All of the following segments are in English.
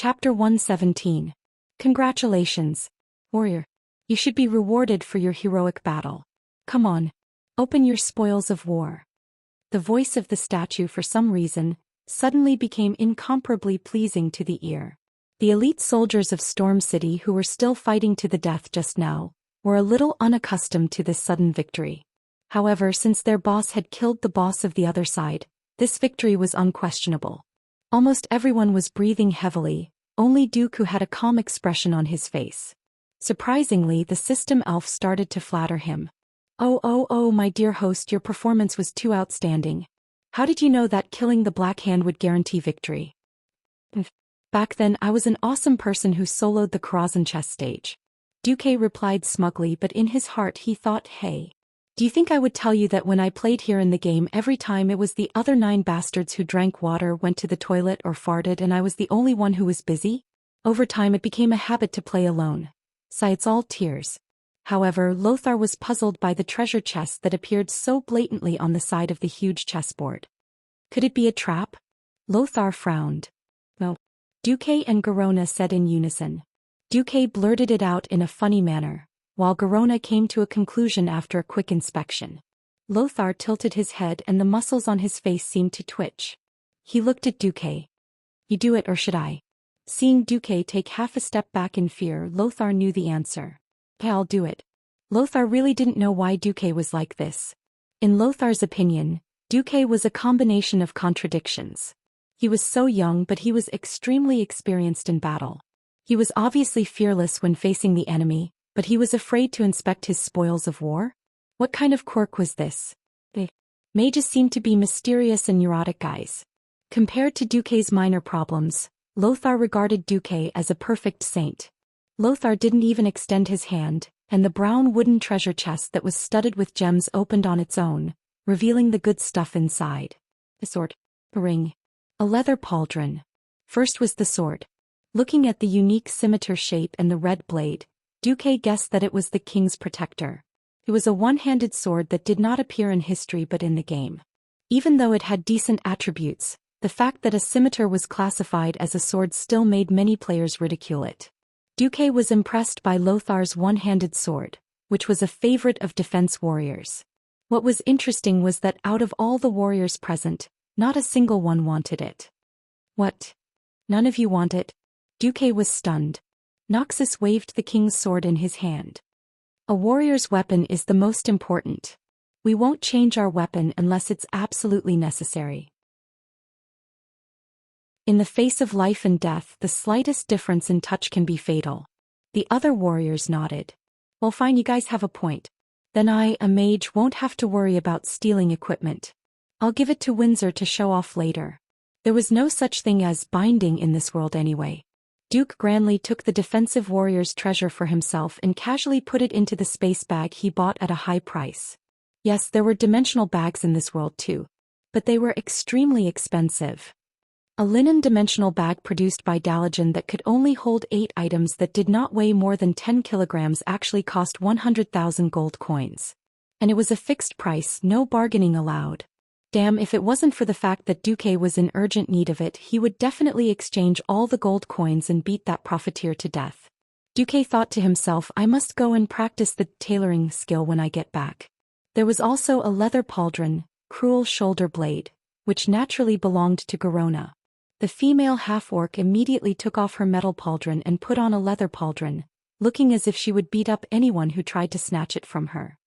Chapter 117. Congratulations, warrior. You should be rewarded for your heroic battle. Come on. Open your spoils of war. The voice of the statue, for some reason, suddenly became incomparably pleasing to the ear. The elite soldiers of Storm City, who were still fighting to the death just now, were a little unaccustomed to this sudden victory. However, since their boss had killed the boss of the other side, this victory was unquestionable. Almost everyone was breathing heavily, only Dooku had a calm expression on his face. Surprisingly, the system elf started to flatter him. Oh, my dear host, your performance was too outstanding. How did you know that killing the Black Hand would guarantee victory? Back then, I was an awesome person who soloed the Karazhan chess stage. Dooku replied smugly, but in his heart he thought, hey. Do you think I would tell you that when I played here in the game every time it was the other 9 bastards who drank water, went to the toilet or farted, and I was the only one who was busy? Over time it became a habit to play alone. Sigh, it's all tears. However, Lothar was puzzled by the treasure chest that appeared so blatantly on the side of the huge chessboard. Could it be a trap? Lothar frowned. No. Dooku and Garona said in unison. Dooku blurted it out in a funny manner, while Garona came to a conclusion after a quick inspection. Lothar tilted his head and the muscles on his face seemed to twitch. He looked at Dooku. You do it, or should I? Seeing Dooku take half a step back in fear, Lothar knew the answer. Okay, I'll do it. Lothar really didn't know why Dooku was like this. In Lothar's opinion, Dooku was a combination of contradictions. He was so young, but he was extremely experienced in battle. He was obviously fearless when facing the enemy, but he was afraid to inspect his spoils of war? What kind of quirk was this? Mages seemed to be mysterious and neurotic guys. Compared to Dooku's minor problems, Lothar regarded Dooku as a perfect saint. Lothar didn't even extend his hand, and the brown wooden treasure chest that was studded with gems opened on its own, revealing the good stuff inside. A sword. A ring. A leather pauldron. First was the sword. Looking at the unique scimitar shape and the red blade, Dooku guessed that it was the king's protector. It was a one-handed sword that did not appear in history but in the game. Even though it had decent attributes, the fact that a scimitar was classified as a sword still made many players ridicule it. Dooku was impressed by Lothar's one-handed sword, which was a favorite of defense warriors. What was interesting was that out of all the warriors present, not a single one wanted it. What? None of you want it? Dooku was stunned. Noxus waved the king's sword in his hand. A warrior's weapon is the most important. We won't change our weapon unless it's absolutely necessary. In the face of life and death, the slightest difference in touch can be fatal. The other warriors nodded. Well, fine, you guys have a point. Then I, a mage, won't have to worry about stealing equipment. I'll give it to Windsor to show off later. There was no such thing as binding in this world anyway. Duke grandly took the defensive warrior's treasure for himself and casually put it into the space bag he bought at a high price. Yes, there were dimensional bags in this world too. But they were extremely expensive. A linen dimensional bag produced by Dalagen that could only hold 8 items that did not weigh more than 10 kilograms actually cost 100,000 gold coins. And it was a fixed price, no bargaining allowed. Damn, if it wasn't for the fact that Dooku was in urgent need of it, he would definitely exchange all the gold coins and beat that profiteer to death. Dooku thought to himself, I must go and practice the tailoring skill when I get back. There was also a leather pauldron, cruel shoulder blade, which naturally belonged to Garona. The female half-orc immediately took off her metal pauldron and put on a leather pauldron, looking as if she would beat up anyone who tried to snatch it from her.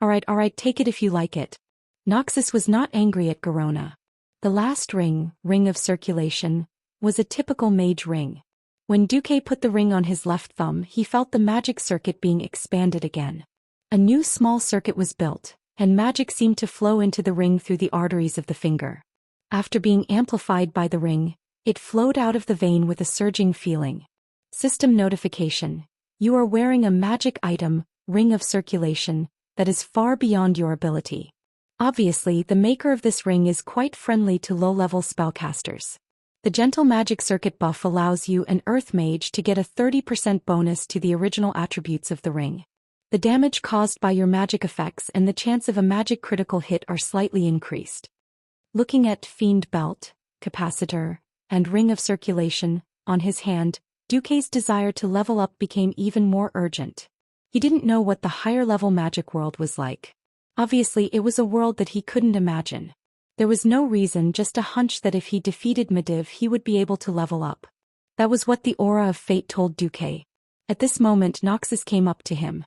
Alright, take it if you like it. Noxus was not angry at Garona. The last ring of circulation, was a typical mage ring. When Dooku put the ring on his left thumb, he felt the magic circuit being expanded again. A new small circuit was built, and magic seemed to flow into the ring through the arteries of the finger. After being amplified by the ring, it flowed out of the vein with a surging feeling. System notification. You are wearing a magic item, ring of circulation, that is far beyond your ability. Obviously, the maker of this ring is quite friendly to low-level spellcasters. The gentle magic circuit buff allows you, an earth mage, to get a 30% bonus to the original attributes of the ring. The damage caused by your magic effects and the chance of a magic critical hit are slightly increased. Looking at Fiend Belt, Capacitor, and Ring of Circulation, On his hand, Duque's desire to level up became even more urgent. He didn't know what the higher-level magic world was like. Obviously, it was a world that he couldn't imagine. There was no reason, just a hunch that if he defeated Medivh he would be able to level up. That was what the aura of fate told Duque. At this moment Noxus came up to him.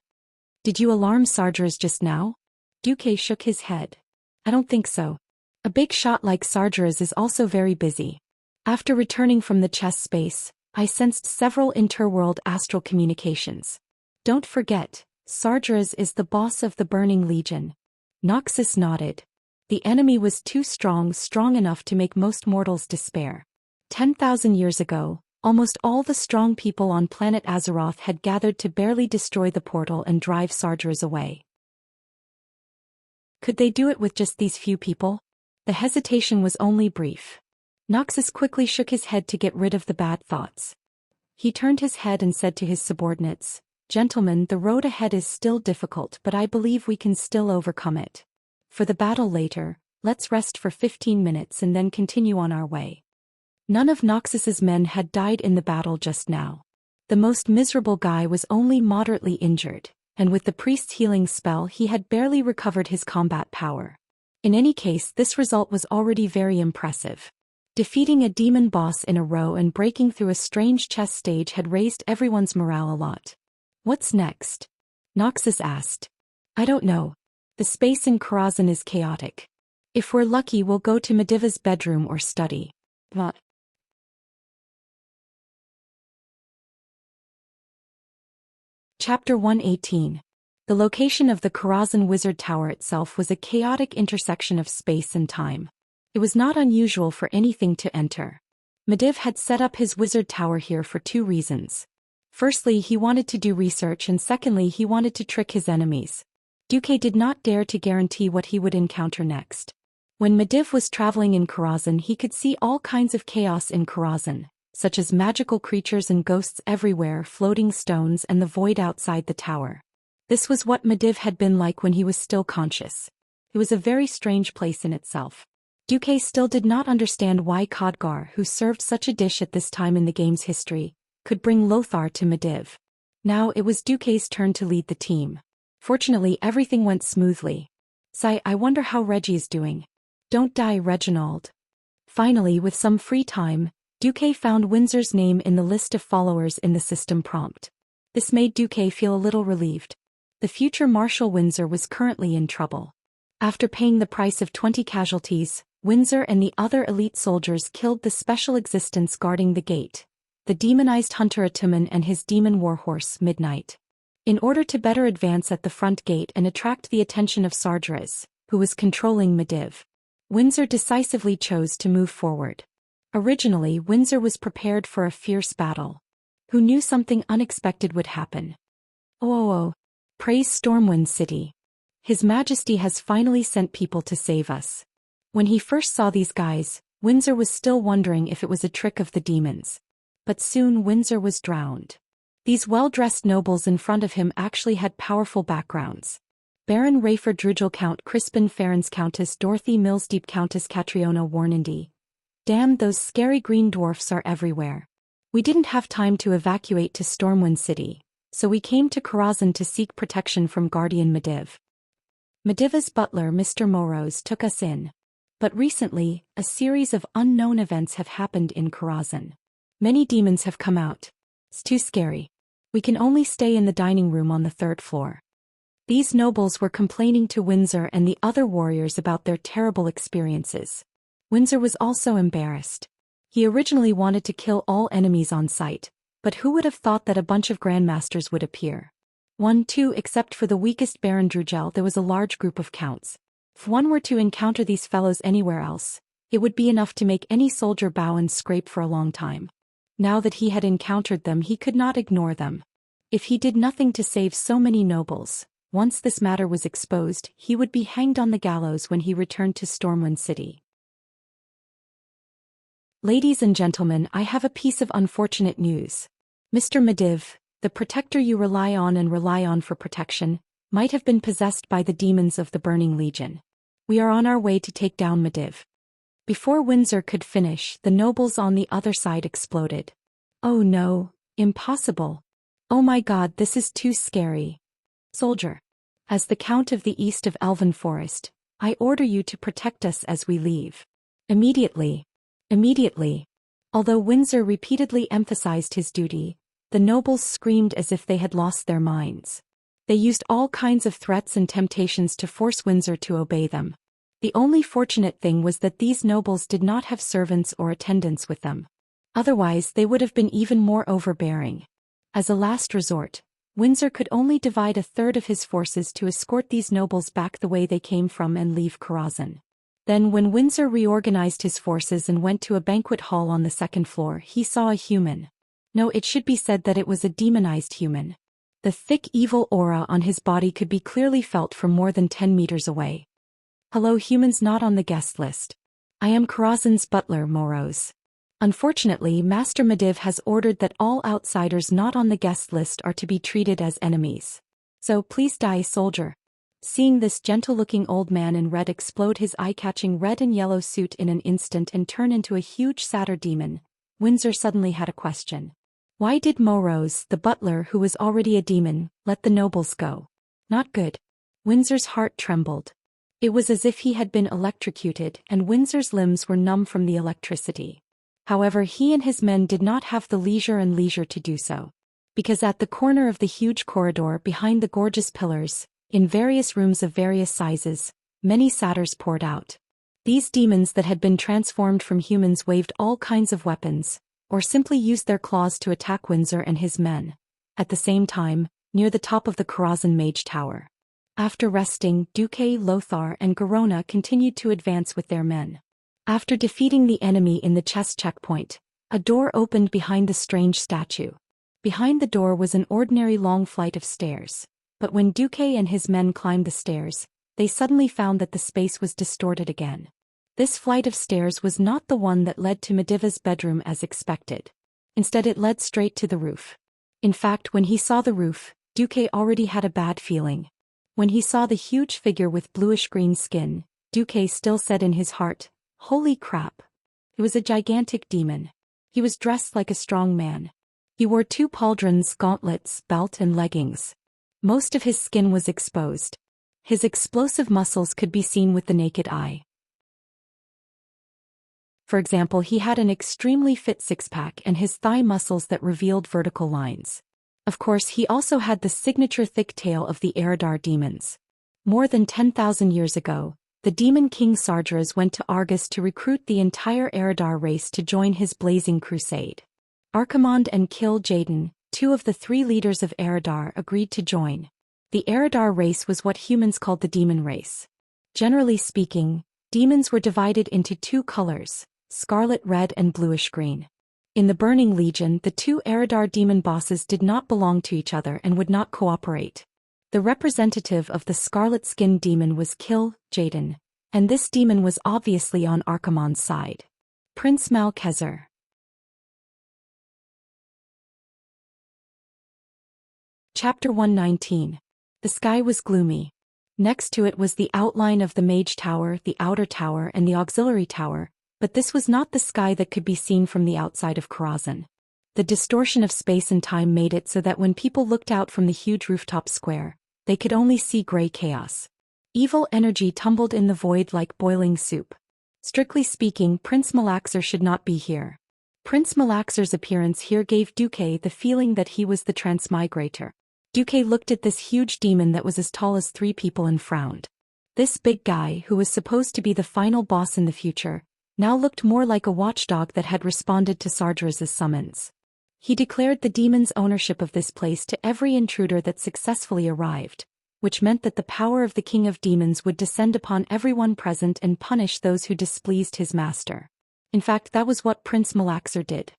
"Did you alarm Sargeras just now?" Duque shook his head. "I don't think so. A big shot like Sargeras is also very busy. After returning from the chess space, I sensed several interworld astral communications. Don't forget, Sargeras is the boss of the Burning Legion." Noxus nodded. The enemy was too strong enough to make most mortals despair. 10,000 years ago, almost all the strong people on planet Azeroth had gathered to barely destroy the portal and drive Sargeras away. Could they do it with just these few people? The hesitation was only brief. Noxus quickly shook his head to get rid of the bad thoughts. He turned his head and said to his subordinates, "Gentlemen, the road ahead is still difficult, but I believe we can still overcome it. For the battle later, let's rest for 15 minutes and then continue on our way." None of Noxus's men had died in the battle just now. The most miserable guy was only moderately injured, and with the priest's healing spell he had barely recovered his combat power. In any case, this result was already very impressive. Defeating a demon boss in a row and breaking through a strange chess stage had raised everyone's morale a lot. "What's next?" Noxus asked. "I don't know. The space in Karazhan is chaotic. If we're lucky we'll go to Medivh's bedroom or study. But Chapter 118. The location of the Karazhan Wizard Tower itself was a chaotic intersection of space and time. It was not unusual for anything to enter. Medivh had set up his wizard tower here for two reasons. Firstly, he wanted to do research, and secondly, he wanted to trick his enemies. Duque did not dare to guarantee what he would encounter next. When Medivh was traveling in Karazhan he could see all kinds of chaos in Karazhan, such as magical creatures and ghosts everywhere, floating stones and the void outside the tower. This was what Medivh had been like when he was still conscious. It was a very strange place in itself. Duque still did not understand why Khadgar, who served such a dish at this time in the game's history, could bring Lothar to Medivh. Now it was Duque's turn to lead the team. Fortunately, everything went smoothly. I wonder how Reggie's doing. Don't die, Reginald. Finally, with some free time, Duque found Windsor's name in the list of followers in the system prompt. This made Duque feel a little relieved. The future Marshal Windsor was currently in trouble. After paying the price of 20 casualties, Windsor and the other elite soldiers killed the special existence guarding the gate, the demonized hunter Atumen and his demon warhorse Midnight. In order to better advance at the front gate and attract the attention of Sargeras, who was controlling Medivh, Windsor decisively chose to move forward. Originally, Windsor was prepared for a fierce battle. Who knew something unexpected would happen? Oh, praise Stormwind City. His Majesty has finally sent people to save us. When he first saw these guys, Windsor was still wondering if it was a trick of the demons. But soon Windsor was drowned. These well-dressed nobles in front of him actually had powerful backgrounds. Baron Rayford Drugel, Count Crispin Ferrens, Countess Dorothy Millsdeep, Countess Catriona Warnandy. Damn, those scary green dwarfs are everywhere. We didn't have time to evacuate to Stormwind City, so we came to Karazhan to seek protection from Guardian Medivh. Medivh's butler, Mr. Morose, took us in. But recently, a series of unknown events have happened in Karazhan. Many demons have come out. It's too scary. We can only stay in the dining room on the 3rd floor. These nobles were complaining to Windsor and the other warriors about their terrible experiences. Windsor was also embarrassed. He originally wanted to kill all enemies on sight, but who would have thought that a bunch of grandmasters would appear? Except for the weakest Baron Drugel, there was a large group of counts. If one were to encounter these fellows anywhere else, it would be enough to make any soldier bow and scrape for a long time. Now that he had encountered them, he could not ignore them. If he did nothing to save so many nobles, once this matter was exposed, he would be hanged on the gallows when he returned to Stormwind City. Ladies and gentlemen, I have a piece of unfortunate news. Mr. Medivh, the protector you rely on for protection, might have been possessed by the demons of the Burning Legion. We are on our way to take down Medivh. Before Windsor could finish, the nobles on the other side exploded. Oh no, impossible. Oh my god, this is too scary. Soldier. As the Count of the East of Elven Forest, I order you to protect us as we leave. Immediately. Immediately. Although Windsor repeatedly emphasized his duty, the nobles screamed as if they had lost their minds. They used all kinds of threats and temptations to force Windsor to obey them. The only fortunate thing was that these nobles did not have servants or attendants with them. Otherwise they would have been even more overbearing. As a last resort, Windsor could only divide a third of his forces to escort these nobles back the way they came from and leave Karazhan. Then when Windsor reorganized his forces and went to a banquet hall on the second floor, he saw a human. No, it should be said that it was a demonized human. The thick evil aura on his body could be clearly felt from more than 10 meters away. Hello, humans not on the guest list. I am Karazhan's butler, Moros. Unfortunately, Master Medivh has ordered that all outsiders not on the guest list are to be treated as enemies. So please die, soldier. Seeing this gentle-looking old man in red explode his eye-catching red and yellow suit in an instant and turn into a huge satyr demon, Windsor suddenly had a question. Why did Moros, the butler who was already a demon, let the nobles go? Not good. Windsor's heart trembled. It was as if he had been electrocuted, and Windsor's limbs were numb from the electricity. However, he and his men did not have the leisure to do so. Because at the corner of the huge corridor behind the gorgeous pillars, in various rooms of various sizes, many satyrs poured out. These demons that had been transformed from humans waved all kinds of weapons, or simply used their claws to attack Windsor and his men. At the same time, near the top of the Karazhan Mage Tower. After resting, Duque, Lothar and Garona continued to advance with their men. After defeating the enemy in the chess checkpoint, a door opened behind the strange statue. Behind the door was an ordinary long flight of stairs, but when Duque and his men climbed the stairs, they suddenly found that the space was distorted again. This flight of stairs was not the one that led to Medivh's bedroom as expected. Instead it led straight to the roof. In fact, when he saw the roof, Duque already had a bad feeling. When he saw the huge figure with bluish-green skin, Duque still said in his heart, "Holy crap." He was a gigantic demon. He was dressed like a strong man. He wore 2 pauldrons, gauntlets, belt and leggings. Most of his skin was exposed. His explosive muscles could be seen with the naked eye. For example, he had an extremely fit six-pack and his thigh muscles that revealed vertical lines. Of course, he also had the signature thick tail of the Eredar demons. More than 10,000 years ago, the demon king Sardras went to Argus to recruit the entire Eredar race to join his blazing crusade. Archimonde and Kil Jaden, 2 of the 3 leaders of Eredar, agreed to join. The Eredar race was what humans called the demon race. Generally speaking, demons were divided into 2 colors, scarlet red and bluish green. In the Burning Legion, the 2 Eredar demon bosses did not belong to each other and would not cooperate. The representative of the scarlet-skinned demon was Kil Jaden, and this demon was obviously on Archimonde's side. Prince Malchezer. Chapter 119. The sky was gloomy. Next to it was the outline of the Mage Tower, the Outer Tower and the Auxiliary Tower, but this was not the sky that could be seen from the outside of Karazhan. The distortion of space and time made it so that when people looked out from the huge rooftop square, they could only see gray chaos. Evil energy tumbled in the void like boiling soup. Strictly speaking, Prince Malaxer should not be here. Prince Malaxer's appearance here gave Duque the feeling that he was the transmigrator. Duque looked at this huge demon that was as tall as 3 people and frowned. This big guy, who was supposed to be the final boss in the future, now looked more like a watchdog that had responded to Sardra's summons. He declared the demon's ownership of this place to every intruder that successfully arrived, which meant that the power of the King of Demons would descend upon everyone present and punish those who displeased his master. In fact, that was what Prince Malaxer did.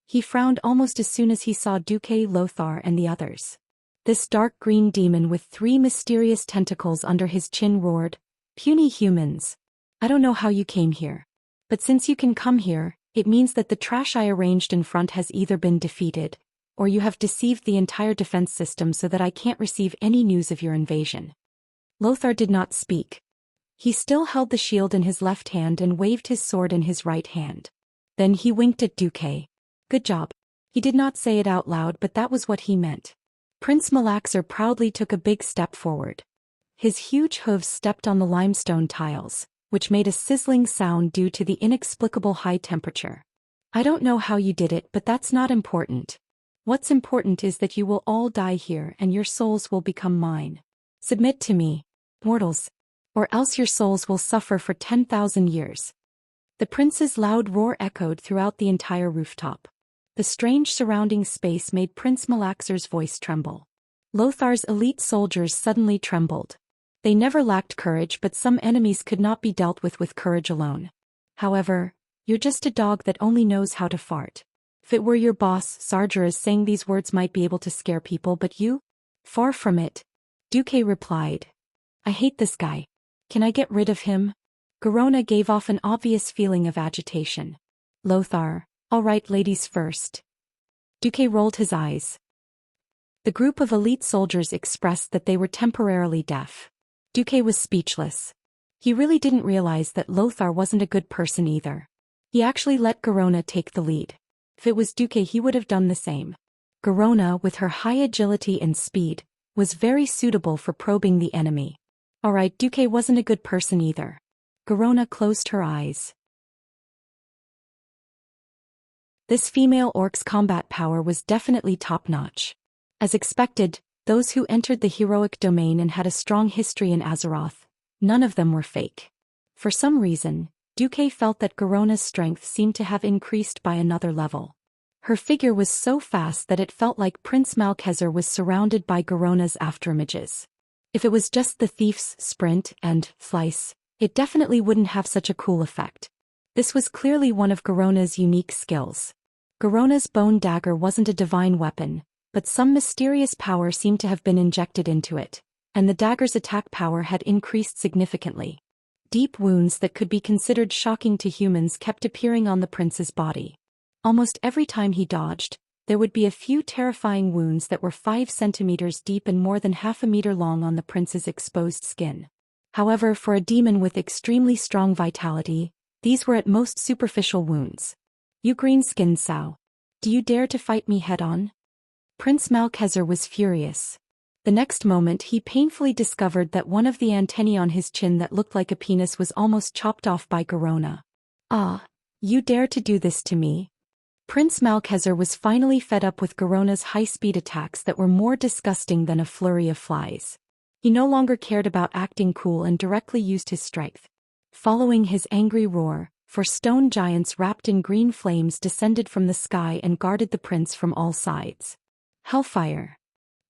He frowned almost as soon as he saw Duque, Lothar and the others. This dark green demon with 3 mysterious tentacles under his chin roared, "Puny humans! I don't know how you came here. But since you can come here, it means that the trash I arranged in front has either been defeated, or you have deceived the entire defense system so that I can't receive any news of your invasion." Lothar did not speak. He still held the shield in his left hand and waved his sword in his right hand. Then he winked at Duque. "Good job. He did not say it out loud, but that was what he meant. Prince Malaxer proudly took a big step forward. His huge hooves stepped on the limestone tiles, which made a sizzling sound due to the inexplicable high temperature. I don't know how you did it, but that's not important. What's important is that you will all die here and your souls will become mine. Submit to me, mortals, or else your souls will suffer for 10,000 years. The prince's loud roar echoed throughout the entire rooftop. The strange surrounding space made Prince Malaxer's voice tremble. Lothar's elite soldiers suddenly trembled. They never lacked courage, but some enemies could not be dealt with courage alone. However, you're just a dog that only knows how to fart. If it were your boss, Sargeras, saying these words might be able to scare people, but you? Far from it. Duque replied. I hate this guy. Can I get rid of him? Garona gave off an obvious feeling of agitation. Lothar, all right, ladies first. Duque rolled his eyes. The group of elite soldiers expressed that they were temporarily deaf. Duque was speechless. He really didn't realize that Lothar wasn't a good person either. He actually let Garona take the lead. If it was Duque, he would have done the same. Garona, with her high agility and speed, was very suitable for probing the enemy. Alright, Duque wasn't a good person either. Garona closed her eyes. This female orc's combat power was definitely top-notch. As expected, those who entered the heroic domain and had a strong history in Azeroth, none of them were fake. For some reason, Duque felt that Garona's strength seemed to have increased by another level. Her figure was so fast that it felt like Prince Malchezer was surrounded by Garona's afterimages. If it was just the thief's sprint and slice, it definitely wouldn't have such a cool effect. This was clearly one of Garona's unique skills. Garona's bone dagger wasn't a divine weapon, but some mysterious power seemed to have been injected into it, and the dagger's attack power had increased significantly. Deep wounds that could be considered shocking to humans kept appearing on the prince's body. Almost every time he dodged, there would be a few terrifying wounds that were 5 centimeters deep and more than half a meter long on the prince's exposed skin. However, for a demon with extremely strong vitality, these were at most superficial wounds. You green-skinned sow. Do you dare to fight me head-on? Prince Malchezer was furious. The next moment he painfully discovered that one of the antennae on his chin that looked like a penis was almost chopped off by Garona. Ah, you dare to do this to me? Prince Malchezer was finally fed up with Garona's high-speed attacks that were more disgusting than a flurry of flies. He no longer cared about acting cool and directly used his strength. Following his angry roar, 4 stone giants wrapped in green flames descended from the sky and guarded the prince from all sides. Hellfire.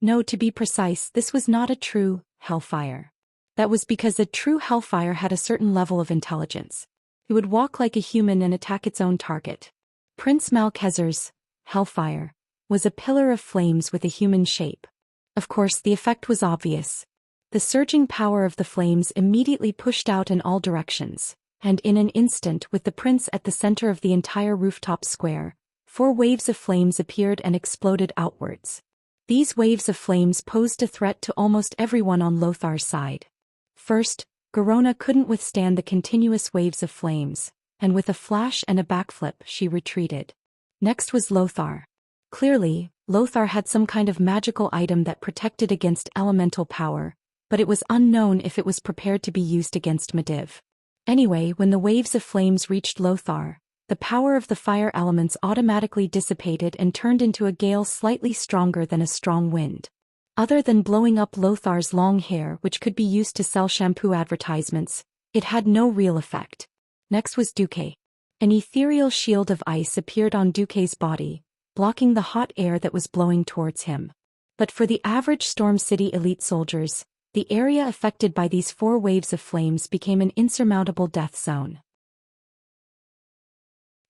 No, to be precise, this was not a true hellfire. That was because a true hellfire had a certain level of intelligence. It would walk like a human and attack its own target. Prince Malchezer's hellfire was a pillar of flames with a human shape. Of course, the effect was obvious. The surging power of the flames immediately pushed out in all directions, and in an instant, with the prince at the center of the entire rooftop square, 4 waves of flames appeared and exploded outwards. These waves of flames posed a threat to almost everyone on Lothar's side. First, Garona couldn't withstand the continuous waves of flames, and with a flash and a backflip she retreated. Next was Lothar. Clearly, Lothar had some kind of magical item that protected against elemental power, but it was unknown if it was prepared to be used against Medivh. Anyway, when the waves of flames reached Lothar, the power of the fire elements automatically dissipated and turned into a gale slightly stronger than a strong wind. Other than blowing up Lothar's long hair, which could be used to sell shampoo advertisements, it had no real effect. Next was Duque. An ethereal shield of ice appeared on Duque's body, blocking the hot air that was blowing towards him. But for the average Storm City elite soldiers, the area affected by these 4 waves of flames became an insurmountable death zone.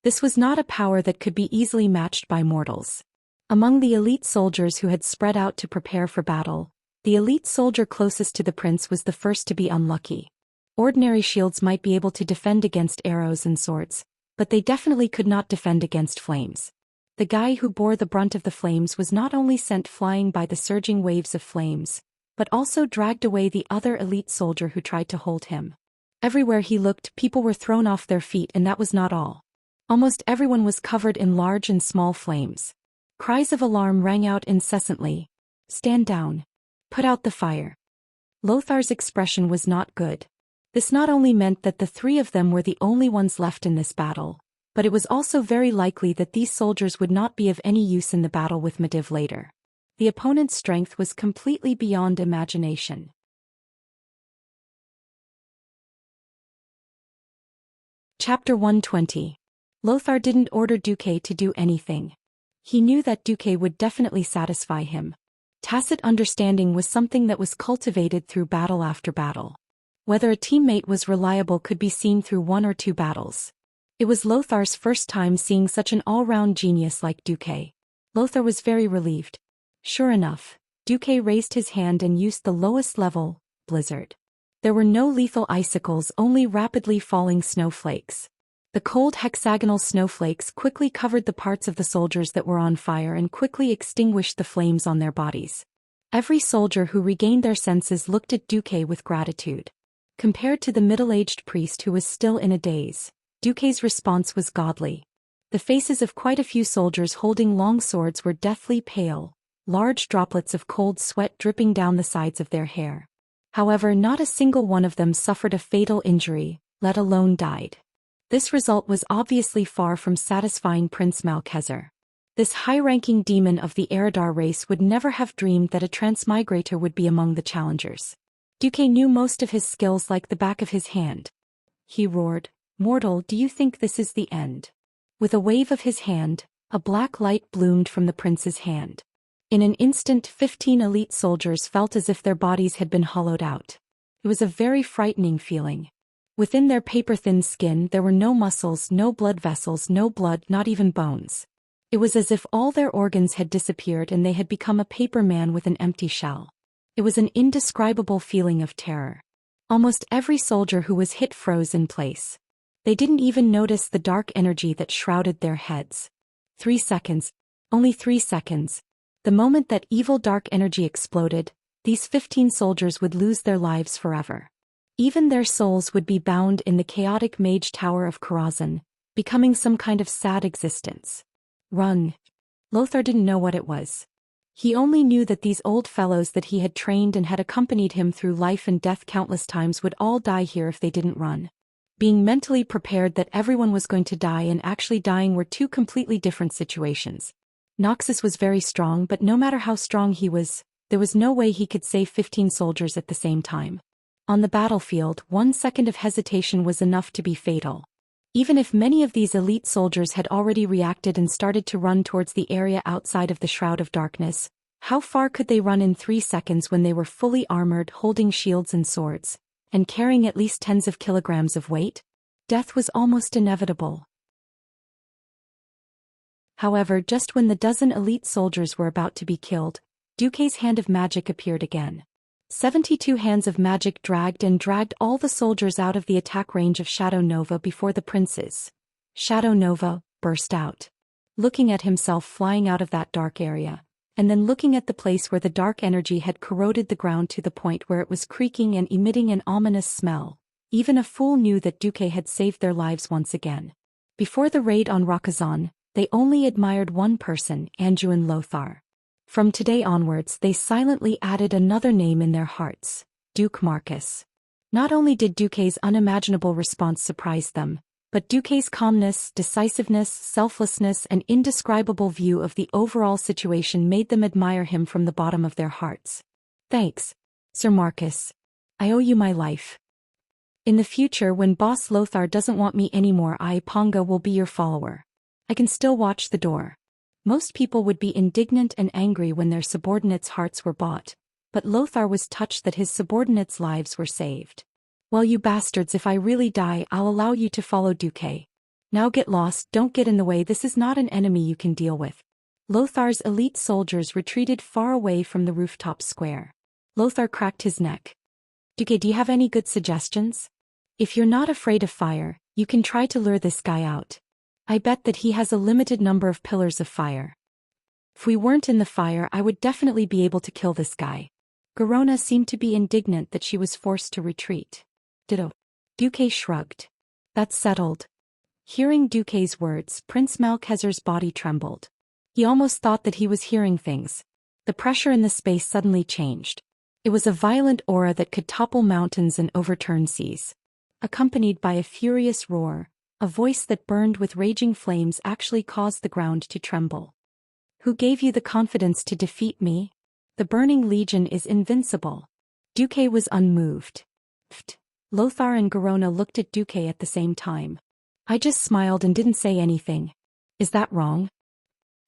This was not a power that could be easily matched by mortals. Among the elite soldiers who had spread out to prepare for battle, the elite soldier closest to the prince was the first to be unlucky. Ordinary shields might be able to defend against arrows and swords, but they definitely could not defend against flames. The guy who bore the brunt of the flames was not only sent flying by the surging waves of flames, but also dragged away the other elite soldier who tried to hold him. Everywhere he looked, people were thrown off their feet, and that was not all. Almost everyone was covered in large and small flames. Cries of alarm rang out incessantly. Stand down. Put out the fire. Lothar's expression was not good. This not only meant that the three of them were the only ones left in this battle, but it was also very likely that these soldiers would not be of any use in the battle with Medivh later. The opponent's strength was completely beyond imagination. Chapter 120. Lothar didn't order Duque to do anything. He knew that Duque would definitely satisfy him. Tacit understanding was something that was cultivated through battle after battle. Whether a teammate was reliable could be seen through 1 or 2 battles. It was Lothar's first time seeing such an all-round genius like Duque. Lothar was very relieved. Sure enough, Duque raised his hand and used the lowest level, Blizzard. There were no lethal icicles, only rapidly falling snowflakes. The cold hexagonal snowflakes quickly covered the parts of the soldiers that were on fire and quickly extinguished the flames on their bodies. Every soldier who regained their senses looked at Duque with gratitude. Compared to the middle-aged priest who was still in a daze, Duque's response was godly. The faces of quite a few soldiers holding long swords were deathly pale, large droplets of cold sweat dripping down the sides of their hair. However, not a single one of them suffered a fatal injury, let alone died. This result was obviously far from satisfying Prince Malchezer. This high-ranking demon of the Eridar race would never have dreamed that a transmigrator would be among the challengers. Duque knew most of his skills like the back of his hand. He roared, "Mortal, do you think this is the end?" With a wave of his hand, a black light bloomed from the prince's hand. In an instant 15 elite soldiers felt as if their bodies had been hollowed out. It was a very frightening feeling. Within their paper-thin skin there were no muscles, no blood vessels, no blood, not even bones. It was as if all their organs had disappeared and they had become a paper man with an empty shell. It was an indescribable feeling of terror. Almost every soldier who was hit froze in place. They didn't even notice the dark energy that shrouded their heads. 3 seconds. Only 3 seconds. The moment that evil dark energy exploded, these 15 soldiers would lose their lives forever. Even their souls would be bound in the chaotic mage tower of Karazhan, becoming some kind of sad existence. Run. Lothar didn't know what it was. He only knew that these old fellows that he had trained and had accompanied him through life and death countless times would all die here if they didn't run. Being mentally prepared that everyone was going to die and actually dying were 2 completely different situations. Noxus was very strong, but no matter how strong he was, there was no way he could save 15 soldiers at the same time. On the battlefield, 1 second of hesitation was enough to be fatal. Even if many of these elite soldiers had already reacted and started to run towards the area outside of the Shroud of Darkness, how far could they run in 3 seconds when they were fully armored, holding shields and swords, and carrying at least tens of kilograms of weight? Death was almost inevitable. However, just when the dozen elite soldiers were about to be killed, Duque's hand of magic appeared again. 72 hands of magic dragged all the soldiers out of the attack range of Shadow Nova before the princes. Shadow Nova burst out. Looking at himself flying out of that dark area, and then looking at the place where the dark energy had corroded the ground to the point where it was creaking and emitting an ominous smell, even a fool knew that Duque had saved their lives once again. Before the raid on Rakazan, they only admired one person, Anduin Lothar. From today onwards they silently added another name in their hearts, Duke Marcus. Not only did Duque's unimaginable response surprise them, but Duque's calmness, decisiveness, selflessness and indescribable view of the overall situation made them admire him from the bottom of their hearts. Thanks, Sir Marcus. I owe you my life. In the future when Boss Lothar doesn't want me anymore, I, Ponga, will be your follower. I can still watch the door. Most people would be indignant and angry when their subordinates' hearts were bought, but Lothar was touched that his subordinates' lives were saved. Well, you bastards, if I really die, I'll allow you to follow Duque. Now get lost, don't get in the way, this is not an enemy you can deal with. Lothar's elite soldiers retreated far away from the rooftop square. Lothar cracked his neck. Duque, do you have any good suggestions? If you're not afraid of fire, you can try to lure this guy out. I bet that he has a limited number of pillars of fire. If we weren't in the fire, I would definitely be able to kill this guy. Garona seemed to be indignant that she was forced to retreat. Ditto. Duque shrugged. That's settled. Hearing Duque's words, Prince Malchezer's body trembled. He almost thought that he was hearing things. The pressure in the space suddenly changed. It was a violent aura that could topple mountains and overturn seas. Accompanied by a furious roar, a voice that burned with raging flames actually caused the ground to tremble. Who gave you the confidence to defeat me? The Burning Legion is invincible. Duque was unmoved. Pfft. Lothar and Garona looked at Duque at the same time. I just smiled and didn't say anything. Is that wrong?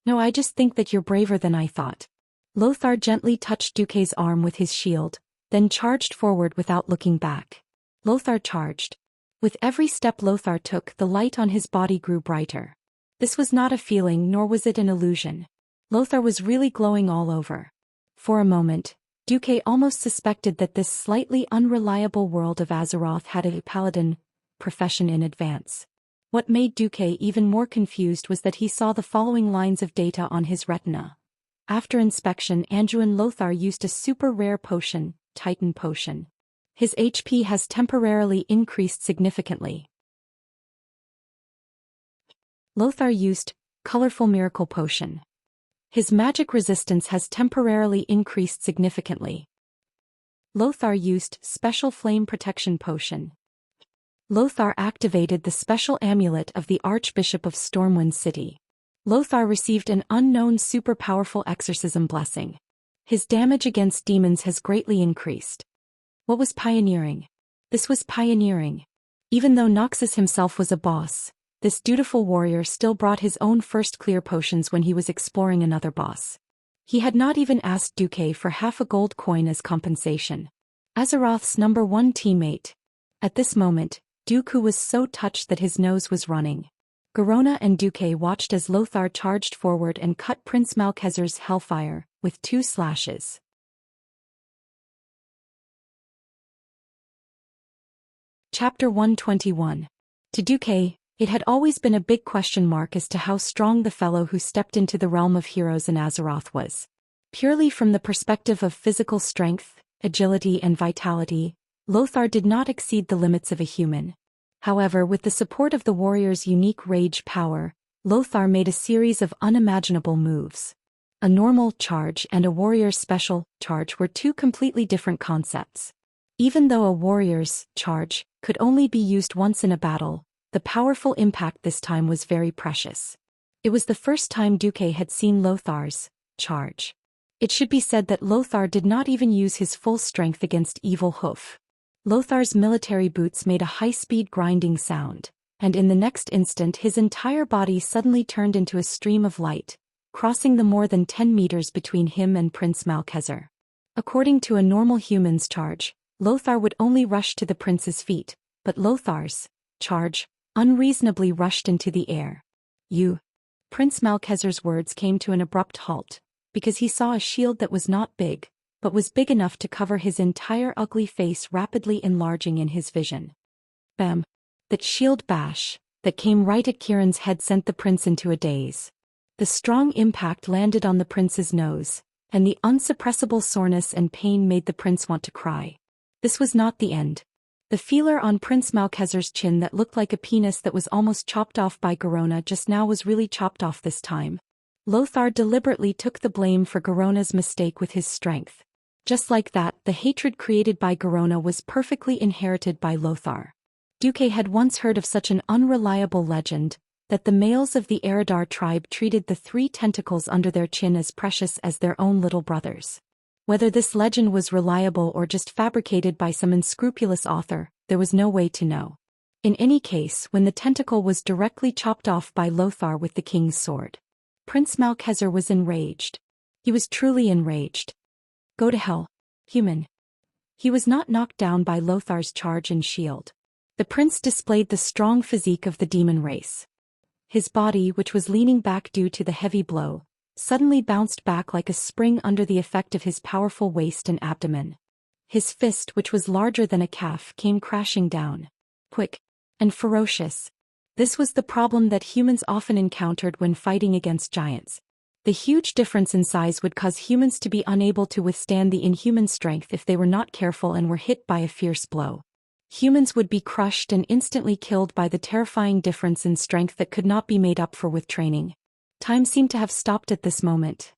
No, I just think that you're braver than I thought. Lothar gently touched Duque's arm with his shield, then charged forward without looking back. Lothar charged. With every step Lothar took, the light on his body grew brighter. This was not a feeling, nor was it an illusion. Lothar was really glowing all over. For a moment, Duque almost suspected that this slightly unreliable world of Azeroth had a paladin profession in advance. What made Duque even more confused was that he saw the following lines of data on his retina. After inspection, Anduin Lothar used a super rare potion, Titan Potion. His HP has temporarily increased significantly. Lothar used Colorful Miracle Potion. His magic resistance has temporarily increased significantly. Lothar used Special Flame Protection Potion. Lothar activated the special amulet of the Archbishop of Stormwind City. Lothar received an unknown super powerful exorcism blessing. His damage against demons has greatly increased. What was pioneering? This was pioneering. Even though Noxus himself was a boss, this dutiful warrior still brought his own first clear potions when he was exploring another boss. He had not even asked Duque for half a gold coin as compensation. Azeroth's #1 teammate. At this moment, Dooku was so touched that his nose was running. Garona and Duque watched as Lothar charged forward and cut Prince Malkezer's hellfire with 2 slashes. Chapter 121. To Duque, it had always been a big question mark as to how strong the fellow who stepped into the realm of heroes in Azeroth was. Purely from the perspective of physical strength, agility and vitality, Lothar did not exceed the limits of a human. However, with the support of the warrior's unique rage power, Lothar made a series of unimaginable moves. A normal charge and a warrior's special charge were 2 completely different concepts. Even though a warrior's charge could only be used once in a battle, the powerful impact this time was very precious. It was the first time Duque had seen Lothar's charge. It should be said that Lothar did not even use his full strength against Evil Hoof. Lothar's military boots made a high-speed grinding sound, and in the next instant his entire body suddenly turned into a stream of light, crossing the more than 10 meters between him and Prince Malkezer. According to a normal human's charge, Lothar would only rush to the prince's feet, but Lothar's charge unreasonably rushed into the air. You. Prince Malkezer's words came to an abrupt halt, because he saw a shield that was not big, but was big enough to cover his entire ugly face, rapidly enlarging in his vision. Bam! That shield bash that came right at Kieran's head sent the prince into a daze. The strong impact landed on the prince's nose, and the unsuppressible soreness and pain made the prince want to cry. This was not the end. The feeler on Prince Malkezer's chin that looked like a penis that was almost chopped off by Garona just now was really chopped off this time. Lothar deliberately took the blame for Garona's mistake with his strength. Just like that, the hatred created by Garona was perfectly inherited by Lothar. Duque had once heard of such an unreliable legend, that the males of the Eridar tribe treated the 3 tentacles under their chin as precious as their own little brothers. Whether this legend was reliable or just fabricated by some unscrupulous author, there was no way to know. In any case, when the tentacle was directly chopped off by Lothar with the king's sword, Prince Malkezer was enraged. He was truly enraged. Go to hell, human. He was not knocked down by Lothar's charge and shield. The prince displayed the strong physique of the demon race. His body, which was leaning back due to the heavy blow, suddenly bounced back like a spring under the effect of his powerful waist and abdomen. His fist, which was larger than a calf, came crashing down. Quick and ferocious. This was the problem that humans often encountered when fighting against giants. The huge difference in size would cause humans to be unable to withstand the inhuman strength if they were not careful and were hit by a fierce blow. Humans would be crushed and instantly killed by the terrifying difference in strength that could not be made up for with training. Time seemed to have stopped at this moment.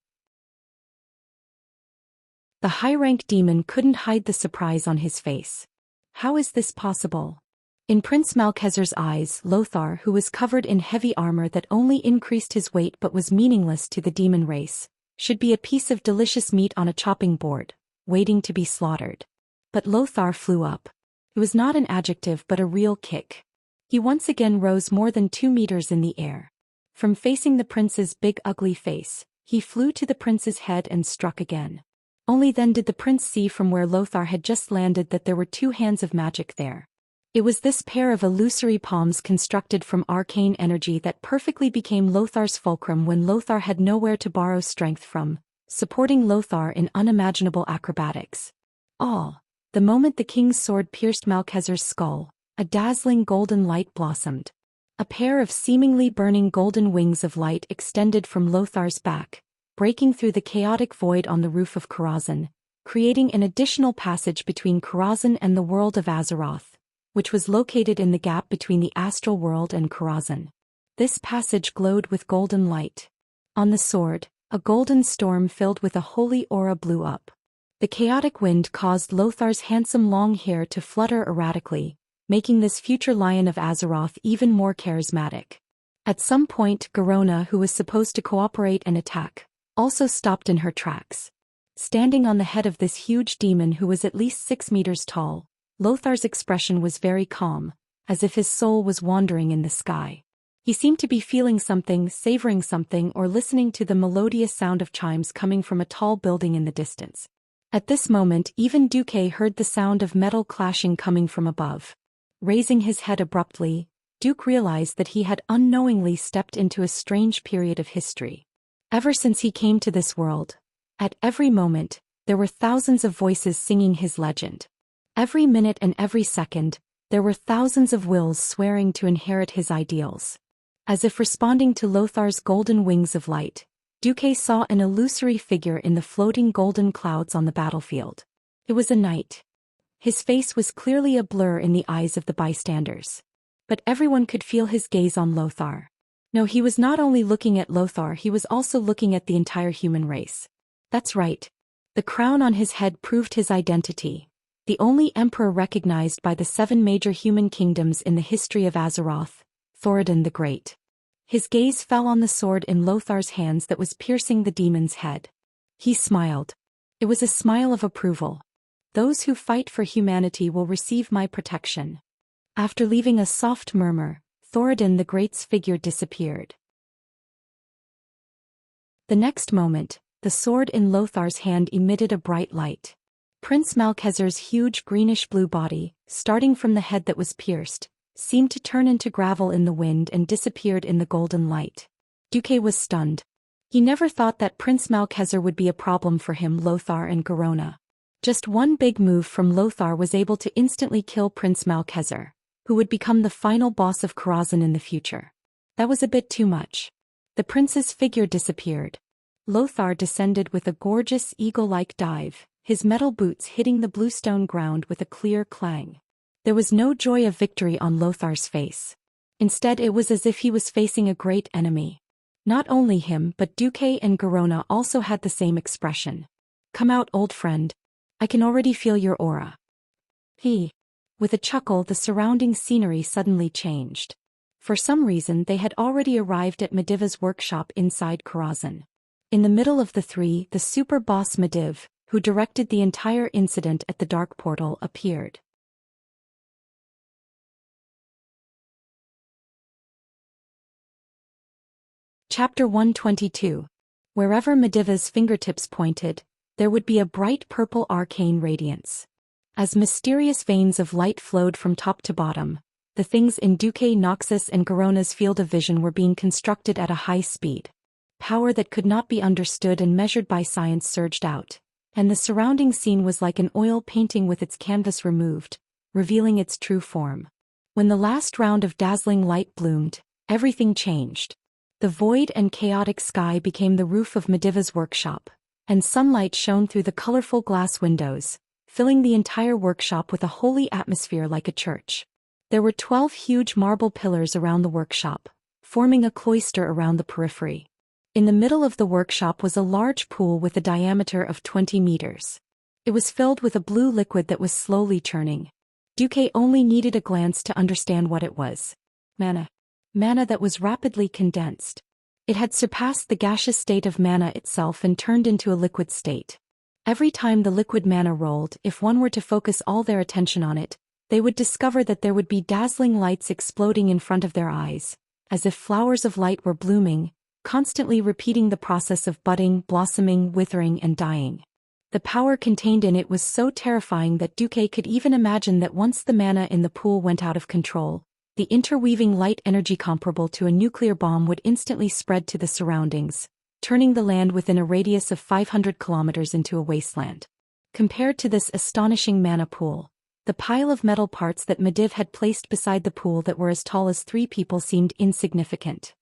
The high-rank demon couldn't hide the surprise on his face. How is this possible? In Prince Malchezer's eyes, Lothar, who was covered in heavy armor that only increased his weight but was meaningless to the demon race, should be a piece of delicious meat on a chopping board, waiting to be slaughtered. But Lothar flew up. It was not an adjective but a real kick. He once again rose more than 2 meters in the air. From facing the prince's big ugly face, he flew to the prince's head and struck again. Only then did the prince see from where Lothar had just landed that there were 2 hands of magic there. It was this pair of illusory palms constructed from arcane energy that perfectly became Lothar's fulcrum when Lothar had nowhere to borrow strength from, supporting Lothar in unimaginable acrobatics. The moment the king's sword pierced Malchezer's skull, a dazzling golden light blossomed. A pair of seemingly burning golden wings of light extended from Lothar's back, breaking through the chaotic void on the roof of Karazhan, creating an additional passage between Karazhan and the world of Azeroth, which was located in the gap between the astral world and Karazhan. This passage glowed with golden light. On the sword, a golden storm filled with a holy aura blew up. The chaotic wind caused Lothar's handsome long hair to flutter erratically, making this future lion of Azeroth even more charismatic. At some point, Garona, who was supposed to cooperate and attack, also stopped in her tracks. Standing on the head of this huge demon who was at least 6 meters tall, Lothar's expression was very calm, as if his soul was wandering in the sky. He seemed to be feeling something, savoring something, or listening to the melodious sound of chimes coming from a tall building in the distance. At this moment, even Duque heard the sound of metal clashing coming from above. Raising his head abruptly, Duke realized that he had unknowingly stepped into a strange period of history. Ever since he came to this world, at every moment, there were thousands of voices singing his legend. Every minute and every second, there were thousands of wills swearing to inherit his ideals. As if responding to Lothar's golden wings of light, Duque saw an illusory figure in the floating golden clouds on the battlefield. It was a knight. His face was clearly a blur in the eyes of the bystanders. But everyone could feel his gaze on Lothar. No, he was not only looking at Lothar, he was also looking at the entire human race. That's right. The crown on his head proved his identity. The only emperor recognized by the 7 major human kingdoms in the history of Azeroth, Thoradin the Great. His gaze fell on the sword in Lothar's hands that was piercing the demon's head. He smiled. It was a smile of approval. Those who fight for humanity will receive my protection. After leaving a soft murmur, Thoradin the Great's figure disappeared. The next moment, the sword in Lothar's hand emitted a bright light. Prince Malchezer's huge greenish-blue body, starting from the head that was pierced, seemed to turn into gravel in the wind and disappeared in the golden light. Duque was stunned. He never thought that Prince Malchezer would be a problem for him, Lothar and Garona. Just one big move from Lothar was able to instantly kill Prince Malchezer, who would become the final boss of Karazhan in the future. That was a bit too much. The prince's figure disappeared. Lothar descended with a gorgeous eagle-like dive, his metal boots hitting the bluestone ground with a clear clang. There was no joy of victory on Lothar's face. Instead, it was as if he was facing a great enemy. Not only him but Duque and Garona also had the same expression. "Come out, old friend. I can already feel your aura." With a chuckle, the surrounding scenery suddenly changed. For some reason they had already arrived at Mediva's workshop inside Karazhan. In the middle of the three, the super boss Mediv, who directed the entire incident at the Dark Portal, appeared. Chapter 122. Wherever Mediva's fingertips pointed, there would be a bright purple arcane radiance. As mysterious veins of light flowed from top to bottom, the things in Duque, Noxus and Garona's field of vision were being constructed at a high speed. Power that could not be understood and measured by science surged out, and the surrounding scene was like an oil painting with its canvas removed, revealing its true form. When the last round of dazzling light bloomed, everything changed. The void and chaotic sky became the roof of Mediva's workshop, and sunlight shone through the colorful glass windows, filling the entire workshop with a holy atmosphere like a church. There were 12 huge marble pillars around the workshop, forming a cloister around the periphery. In the middle of the workshop was a large pool with a diameter of 20 meters. It was filled with a blue liquid that was slowly churning. Duque only needed a glance to understand what it was. Mana. Mana that was rapidly condensed. It had surpassed the gaseous state of mana itself and turned into a liquid state. Every time the liquid mana rolled, if one were to focus all their attention on it, they would discover that there would be dazzling lights exploding in front of their eyes, as if flowers of light were blooming, constantly repeating the process of budding, blossoming, withering, and dying. The power contained in it was so terrifying that Duque could even imagine that once the mana in the pool went out of control, the interweaving light energy comparable to a nuclear bomb would instantly spread to the surroundings, turning the land within a radius of 500 kilometers into a wasteland. Compared to this astonishing mana pool, the pile of metal parts that Medivh had placed beside the pool that were as tall as 3 people seemed insignificant.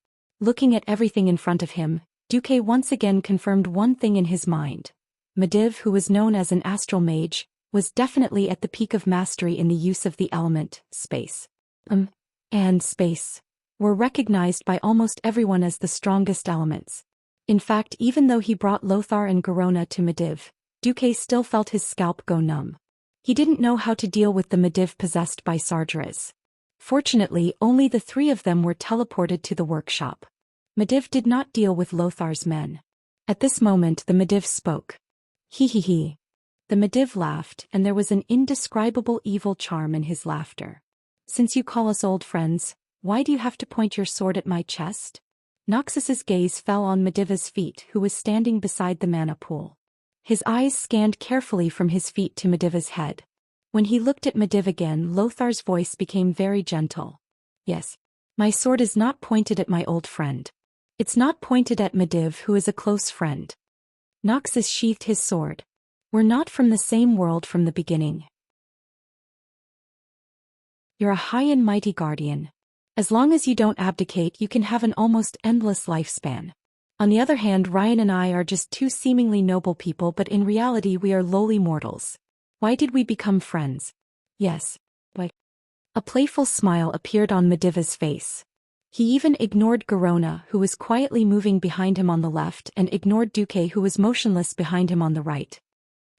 Looking at everything in front of him, Duque once again confirmed one thing in his mind. Medivh, who was known as an astral mage, was definitely at the peak of mastery in the use of the element, space. And space were recognized by almost everyone as the strongest elements. In fact, even though he brought Lothar and Garona to Medivh, Duque still felt his scalp go numb. He didn't know how to deal with the Medivh possessed by Sargeras. Fortunately, only the 3 of them were teleported to the workshop. Medivh did not deal with Lothar's men. At this moment the Medivh spoke. He. The Medivh laughed, and there was an indescribable evil charm in his laughter. Since you call us old friends, why do you have to point your sword at my chest? Noxus's gaze fell on Medivh's feet, who was standing beside the mana pool. His eyes scanned carefully from his feet to Medivh's head. When he looked at Medivh again, Lothar's voice became very gentle. Yes. My sword is not pointed at my old friend. It's not pointed at Medivh, who is a close friend. Noxus sheathed his sword. We're not from the same world from the beginning. You're a high and mighty guardian. As long as you don't abdicate, you can have an almost endless lifespan. On the other hand, Ryan and I are just 2 seemingly noble people, but in reality we are lowly mortals. Why did we become friends? Yes. Why? A playful smile appeared on Medivh's face. He even ignored Garona, who was quietly moving behind him on the left, and ignored Duque, who was motionless behind him on the right.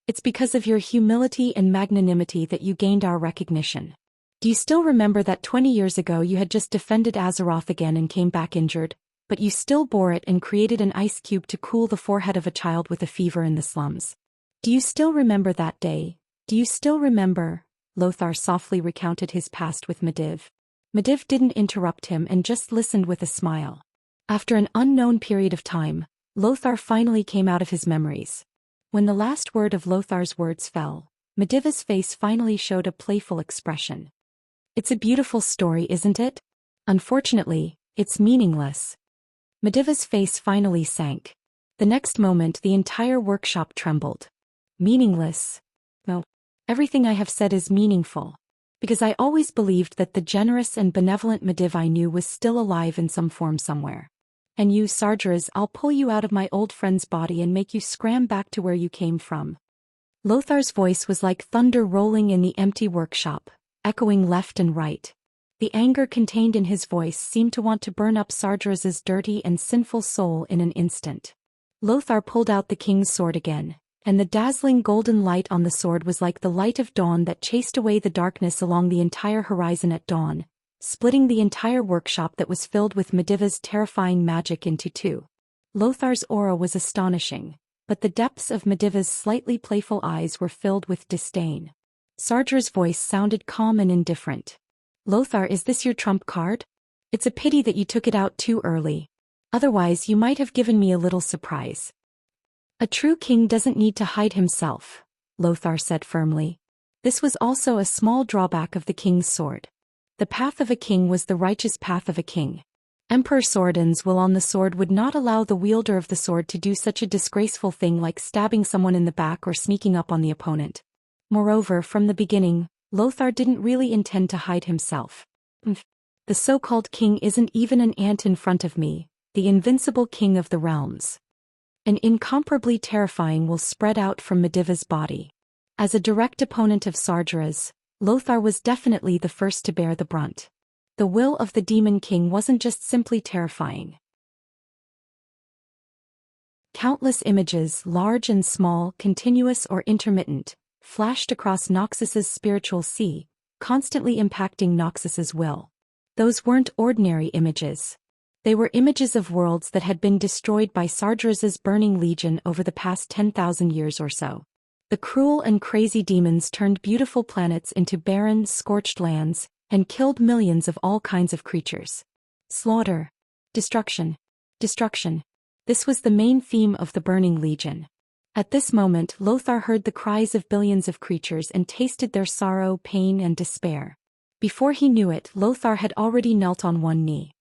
It's because of your humility and magnanimity that you gained our recognition. Do you still remember that 20 years ago you had just defended Azeroth again and came back injured, but you still bore it and created an ice cube to cool the forehead of a child with a fever in the slums? Do you still remember that day? Do you still remember? Lothar softly recounted his past with Medivh. Medivh didn't interrupt him and just listened with a smile. After an unknown period of time, Lothar finally came out of his memories. When the last word of Lothar's words fell, Medivh's face finally showed a playful expression. It's a beautiful story, isn't it? Unfortunately, it's meaningless. Medivh's face finally sank. The next moment the entire workshop trembled. Meaningless? No. Everything I have said is meaningful. Because I always believed that the generous and benevolent Medivh I knew was still alive in some form somewhere. And you, Sargeras, I'll pull you out of my old friend's body and make you scram back to where you came from. Lothar's voice was like thunder rolling in the empty workshop, echoing left and right. The anger contained in his voice seemed to want to burn up Sargeras's dirty and sinful soul in an instant. Lothar pulled out the king's sword again, and the dazzling golden light on the sword was like the light of dawn that chased away the darkness along the entire horizon at dawn, splitting the entire workshop that was filled with Medivh's terrifying magic into 2. Lothar's aura was astonishing, but the depths of Medivh's slightly playful eyes were filled with disdain. Sarger's voice sounded calm and indifferent. Lothar, is this your trump card? It's a pity that you took it out too early. Otherwise you might have given me a little surprise. A true king doesn't need to hide himself, Lothar said firmly. This was also a small drawback of the king's sword. The path of a king was the righteous path of a king. Emperor Swordens will on the sword would not allow the wielder of the sword to do such a disgraceful thing like stabbing someone in the back or sneaking up on the opponent. Moreover, from the beginning, Lothar didn't really intend to hide himself. The so-called king isn't even an ant in front of me, the invincible king of the realms. An incomparably terrifying will spread out from Medivh's body. As a direct opponent of Sargeras, Lothar was definitely the first to bear the brunt. The will of the Demon King wasn't just simply terrifying. Countless images, large and small, continuous or intermittent, flashed across Noxus's spiritual sea, constantly impacting Noxus's will. Those weren't ordinary images. They were images of worlds that had been destroyed by Sargeras's burning legion over the past 10,000 years or so. The cruel and crazy demons turned beautiful planets into barren, scorched lands, and killed millions of all kinds of creatures. Slaughter. Destruction. Destruction. This was the main theme of the Burning Legion. At this moment, Lothar heard the cries of billions of creatures and tasted their sorrow, pain, and despair. Before he knew it, Lothar had already knelt on one knee.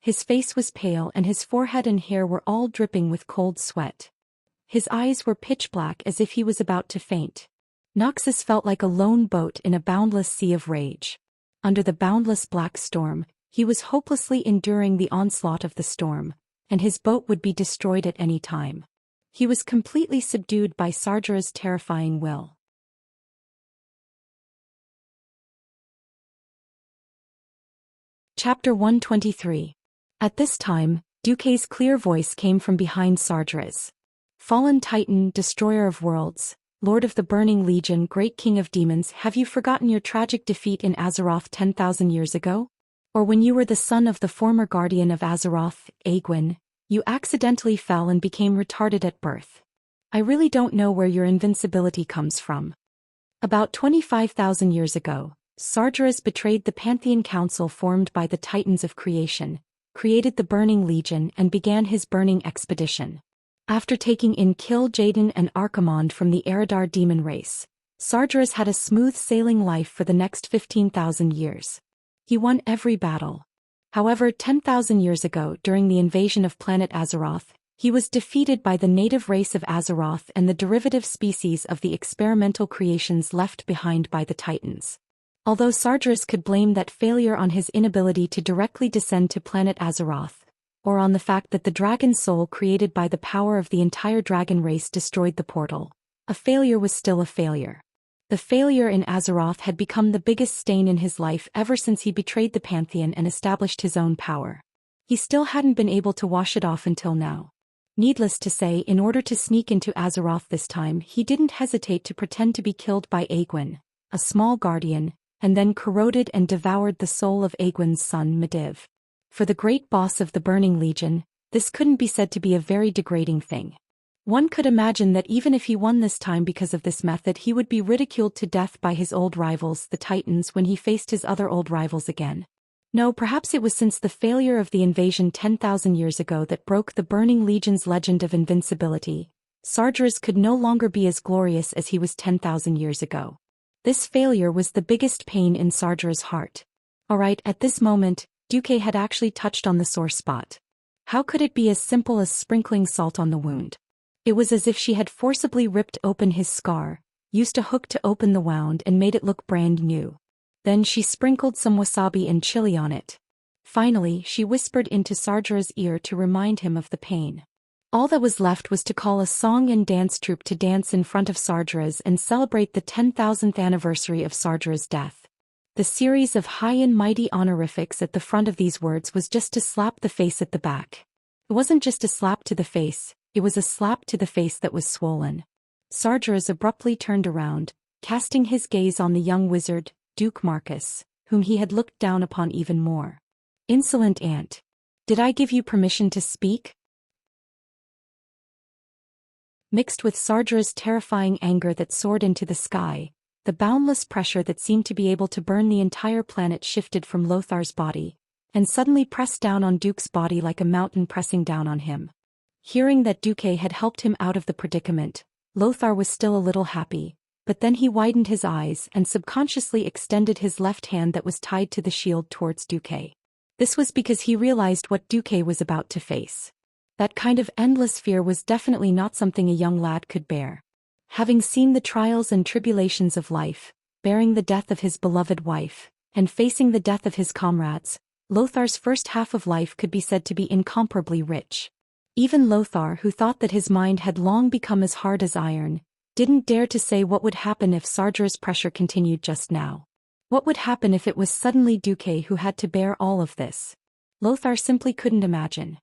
His face was pale and his forehead and hair were all dripping with cold sweat. His eyes were pitch black as if he was about to faint. Noxus felt like a lone boat in a boundless sea of rage. Under the boundless black storm, he was hopelessly enduring the onslaught of the storm, and his boat would be destroyed at any time. He was completely subdued by Sargera's terrifying will. Chapter 123. At this time, Duque's clear voice came from behind Sargera's. Fallen Titan, destroyer of worlds, Lord of the Burning Legion, great king of demons, have you forgotten your tragic defeat in Azeroth 10,000 years ago? Or when you were the son of the former guardian of Azeroth, Aegwynn, you accidentally fell and became retarded at birth. I really don't know where your invincibility comes from. About 25,000 years ago, Sargeras betrayed the Pantheon Council formed by the Titans of Creation, created the Burning Legion and began his burning expedition. After taking in Kil'jaeden and Archimonde from the Eridar demon race, Sargeras had a smooth sailing life for the next 15,000 years. He won every battle. However, 10,000 years ago, during the invasion of planet Azeroth, he was defeated by the native race of Azeroth and the derivative species of the experimental creations left behind by the Titans. Although Sargeras could blame that failure on his inability to directly descend to planet Azeroth, or on the fact that the dragon soul created by the power of the entire dragon race destroyed the portal, a failure was still a failure. The failure in Azeroth had become the biggest stain in his life ever since he betrayed the Pantheon and established his own power. He still hadn't been able to wash it off until now. Needless to say, in order to sneak into Azeroth this time, he didn't hesitate to pretend to be killed by Aegwynn, a small guardian, and then corroded and devoured the soul of Aegwynn's son Medivh. For the great boss of the Burning Legion, this couldn't be said to be a very degrading thing. One could imagine that even if he won this time because of this method, he would be ridiculed to death by his old rivals, the Titans, when he faced his other old rivals again. No, perhaps it was since the failure of the invasion 10,000 years ago that broke the Burning Legion's legend of invincibility. Sargeras could no longer be as glorious as he was 10,000 years ago. This failure was the biggest pain in Sargeras' heart. Alright, at this moment, Duque had actually touched on the sore spot. How could it be as simple as sprinkling salt on the wound? It was as if she had forcibly ripped open his scar, used a hook to open the wound and made it look brand new. Then she sprinkled some wasabi and chili on it. Finally, she whispered into Sargeras' ear to remind him of the pain. All that was left was to call a song and dance troupe to dance in front of Sargeras and celebrate the 10,000th anniversary of Sargeras' death. The series of high and mighty honorifics at the front of these words was just to slap the face at the back. It wasn't just a slap to the face, it was a slap to the face that was swollen. Sargeras abruptly turned around, casting his gaze on the young wizard, Duke Marcus, whom he had looked down upon even more. Insolent ant. Did I give you permission to speak? Mixed with Sargeras' terrifying anger that soared into the sky, the boundless pressure that seemed to be able to burn the entire planet shifted from Lothar's body, and suddenly pressed down on Duke's body like a mountain pressing down on him. Hearing that Duque had helped him out of the predicament, Lothar was still a little happy, but then he widened his eyes and subconsciously extended his left hand that was tied to the shield towards Duque. This was because he realized what Duque was about to face. That kind of endless fear was definitely not something a young lad could bear. Having seen the trials and tribulations of life, bearing the death of his beloved wife, and facing the death of his comrades, Lothar's first half of life could be said to be incomparably rich. Even Lothar, who thought that his mind had long become as hard as iron, didn't dare to say what would happen if Sargeras' pressure continued just now. What would happen if it was suddenly Duque who had to bear all of this? Lothar simply couldn't imagine.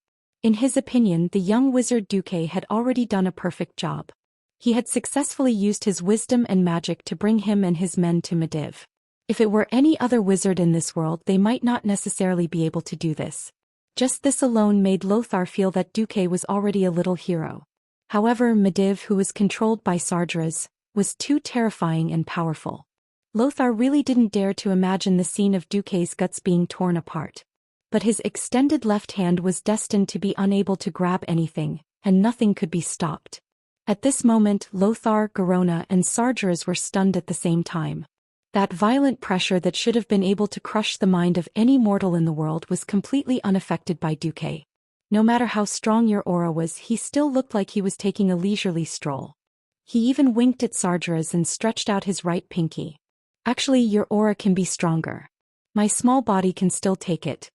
In his opinion, the young wizard Duque had already done a perfect job. He had successfully used his wisdom and magic to bring him and his men to Medivh. If it were any other wizard in this world, they might not necessarily be able to do this. Just this alone made Lothar feel that Duque was already a little hero. However, Medivh, who was controlled by Sargeras, was too terrifying and powerful. Lothar really didn't dare to imagine the scene of Duque's guts being torn apart. But his extended left hand was destined to be unable to grab anything, and nothing could be stopped. At this moment, Lothar, Garona, and Sargeras were stunned at the same time. That violent pressure that should have been able to crush the mind of any mortal in the world was completely unaffected by Duque. No matter how strong your aura was, he still looked like he was taking a leisurely stroll. He even winked at Sargeras and stretched out his right pinky. Actually, your aura can be stronger. My small body can still take it.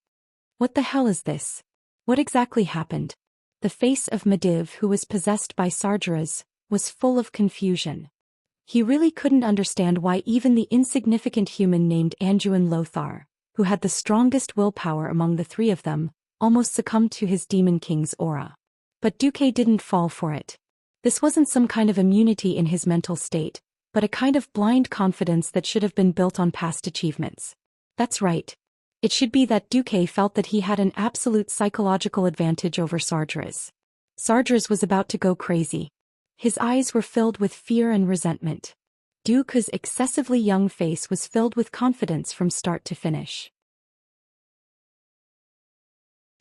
What the hell is this? What exactly happened? The face of Medivh, who was possessed by Sargeras, was full of confusion. He really couldn't understand why even the insignificant human named Anduin Lothar, who had the strongest willpower among the three of them, almost succumbed to his Demon King's aura. But Duque didn't fall for it. This wasn't some kind of immunity in his mental state, but a kind of blind confidence that should have been built on past achievements. That's right. It should be that Duque felt that he had an absolute psychological advantage over Sargeras. Sargeras was about to go crazy. His eyes were filled with fear and resentment. Duque's excessively young face was filled with confidence from start to finish.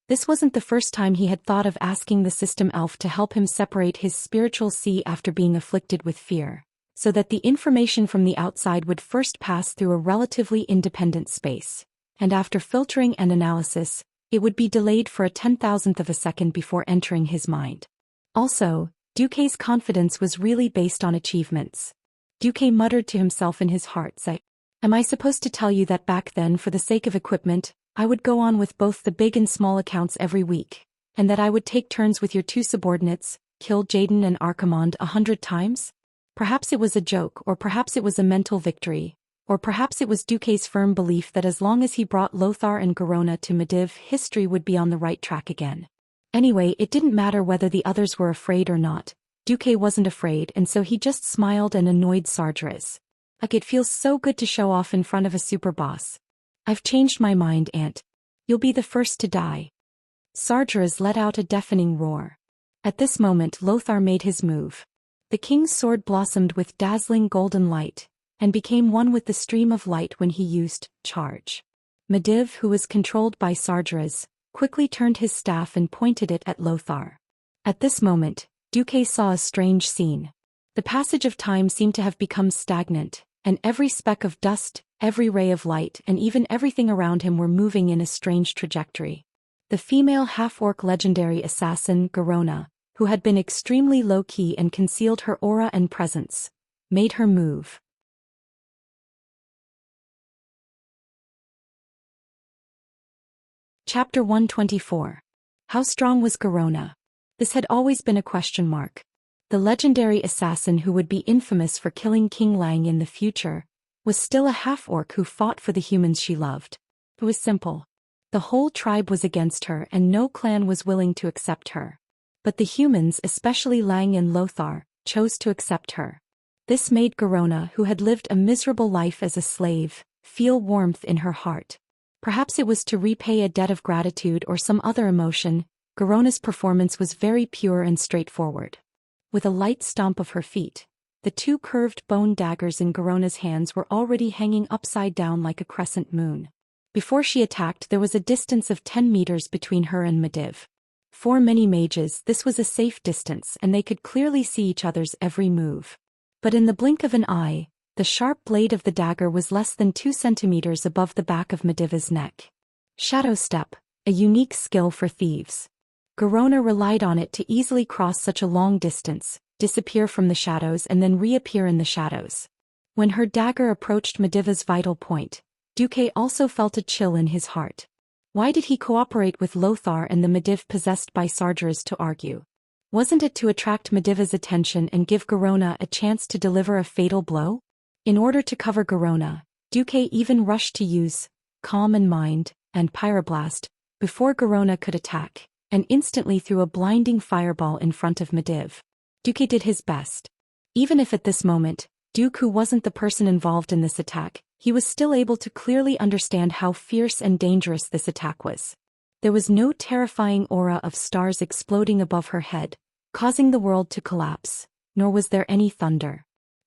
This wasn't the first time he had thought of asking the system elf to help him separate his spiritual sea after being afflicted with fear, so that the information from the outside would first pass through a relatively independent space, and after filtering and analysis, it would be delayed for a 10,000th of a second before entering his mind. Also, Duque's confidence was really based on achievements. Duque muttered to himself in his heart, Am I supposed to tell you that back then, for the sake of equipment, I would go on with both the big and small accounts every week, and that I would take turns with your two subordinates, kill Jaden and Archimond 100 times? Perhaps it was a joke, or perhaps it was a mental victory, or perhaps it was Duque's firm belief that as long as he brought Lothar and Garona to Medivh, history would be on the right track again. Anyway, it didn't matter whether the others were afraid or not. Duque wasn't afraid, and so he just smiled and annoyed Sargeras. It feels so good to show off in front of a super boss. I've changed my mind, Aunt. You'll be the first to die. Sargeras let out a deafening roar. At this moment, Lothar made his move. The king's sword blossomed with dazzling golden light, and became one with the stream of light when he used charge. Medivh, who was controlled by Sargeras, quickly turned his staff and pointed it at Lothar. At this moment, Duque saw a strange scene. The passage of time seemed to have become stagnant, and every speck of dust, every ray of light, and even everything around him were moving in a strange trajectory. The female half-orc legendary assassin, Garona, who had been extremely low-key and concealed her aura and presence, made her move. Chapter 124. How strong was Garona? This had always been a question mark. The legendary assassin who would be infamous for killing King Lang in the future was still a half-orc who fought for the humans she loved. It was simple. The whole tribe was against her and no clan was willing to accept her. But the humans, especially Lang and Lothar, chose to accept her. This made Garona, who had lived a miserable life as a slave, feel warmth in her heart. Perhaps it was to repay a debt of gratitude or some other emotion. Garona's performance was very pure and straightforward. With a light stomp of her feet, the two curved bone daggers in Garona's hands were already hanging upside down like a crescent moon. Before she attacked, there was a distance of 10 meters between her and Medivh. For many mages, this was a safe distance and they could clearly see each other's every move. But in the blink of an eye, the sharp blade of the dagger was less than 2 centimeters above the back of Medivh's neck. Shadow Step, a unique skill for thieves. Garona relied on it to easily cross such a long distance, disappear from the shadows and then reappear in the shadows. When her dagger approached Medivh's vital point, Duque also felt a chill in his heart. Why did he cooperate with Lothar and the Medivh possessed by Sargeras to argue? Wasn't it to attract Medivh's attention and give Garona a chance to deliver a fatal blow? In order to cover Garona, Duque even rushed to use Calm in Mind and Pyroblast before Garona could attack. and instantly threw a blinding fireball in front of Medivh. Duque did his best. Even if at this moment, Dooku wasn't the person involved in this attack, he was still able to clearly understand how fierce and dangerous this attack was. There was no terrifying aura of stars exploding above her head, causing the world to collapse, nor was there any thunder.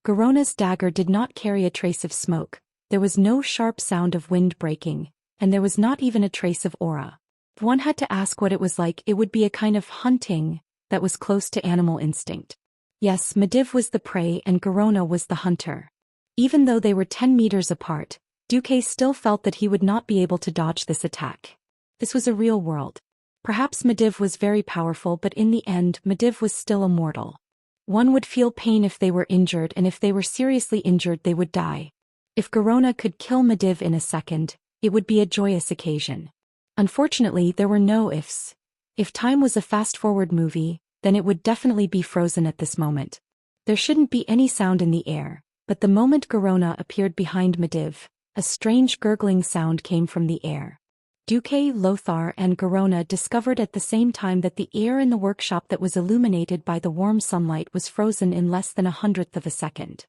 Garona's dagger did not carry a trace of smoke, there was no sharp sound of wind breaking, and there was not even a trace of aura. If one had to ask what it was like, it would be a kind of hunting that was close to animal instinct. Yes, Medivh was the prey and Garona was the hunter. Even though they were 10 meters apart, Duque still felt that he would not be able to dodge this attack. This was a real world. Perhaps Medivh was very powerful, but in the end, Medivh was still immortal. One would feel pain if they were injured, and if they were seriously injured they would die. If Garona could kill Medivh in a second, it would be a joyous occasion. Unfortunately, there were no ifs. If time was a fast-forward movie, then it would definitely be frozen at this moment. There shouldn't be any sound in the air, but the moment Garona appeared behind Medivh, a strange gurgling sound came from the air. Duque, Lothar and Garona discovered at the same time that the air in the workshop that was illuminated by the warm sunlight was frozen in less than 1/100th of a second.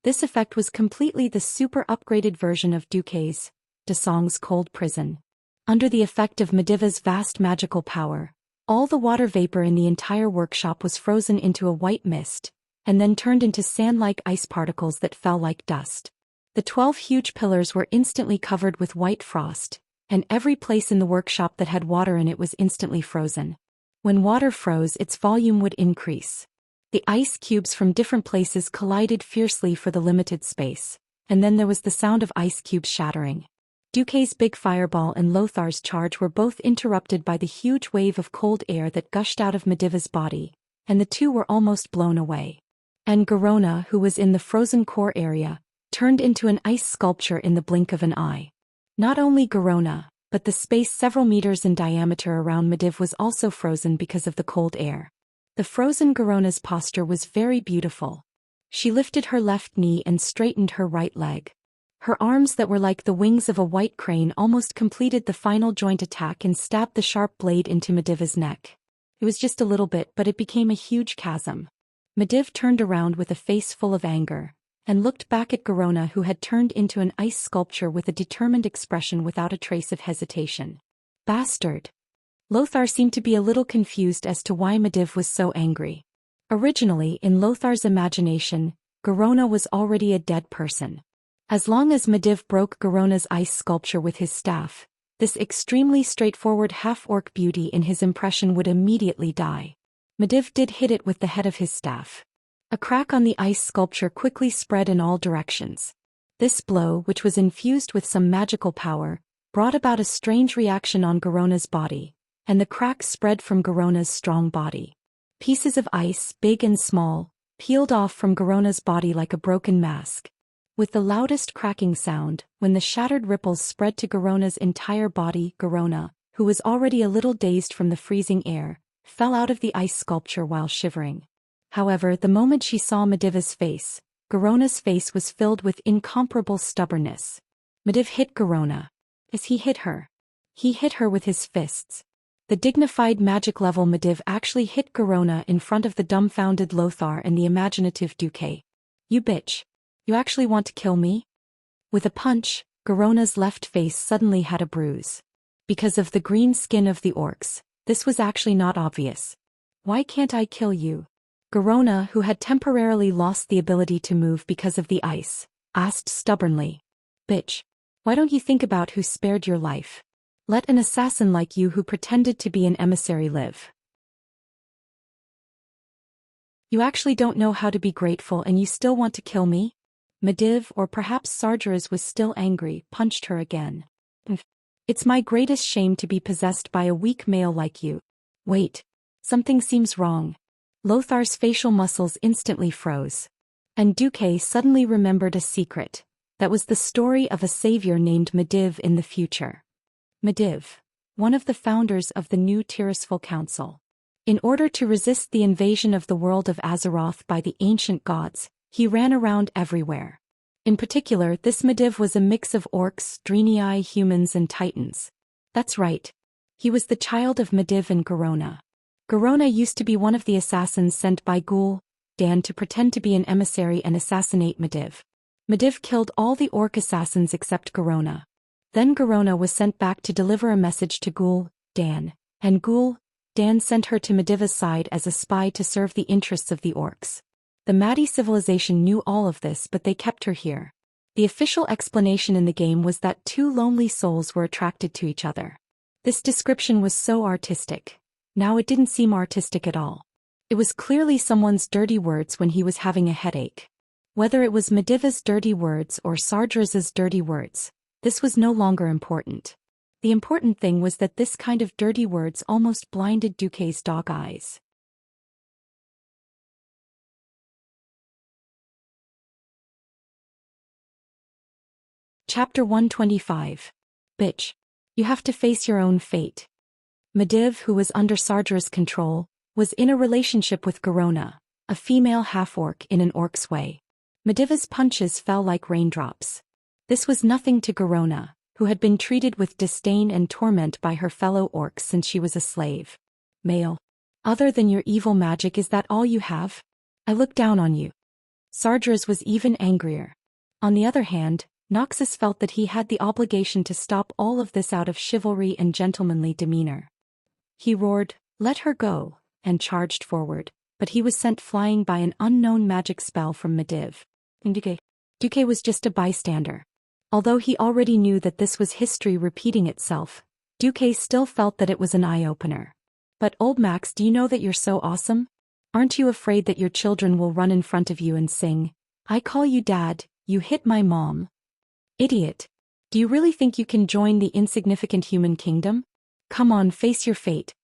This effect was completely the super upgraded version of Duque's, Dasong's cold prison. Under the effect of Medivh's vast magical power, all the water vapor in the entire workshop was frozen into a white mist, and then turned into sand-like ice particles that fell like dust. The 12 huge pillars were instantly covered with white frost, and every place in the workshop that had water in it was instantly frozen. When water froze, its volume would increase. The ice cubes from different places collided fiercely for the limited space, and then there was the sound of ice cubes shattering. Duque's big fireball and Lothar's charge were both interrupted by the huge wave of cold air that gushed out of Medivh's body, and the two were almost blown away. And Garona, who was in the frozen core area, turned into an ice sculpture in the blink of an eye. Not only Garona, but the space several meters in diameter around Medivh was also frozen because of the cold air. The frozen Garona's posture was very beautiful. She lifted her left knee and straightened her right leg. Her arms that were like the wings of a white crane almost completed the final joint attack and stabbed the sharp blade into Medivh's neck. It was just a little bit, but it became a huge chasm. Medivh turned around with a face full of anger, and looked back at Garona, who had turned into an ice sculpture with a determined expression without a trace of hesitation. Bastard! Lothar seemed to be a little confused as to why Medivh was so angry. Originally, in Lothar's imagination, Garona was already a dead person. As long as Medivh broke Garona's ice sculpture with his staff, this extremely straightforward half-orc beauty in his impression would immediately die. Medivh did hit it with the head of his staff. A crack on the ice sculpture quickly spread in all directions. This blow, which was infused with some magical power, brought about a strange reaction on Garona's body, and the crack spread from Garona's strong body. Pieces of ice, big and small, peeled off from Garona's body like a broken mask. With the loudest cracking sound, when the shattered ripples spread to Garona's entire body, Garona, who was already a little dazed from the freezing air, fell out of the ice sculpture while shivering. However, the moment she saw Medivh's face, Garona's face was filled with incomparable stubbornness. Medivh hit Garona. As he hit her with his fists. The dignified magic level Medivh actually hit Garona in front of the dumbfounded Lothar and the imaginative Duque. You bitch. You actually want to kill me? With a punch, Garona's left face suddenly had a bruise. Because of the green skin of the orcs, this was actually not obvious. Why can't I kill you? Garona, who had temporarily lost the ability to move because of the ice, asked stubbornly. Bitch. Why don't you think about who spared your life? Let an assassin like you who pretended to be an emissary live. You actually don't know how to be grateful and you still want to kill me? Medivh, or perhaps Sargeras was still angry, punched her again. It's my greatest shame to be possessed by a weak male like you. Wait. Something seems wrong. Lothar's facial muscles instantly froze. And Duque suddenly remembered a secret. That was the story of a savior named Medivh in the future. Medivh, one of the founders of the new Tirisful Council. In order to resist the invasion of the world of Azeroth by the ancient gods, he ran around everywhere. In particular, this Medivh was a mix of orcs, Draenei, humans and titans. That's right. He was the child of Medivh and Garona. Garona used to be one of the assassins sent by Zhou Xian to pretend to be an emissary and assassinate Medivh. Medivh killed all the orc assassins except Garona. Then Garona was sent back to deliver a message to Zhou Xian, and Zhou Xian sent her to Medivh's side as a spy to serve the interests of the orcs. The Madi civilization knew all of this, but they kept her here. The official explanation in the game was that two lonely souls were attracted to each other. This description was so artistic. Now it didn't seem artistic at all. It was clearly someone's dirty words when he was having a headache. Whether it was Medivh's dirty words or Sardra's dirty words, this was no longer important. The important thing was that this kind of dirty words almost blinded Duque's dog eyes. Chapter 125. Bitch. You have to face your own fate. Medivh, who was under Sardra's control, was in a relationship with Garona, a female half-orc in an orc's way. Medivh's punches fell like raindrops. This was nothing to Garona, who had been treated with disdain and torment by her fellow orcs since she was a slave. Male. Other than your evil magic, is that all you have? I look down on you. Sardra's was even angrier. On the other hand, Noxus felt that he had the obligation to stop all of this out of chivalry and gentlemanly demeanor. He roared, "Let her go," and charged forward, but he was sent flying by an unknown magic spell from Medivh. Duque was just a bystander. Although he already knew that this was history repeating itself, Duque still felt that it was an eye-opener. But old Max, do you know that you're so awesome? Aren't you afraid that your children will run in front of you and sing, "I call you Dad, you hit my mom"? Idiot. Do you really think you can join the insignificant human kingdom? Come on, face your fate.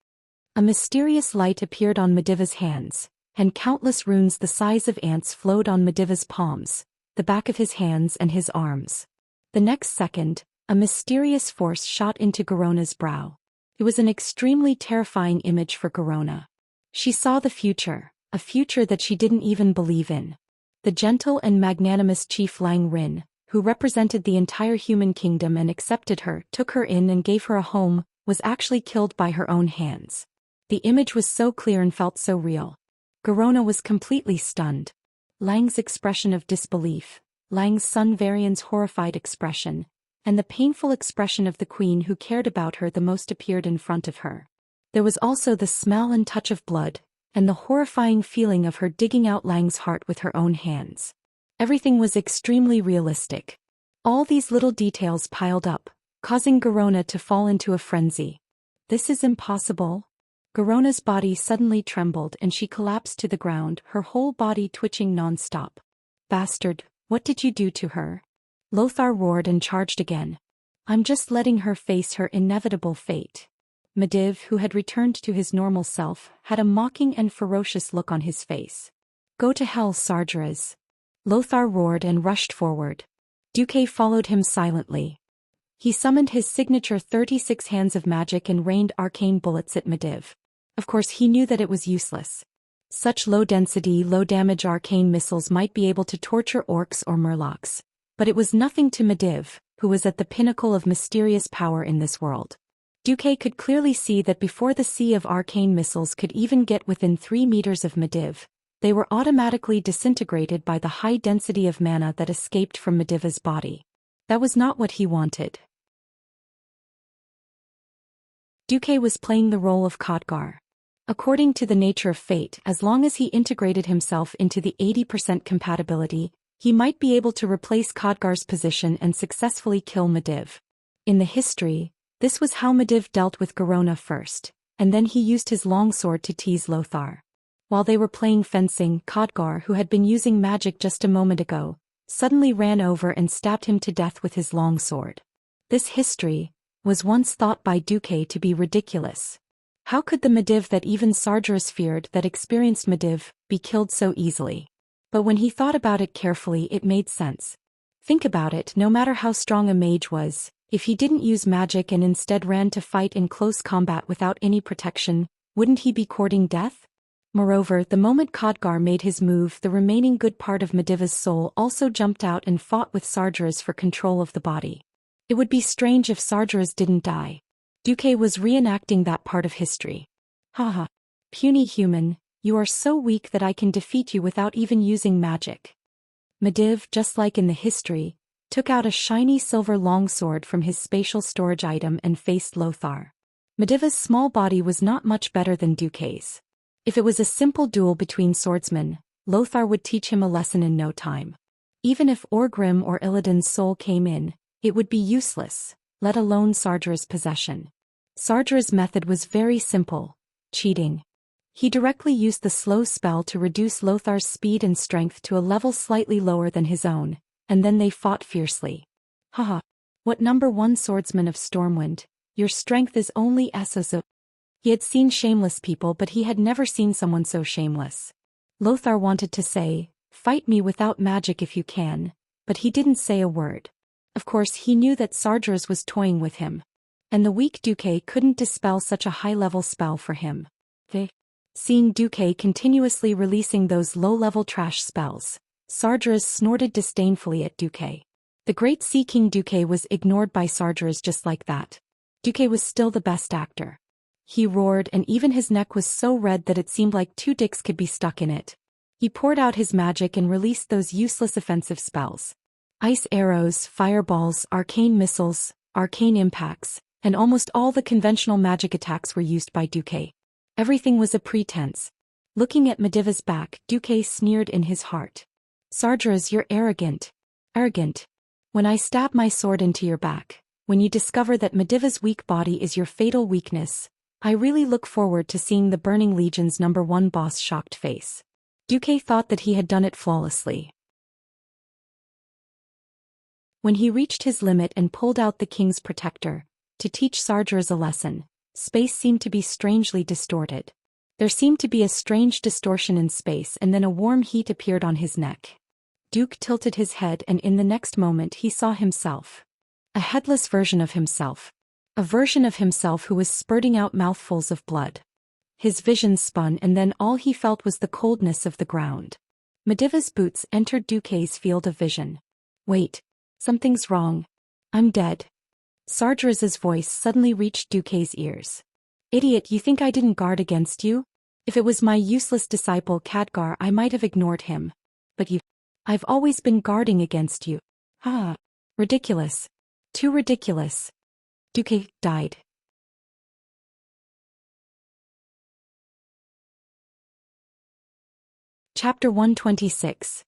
A mysterious light appeared on Medivh's hands, and countless runes the size of ants flowed on Medivh's palms, the back of his hands and his arms. The next second, a mysterious force shot into Garona's brow. It was an extremely terrifying image for Garona. She saw the future, a future that she didn't even believe in. The gentle and magnanimous Chief Lang Rin, who represented the entire human kingdom and accepted her, took her in and gave her a home, was actually killed by her own hands. The image was so clear and felt so real. Garona was completely stunned. Lang's expression of disbelief, Lang's son Varian's horrified expression, and the painful expression of the queen who cared about her the most appeared in front of her. There was also the smell and touch of blood, and the horrifying feeling of her digging out Lang's heart with her own hands. Everything was extremely realistic. All these little details piled up, causing Garona to fall into a frenzy. This is impossible. Garona's body suddenly trembled and she collapsed to the ground, her whole body twitching non-stop. Bastard, what did you do to her? Lothar roared and charged again. I'm just letting her face her inevitable fate. Medivh, who had returned to his normal self, had a mocking and ferocious look on his face. Go to hell, Sardra's. Lothar roared and rushed forward. Duque followed him silently. He summoned his signature 36 hands of magic and rained arcane bullets at Medivh. Of course he knew that it was useless. Such low-density, low-damage arcane missiles might be able to torture orcs or murlocs. But it was nothing to Medivh, who was at the pinnacle of mysterious power in this world. Duque could clearly see that before the sea of arcane missiles could even get within 3 meters of Medivh, they were automatically disintegrated by the high density of mana that escaped from Medivh's body. That was not what he wanted. Duque was playing the role of Khadgar. According to the nature of fate, as long as he integrated himself into the 80% compatibility, he might be able to replace Khadgar's position and successfully kill Medivh. In the history, this was how Medivh dealt with Garona first, and then he used his longsword to tease Lothar. While they were playing fencing, Khadgar, who had been using magic just a moment ago, suddenly ran over and stabbed him to death with his longsword. This history was once thought by Duque to be ridiculous. How could the Medivh that even Sargeras feared, that experienced Medivh, be killed so easily? But when he thought about it carefully, it made sense. Think about it, no matter how strong a mage was, if he didn't use magic and instead ran to fight in close combat without any protection, wouldn't he be courting death? Moreover, the moment Khadgar made his move, the remaining good part of Medivh's soul also jumped out and fought with Sargeras for control of the body. It would be strange if Sargeras didn't die. Duque was reenacting that part of history. Haha. Puny human, you are so weak that I can defeat you without even using magic. Medivh, just like in the history, took out a shiny silver longsword from his spatial storage item and faced Lothar. Medivh's small body was not much better than Duque's. If it was a simple duel between swordsmen, Lothar would teach him a lesson in no time. Even if Orgrim or Illidan's soul came in, it would be useless, let alone Sargeras' possession. Sargeras' method was very simple: cheating. He directly used the slow spell to reduce Lothar's speed and strength to a level slightly lower than his own, and then they fought fiercely. Haha. What number 1 swordsman of Stormwind, your strength is only SSO. He had seen shameless people, but he had never seen someone so shameless. Lothar wanted to say, fight me without magic if you can, but he didn't say a word. Of course he knew that Sargeras was toying with him. And the weak Duque couldn't dispel such a high-level spell for him. Seeing Duque continuously releasing those low-level trash spells, Sargeras snorted disdainfully at Duque. The great Sea King Duque was ignored by Sargeras just like that. Duque was still the best actor. He roared, and even his neck was so red that it seemed like 2 dicks could be stuck in it. He poured out his magic and released those useless offensive spells. Ice arrows, fireballs, arcane missiles, arcane impacts, and almost all the conventional magic attacks were used by Duque. Everything was a pretense. Looking at Medivh's back, Duque sneered in his heart. Sargeras, you're arrogant. Arrogant. When I stab my sword into your back, when you discover that Medivh's weak body is your fatal weakness, I really look forward to seeing the Burning Legion's number 1 boss shocked face. Duque thought that he had done it flawlessly. When he reached his limit and pulled out the King's Protector, to teach Sargeras a lesson, space seemed to be strangely distorted. There seemed to be a strange distortion in space, and then a warm heat appeared on his neck. Duke tilted his head, and in the next moment he saw himself. A headless version of himself. A version of himself who was spurting out mouthfuls of blood. His vision spun, and then all he felt was the coldness of the ground. Medivh's boots entered Duque's field of vision. Wait. Something's wrong. I'm dead. Sargeras' voice suddenly reached Duque's ears. Idiot, you think I didn't guard against you? If it was my useless disciple Khadgar, I might have ignored him. But I've always been guarding against you. Ah. Ridiculous. Too ridiculous. Duque died. Chapter 126.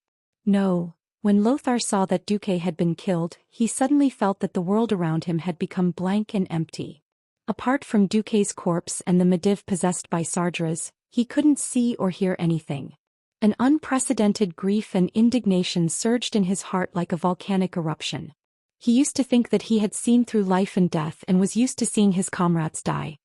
No. When Lothar saw that Duque had been killed, he suddenly felt that the world around him had become blank and empty. Apart from Duque's corpse and the Medivh possessed by Sargeras, he couldn't see or hear anything. An unprecedented grief and indignation surged in his heart like a volcanic eruption. He used to think that he had seen through life and death and was used to seeing his comrades die.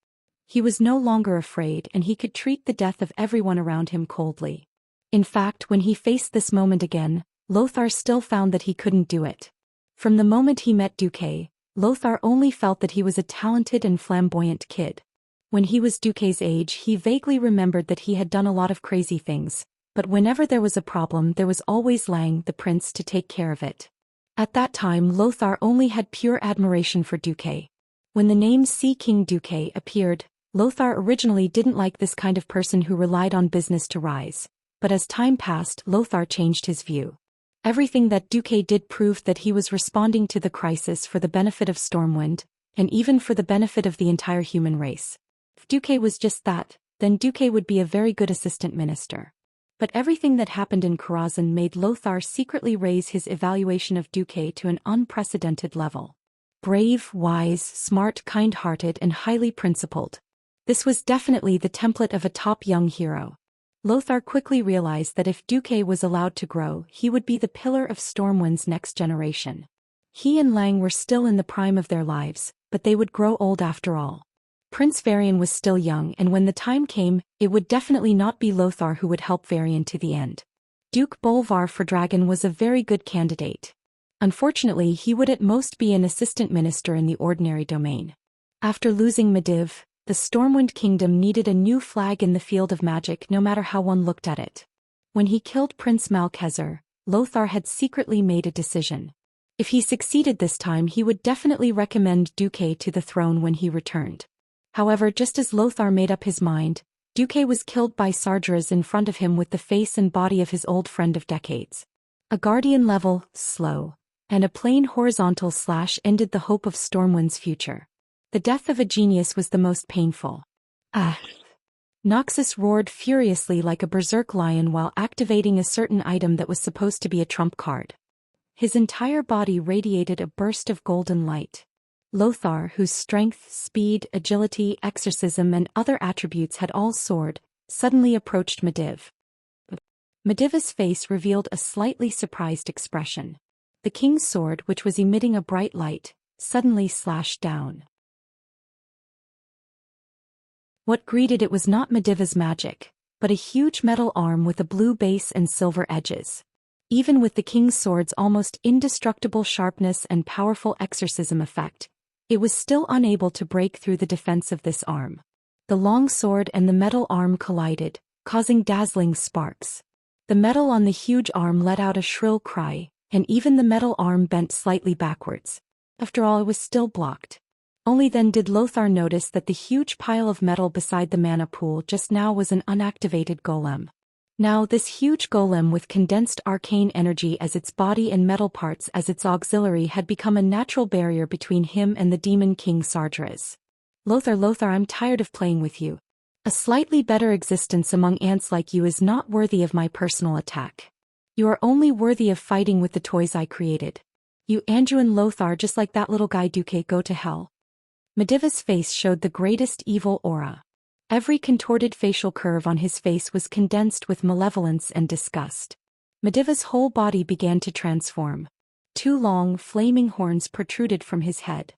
He was no longer afraid, and he could treat the death of everyone around him coldly. In fact, when he faced this moment again, Lothar still found that he couldn't do it. From the moment he met Duque, Lothar only felt that he was a talented and flamboyant kid. When he was Duque's age, he vaguely remembered that he had done a lot of crazy things, but whenever there was a problem, there was always Lang, the prince, to take care of it. At that time, Lothar only had pure admiration for Duque. When the name Sea King Duque appeared, Lothar originally didn't like this kind of person who relied on business to rise, but as time passed, Lothar changed his view. Everything that Duque did proved that he was responding to the crisis for the benefit of Stormwind, and even for the benefit of the entire human race. If Duque was just that, then Duque would be a very good assistant minister. But everything that happened in Karazhan made Lothar secretly raise his evaluation of Duque to an unprecedented level. Brave, wise, smart, kind-hearted, and highly principled. This was definitely the template of a top young hero. Lothar quickly realized that if Duque was allowed to grow, he would be the pillar of Stormwind's next generation. He and Lang were still in the prime of their lives, but they would grow old after all. Prince Varian was still young, and when the time came, it would definitely not be Lothar who would help Varian to the end. Duke Bolvar Fordragon was a very good candidate. Unfortunately, he would at most be an assistant minister in the ordinary domain. After losing Medivh, the Stormwind Kingdom needed a new flag in the field of magic no matter how one looked at it. When he killed Prince Malchezer, Lothar had secretly made a decision. If he succeeded this time, he would definitely recommend Duque to the throne when he returned. However, just as Lothar made up his mind, Duque was killed by Sargeras in front of him with the face and body of his old friend of decades. A guardian level, slow, and a plain horizontal slash ended the hope of Stormwind's future. The death of a genius was the most painful. Ah! Noxus roared furiously like a berserk lion while activating a certain item that was supposed to be a trump card. His entire body radiated a burst of golden light. Lothar, whose strength, speed, agility, exorcism and other attributes had all soared, suddenly approached Medivh. Medivh's face revealed a slightly surprised expression. The king's sword, which was emitting a bright light, suddenly slashed down. What greeted it was not Medivh's magic, but a huge metal arm with a blue base and silver edges. Even with the king's sword's almost indestructible sharpness and powerful exorcism effect, it was still unable to break through the defense of this arm. The long sword and the metal arm collided, causing dazzling sparks. The metal on the huge arm let out a shrill cry, and even the metal arm bent slightly backwards. After all, it was still blocked. Only then did Lothar notice that the huge pile of metal beside the mana pool just now was an unactivated golem. Now this huge golem with condensed arcane energy as its body and metal parts as its auxiliary had become a natural barrier between him and the demon king Sargeras. Lothar, I'm tired of playing with you. A slightly better existence among ants like you is not worthy of my personal attack. You are only worthy of fighting with the toys I created. You Anduin Lothar, just like that little guy Duque, go to hell. Medivh's face showed the greatest evil aura. Every contorted facial curve on his face was condensed with malevolence and disgust. Medivh's whole body began to transform. 2 long, flaming horns protruded from his head.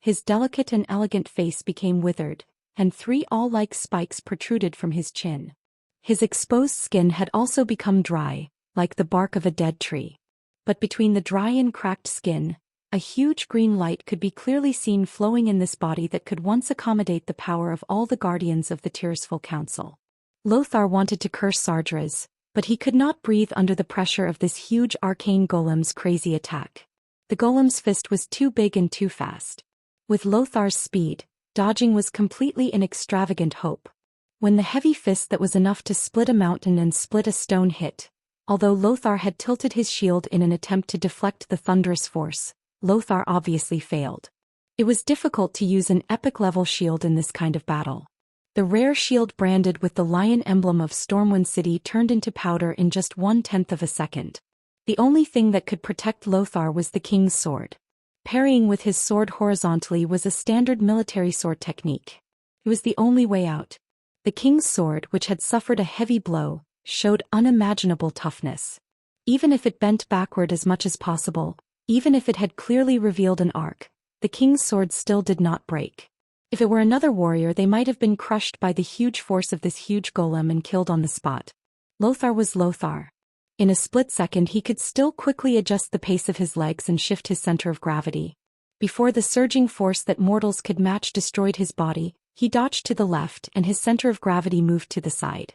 His delicate and elegant face became withered, and 3 awl-like spikes protruded from his chin. His exposed skin had also become dry, like the bark of a dead tree. But between the dry and cracked skin, a huge green light could be clearly seen flowing in this body that could once accommodate the power of all the guardians of the Tearsful Council. Lothar wanted to curse Sargeras, but he could not breathe under the pressure of this huge arcane golem's crazy attack. The golem's fist was too big and too fast. With Lothar's speed, dodging was completely an extravagant hope. When the heavy fist that was enough to split a mountain and split a stone hit, although Lothar had tilted his shield in an attempt to deflect the thunderous force, Lothar obviously failed. It was difficult to use an epic-level shield in this kind of battle. The rare shield branded with the lion emblem of Stormwind City turned into powder in just 1/10 of a second. The only thing that could protect Lothar was the king's sword. Parrying with his sword horizontally was a standard military sword technique. It was the only way out. The king's sword, which had suffered a heavy blow, showed unimaginable toughness. Even if it bent backward as much as possible, even if it had clearly revealed an arc, the king's sword still did not break. If it were another warrior, they might have been crushed by the huge force of this huge golem and killed on the spot. Lothar was Lothar. In a split second he could still quickly adjust the pace of his legs and shift his center of gravity. Before the surging force that mortals could match destroyed his body, he dodged to the left and his center of gravity moved to the side.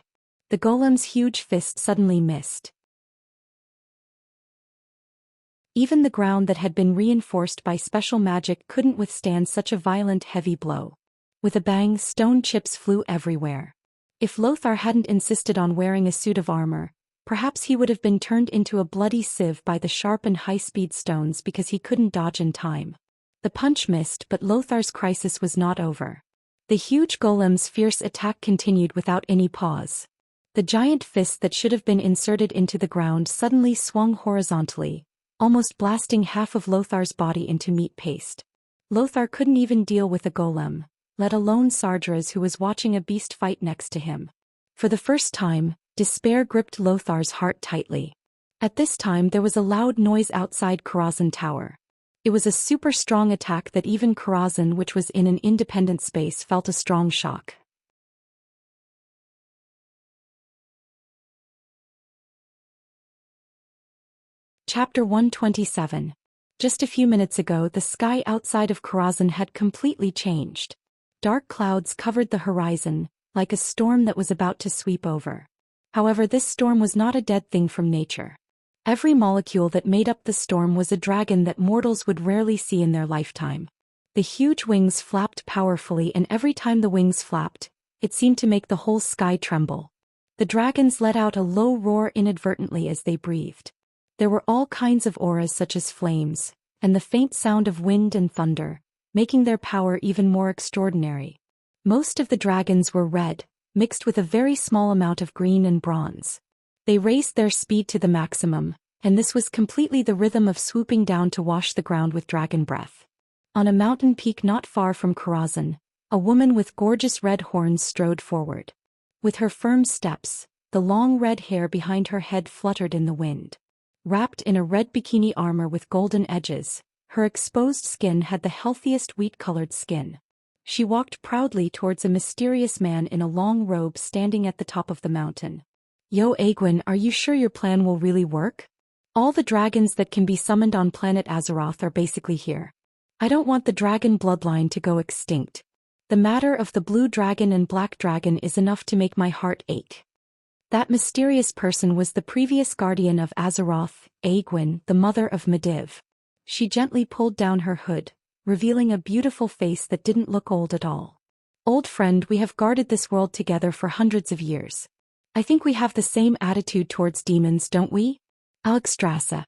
The golem's huge fist suddenly missed. Even the ground that had been reinforced by special magic couldn't withstand such a violent heavy blow. With a bang, stone chips flew everywhere. If Lothar hadn't insisted on wearing a suit of armor, perhaps he would have been turned into a bloody sieve by the sharp and high-speed stones because he couldn't dodge in time. The punch missed, but Lothar's crisis was not over. The huge golem's fierce attack continued without any pause. The giant fist that should have been inserted into the ground suddenly swung horizontally, almost blasting half of Lothar's body into meat paste. Lothar couldn't even deal with a golem, let alone Sargeras, who was watching a beast fight next to him. For the first time, despair gripped Lothar's heart tightly. At this time there was a loud noise outside Karazhan Tower. It was a super strong attack that even Karazhan, which was in an independent space, felt a strong shock. Chapter 127. Just a few minutes ago the sky outside of Karazhan had completely changed. Dark clouds covered the horizon, like a storm that was about to sweep over. However, this storm was not a dead thing from nature. Every molecule that made up the storm was a dragon that mortals would rarely see in their lifetime. The huge wings flapped powerfully, and every time the wings flapped, it seemed to make the whole sky tremble. The dragons let out a low roar inadvertently as they breathed. There were all kinds of auras such as flames, and the faint sound of wind and thunder, making their power even more extraordinary. Most of the dragons were red, mixed with a very small amount of green and bronze. They raised their speed to the maximum, and this was completely the rhythm of swooping down to wash the ground with dragon breath. On a mountain peak not far from Karazhan, a woman with gorgeous red horns strode forward. With her firm steps, the long red hair behind her head fluttered in the wind. Wrapped in a red bikini armor with golden edges, her exposed skin had the healthiest wheat-colored skin. She walked proudly towards a mysterious man in a long robe standing at the top of the mountain. "Yo, Egwin, are you sure your plan will really work? All the dragons that can be summoned on planet Azeroth are basically here. I don't want the dragon bloodline to go extinct. The matter of the blue dragon and black dragon is enough to make my heart ache." That mysterious person was the previous guardian of Azeroth, Egwin, the mother of Medivh. She gently pulled down her hood, revealing a beautiful face that didn't look old at all. "Old friend, we have guarded this world together for hundreds of years. I think we have the same attitude towards demons, don't we? Alchstrasse."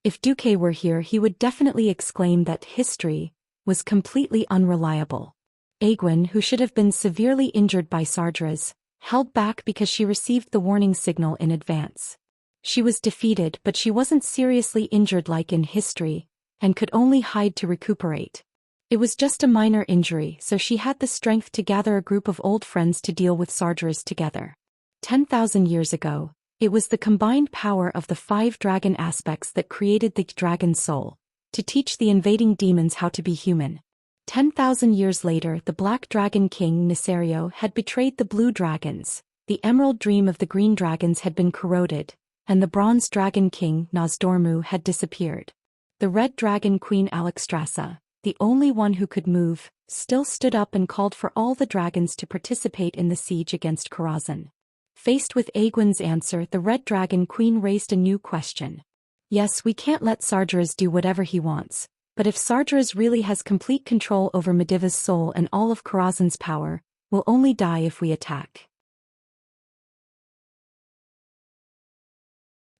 If Duque were here, he would definitely exclaim that history was completely unreliable. Egwin, who should have been severely injured by Sargeras, held back because she received the warning signal in advance. She was defeated, but she wasn't seriously injured like in history, and could only hide to recuperate. It was just a minor injury, so she had the strength to gather a group of old friends to deal with Sargeras together. 10,000 years ago, it was the combined power of the 5 dragon aspects that created the dragon soul, to teach the invading demons how to be human. 10,000 years later, the Black Dragon King, Nisario, had betrayed the Blue Dragons, the Emerald Dream of the Green Dragons had been corroded, and the Bronze Dragon King, Nozdormu, had disappeared. The Red Dragon Queen Alchstrasse, the only one who could move, still stood up and called for all the dragons to participate in the siege against Karazhan. Faced with Egwin's answer, the Red Dragon Queen raised a new question. "Yes, we can't let Sargeras do whatever he wants, but if Sargeras really has complete control over Medivh's soul and all of Karazhan's power, we'll only die if we attack."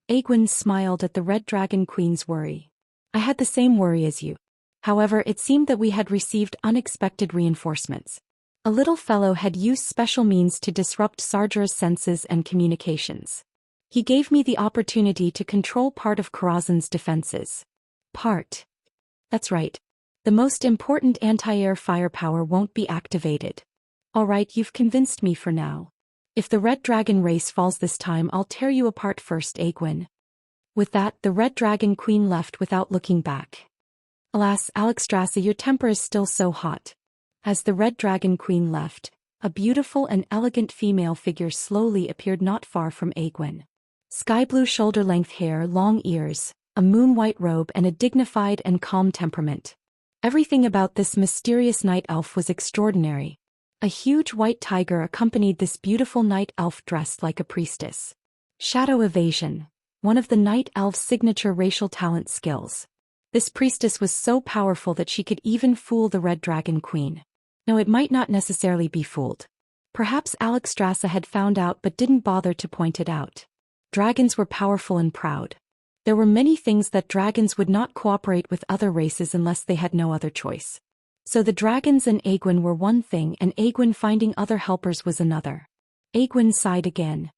Egwin smiled at the Red Dragon Queen's worry. "I had the same worry as you. However, it seemed that we had received unexpected reinforcements. A little fellow had used special means to disrupt Sargeras' senses and communications. He gave me the opportunity to control part of Karazhan's defenses." "Part?" "That's right. The most important anti-air firepower won't be activated." "Alright, you've convinced me for now. If the Red Dragon race falls this time, I'll tear you apart first, Egwin." With that, the Red Dragon Queen left without looking back. "Alas, Alchstrasse, your temper is still so hot." As the Red Dragon Queen left, a beautiful and elegant female figure slowly appeared not far from Egwin. Sky-blue shoulder-length hair, long ears, a moon-white robe, and a dignified and calm temperament. Everything about this mysterious night elf was extraordinary. A huge white tiger accompanied this beautiful night elf dressed like a priestess. Shadow evasion, one of the night elf's signature racial talent skills. This priestess was so powerful that she could even fool the Red Dragon Queen. No, it might not necessarily be fooled. Perhaps Alchstrasse had found out but didn't bother to point it out. Dragons were powerful and proud. There were many things that dragons would not cooperate with other races unless they had no other choice. So the dragons and Egwin were one thing, and Egwin finding other helpers was another. Egwin sighed again.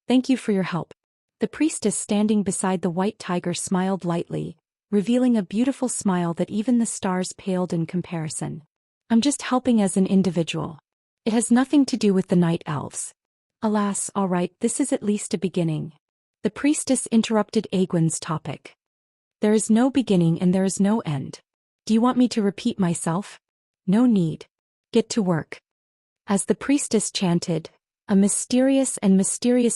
"Thank you for your help." The priestess standing beside the white tiger smiled lightly, revealing a beautiful smile that even the stars paled in comparison. "I'm just helping as an individual. It has nothing to do with the night elves." "Alas, all right, this is at least a beginning." The priestess interrupted Egwin's topic. "There is no beginning and there is no end. Do you want me to repeat myself?" "No need. Get to work." As the priestess chanted, a mysterious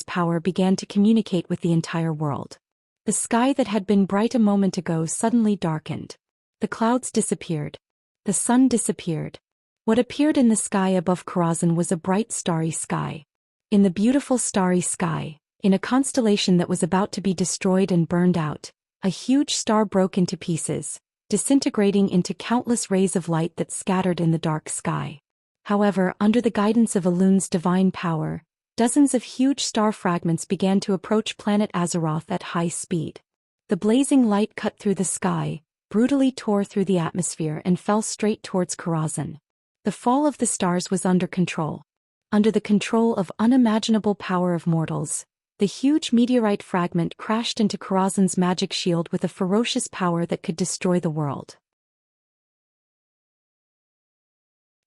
power began to communicate with the entire world. The sky that had been bright a moment ago suddenly darkened. The clouds disappeared. The sun disappeared. What appeared in the sky above Karazhan was a bright starry sky. In the beautiful starry sky, In a constellation that was about to be destroyed and burned out, a huge star broke into pieces, disintegrating into countless rays of light that scattered in the dark sky. However, under the guidance of Elun's divine power, dozens of huge star fragments began to approach planet Azeroth at high speed. The blazing light cut through the sky, brutally tore through the atmosphere and fell straight towards Karazhan. The fall of the stars was under control. Under the control of unimaginable power of mortals, the huge meteorite fragment crashed into Karazhan's magic shield with a ferocious power that could destroy the world.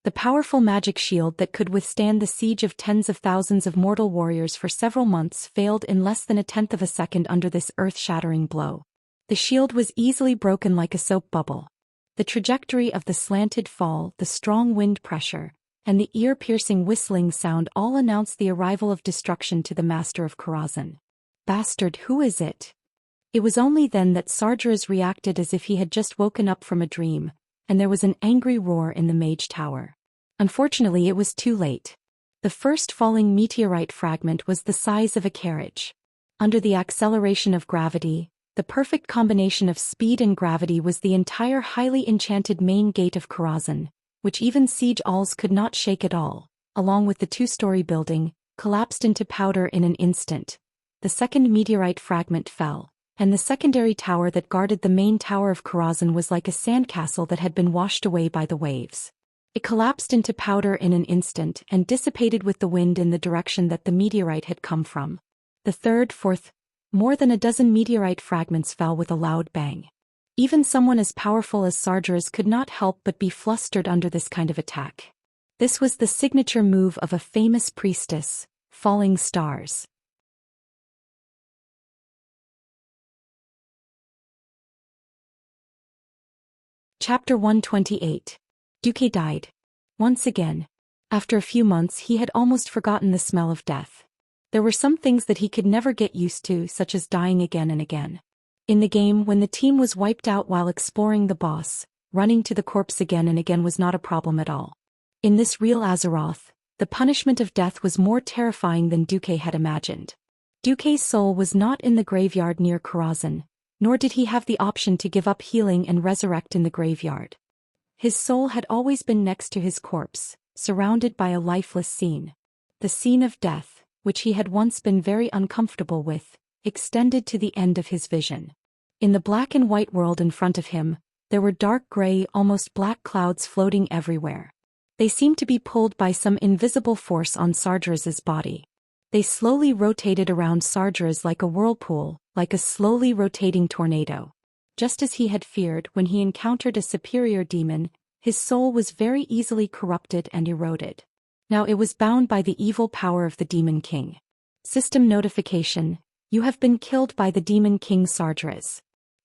The powerful magic shield that could withstand the siege of tens of thousands of mortal warriors for several months failed in less than a tenth of a second under this earth-shattering blow. The shield was easily broken like a soap bubble. The trajectory of the slanted fall, the strong wind pressure, and the ear-piercing whistling sound all announced the arrival of destruction to the master of Karazhan. "Bastard, who is it?" It was only then that Sargeras reacted as if he had just woken up from a dream, and there was an angry roar in the mage tower. Unfortunately, it was too late. The first falling meteorite fragment was the size of a carriage. Under the acceleration of gravity, the perfect combination of speed and gravity was the entire highly enchanted main gate of Karazhan, which even siege alls could not shake at all, along with the two-story building, collapsed into powder in an instant. The second meteorite fragment fell, and the secondary tower that guarded the main tower of Karazhan was like a sandcastle that had been washed away by the waves. It collapsed into powder in an instant and dissipated with the wind in the direction that the meteorite had come from. The third, fourth, more than a dozen meteorite fragments fell with a loud bang. Even someone as powerful as Sargeras could not help but be flustered under this kind of attack. This was the signature move of a famous priestess, falling stars. Chapter 128. Duque died. Once again. After a few months he had almost forgotten the smell of death. There were some things that he could never get used to, such as dying again and again. In the game, when the team was wiped out while exploring the boss, running to the corpse again and again was not a problem at all. In this real Azeroth, the punishment of death was more terrifying than Duque had imagined. Duque's soul was not in the graveyard near Karazhan, nor did he have the option to give up healing and resurrect in the graveyard. His soul had always been next to his corpse, surrounded by a lifeless scene. The scene of death, which he had once been very uncomfortable with, extended to the end of his vision. In the black and white world in front of him, there were dark gray, almost black clouds floating everywhere. They seemed to be pulled by some invisible force on Sargeras's body. They slowly rotated around Sargeras like a whirlpool, like a slowly rotating tornado. Just as he had feared when he encountered a superior demon, his soul was very easily corrupted and eroded. Now it was bound by the evil power of the Demon King. System notification: you have been killed by the Demon King Sargeras.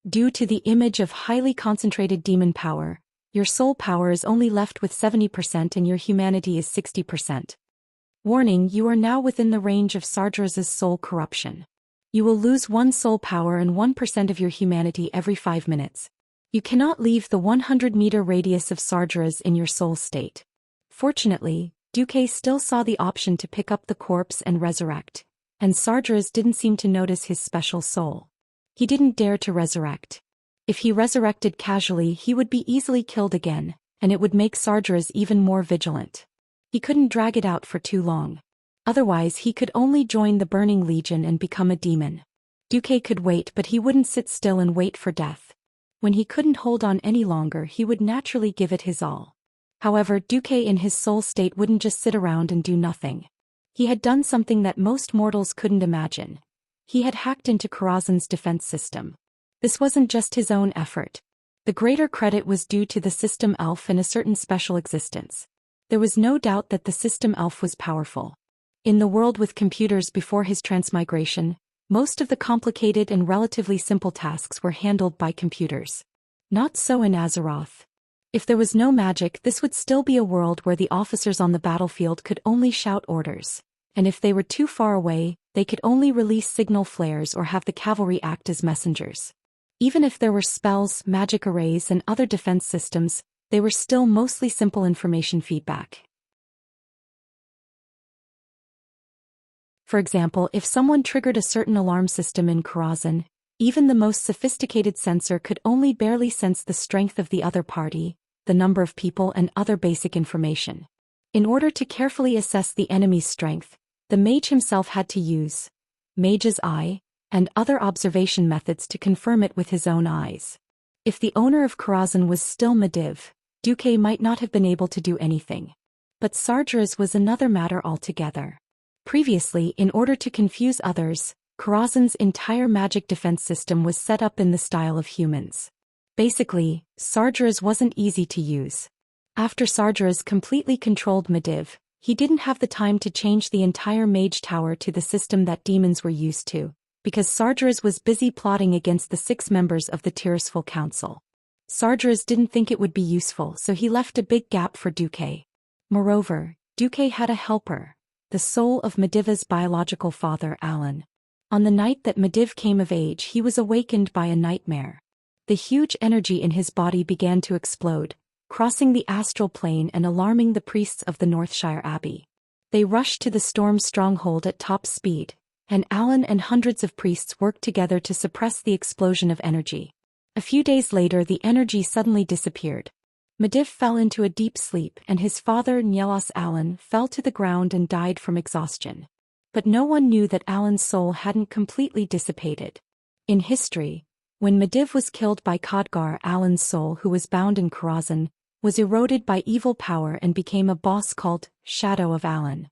Due to the image of highly concentrated demon power, your soul power is only left with 70% and your humanity is 60%. Warning: you are now within the range of Sargeras's soul corruption. You will lose 1 soul power and 1% of your humanity every 5 minutes. You cannot leave the 100-meter radius of Sargeras in your soul state. Fortunately, Duque still saw the option to pick up the corpse and resurrect, and Sargeras didn't seem to notice his special soul. He didn't dare to resurrect. If he resurrected casually, he would be easily killed again, and it would make Sargeras even more vigilant. He couldn't drag it out for too long. Otherwise he could only join the Burning Legion and become a demon. Duque could wait, but he wouldn't sit still and wait for death. When he couldn't hold on any longer, he would naturally give it his all. However, Duque in his soul state wouldn't just sit around and do nothing. He had done something that most mortals couldn't imagine. He had hacked into Karazhan's defense system. This wasn't just his own effort. The greater credit was due to the system elf and a certain special existence. There was no doubt that the system elf was powerful. In the world with computers before his transmigration, most of the complicated and relatively simple tasks were handled by computers. Not so in Azeroth. If there was no magic, this would still be a world where the officers on the battlefield could only shout orders, and if they were too far away, they could only release signal flares or have the cavalry act as messengers. Even if there were spells, magic arrays, and other defense systems, they were still mostly simple information feedback. For example, if someone triggered a certain alarm system in Karazhan, even the most sophisticated sensor could only barely sense the strength of the other party, the number of people and other basic information. In order to carefully assess the enemy's strength, the mage himself had to use Mage's Eye and other observation methods to confirm it with his own eyes. If the owner of Karazhan was still Medivh, Duque might not have been able to do anything. But Sargeras was another matter altogether. Previously, in order to confuse others, Karazhan's entire magic defense system was set up in the style of humans. Basically, Sargeras wasn't easy to use. After Sargeras completely controlled Medivh, he didn't have the time to change the entire mage tower to the system that demons were used to, because Sargeras was busy plotting against the 6 members of the Tirisful Council. Sargeras didn't think it would be useful, so he left a big gap for Duque. Moreover, Duque had a helper, the soul of Medivh's biological father Alan. On the night that Medivh came of age, he was awakened by a nightmare. The huge energy in his body began to explode, crossing the astral plane and alarming the priests of the Northshire Abbey. They rushed to the storm stronghold at top speed, and Alan and hundreds of priests worked together to suppress the explosion of energy. A few days later, the energy suddenly disappeared. Medivh fell into a deep sleep, and his father Nyelos Alan fell to the ground and died from exhaustion. But no one knew that Alan's soul hadn't completely dissipated. In history, when Medivh was killed by Khadgar, Alan's soul, who was bound in Karazhan, was eroded by evil power and became a boss called Shadow of Alan.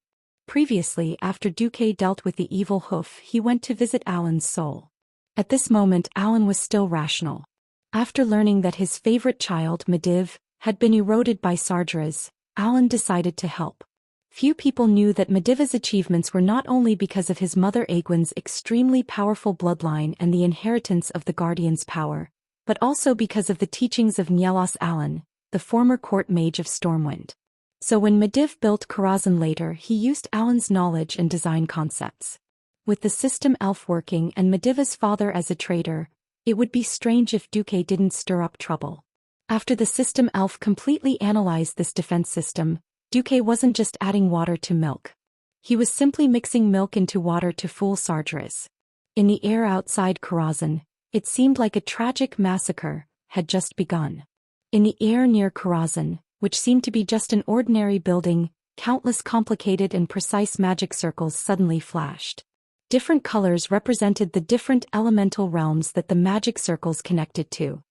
Previously, after Duque dealt with the evil hoof, he went to visit Alan's soul. At this moment, Alan was still rational. After learning that his favorite child, Medivh, had been eroded by Sargeras, Alan decided to help. Few people knew that Medivh's achievements were not only because of his mother Aegwyn's extremely powerful bloodline and the inheritance of the Guardian's power, but also because of the teachings of Nyelos Alan, the former court mage of Stormwind. So when Medivh built Karazhan later, he used Alan's knowledge and design concepts. With the system elf working and Medivh's father as a traitor, it would be strange if Duque didn't stir up trouble. After the system elf completely analyzed this defense system, Duque wasn't just adding water to milk. He was simply mixing milk into water to fool Sargeras. In the air outside Karazhan, it seemed like a tragic massacre had just begun. In the air near Karazhan, which seemed to be just an ordinary building, countless complicated and precise magic circles suddenly flashed. Different colors represented the different elemental realms that the magic circles connected to.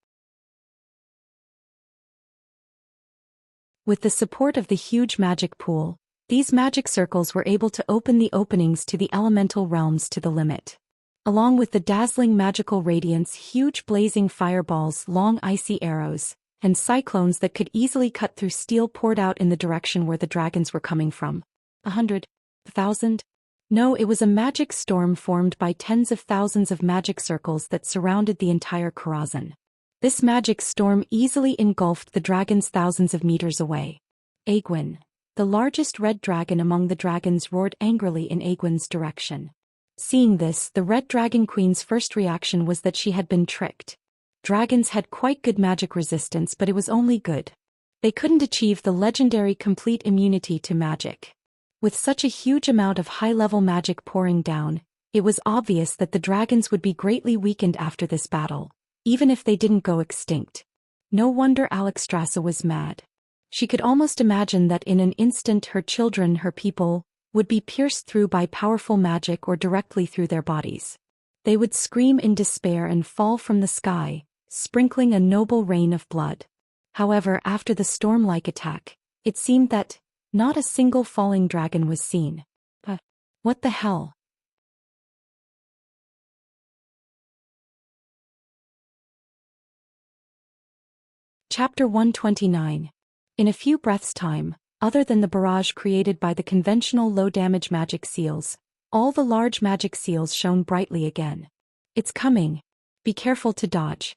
With the support of the huge magic pool, these magic circles were able to open the openings to the elemental realms to the limit. Along with the dazzling magical radiance, huge blazing fireballs, long icy arrows, and cyclones that could easily cut through steel poured out in the direction where the dragons were coming from. 100? 1,000? No, it was a magic storm formed by tens of thousands of magic circles that surrounded the entire Karazhan. This magic storm easily engulfed the dragons thousands of meters away. Aegwyn, the largest red dragon among the dragons, roared angrily in Aegwyn's direction. Seeing this, the Red Dragon Queen's first reaction was that she had been tricked. Dragons had quite good magic resistance, but it was only good. They couldn't achieve the legendary complete immunity to magic. With such a huge amount of high-level magic pouring down, it was obvious that the dragons would be greatly weakened after this battle, even if they didn't go extinct. No wonder Alexstrasza was mad. She could almost imagine that in an instant her children, her people, would be pierced through by powerful magic or directly through their bodies. They would scream in despair and fall from the sky, sprinkling a noble rain of blood. However, after the storm-like attack, it seemed that not a single falling dragon was seen. What the hell? Chapter 129. In a few breaths' time, other than the barrage created by the conventional low-damage magic seals, all the large magic seals shone brightly again. It's coming. Be careful to dodge.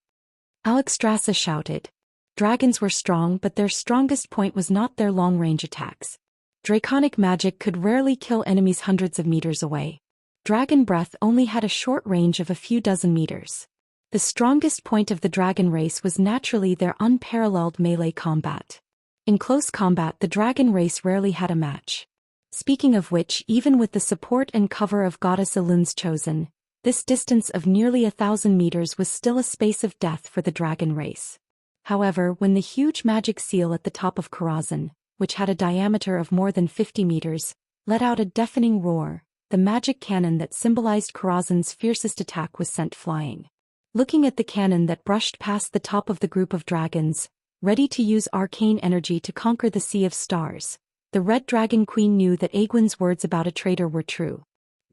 Alexstrasza shouted. Dragons were strong, but their strongest point was not their long-range attacks. Draconic magic could rarely kill enemies hundreds of meters away. Dragon breath only had a short range of a few dozen meters. The strongest point of the dragon race was naturally their unparalleled melee combat. In close combat, the dragon race rarely had a match. Speaking of which, even with the support and cover of Goddess Elun's chosen, this distance of nearly 1,000 meters was still a space of death for the dragon race. However, when the huge magic seal at the top of Karazhan, which had a diameter of more than 50 meters, let out a deafening roar, the magic cannon that symbolized Karazhan's fiercest attack was sent flying. Looking at the cannon that brushed past the top of the group of dragons, ready to use arcane energy to conquer the Sea of Stars, the Red Dragon Queen knew that Aegwyn's words about a traitor were true.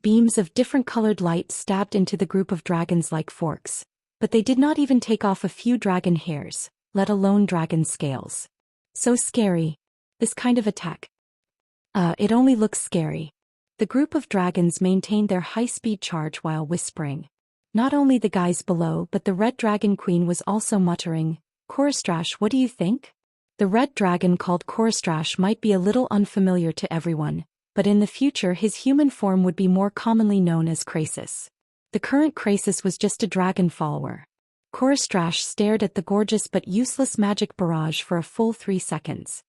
Beams of different colored light stabbed into the group of dragons like forks, but they did not even take off a few dragon hairs, let alone dragon scales. So scary. This kind of attack. It only looks scary. The group of dragons maintained their high-speed charge while whispering. Not only the guys below but the Red Dragon Queen was also muttering, "Koristrash, what do you think?" The red dragon called Koristrash might be a little unfamiliar to everyone, but in the future his human form would be more commonly known as Krasis. The current Krasis was just a dragon follower. Koristrash stared at the gorgeous but useless magic barrage for a full 3 seconds.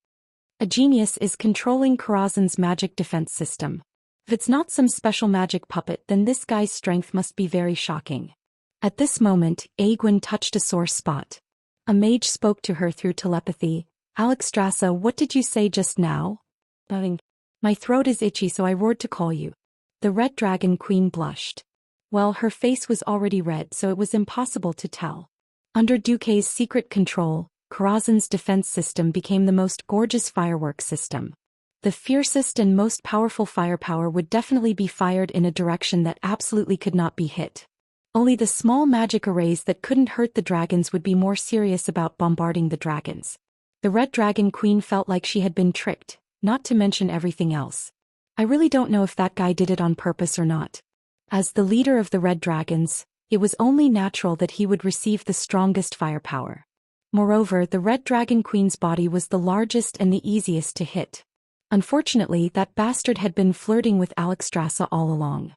A genius is controlling Karazhan's magic defense system. If it's not some special magic puppet, then this guy's strength must be very shocking. At this moment, Aegwyn touched a sore spot. A mage spoke to her through telepathy. "Alexstrasza, what did you say just now?" "Nothing. My throat is itchy, so I roared to call you." The Red Dragon Queen blushed. Well, her face was already red, so it was impossible to tell. Under Duque's secret control, Karazhan's defense system became the most gorgeous fireworks system. The fiercest and most powerful firepower would definitely be fired in a direction that absolutely could not be hit. Only the small magic arrays that couldn't hurt the dragons would be more serious about bombarding the dragons. The Red Dragon Queen felt like she had been tricked, not to mention everything else. I really don't know if that guy did it on purpose or not. As the leader of the Red Dragons, it was only natural that he would receive the strongest firepower. Moreover, the Red Dragon Queen's body was the largest and the easiest to hit. Unfortunately, that bastard had been flirting with Alexstrasza all along.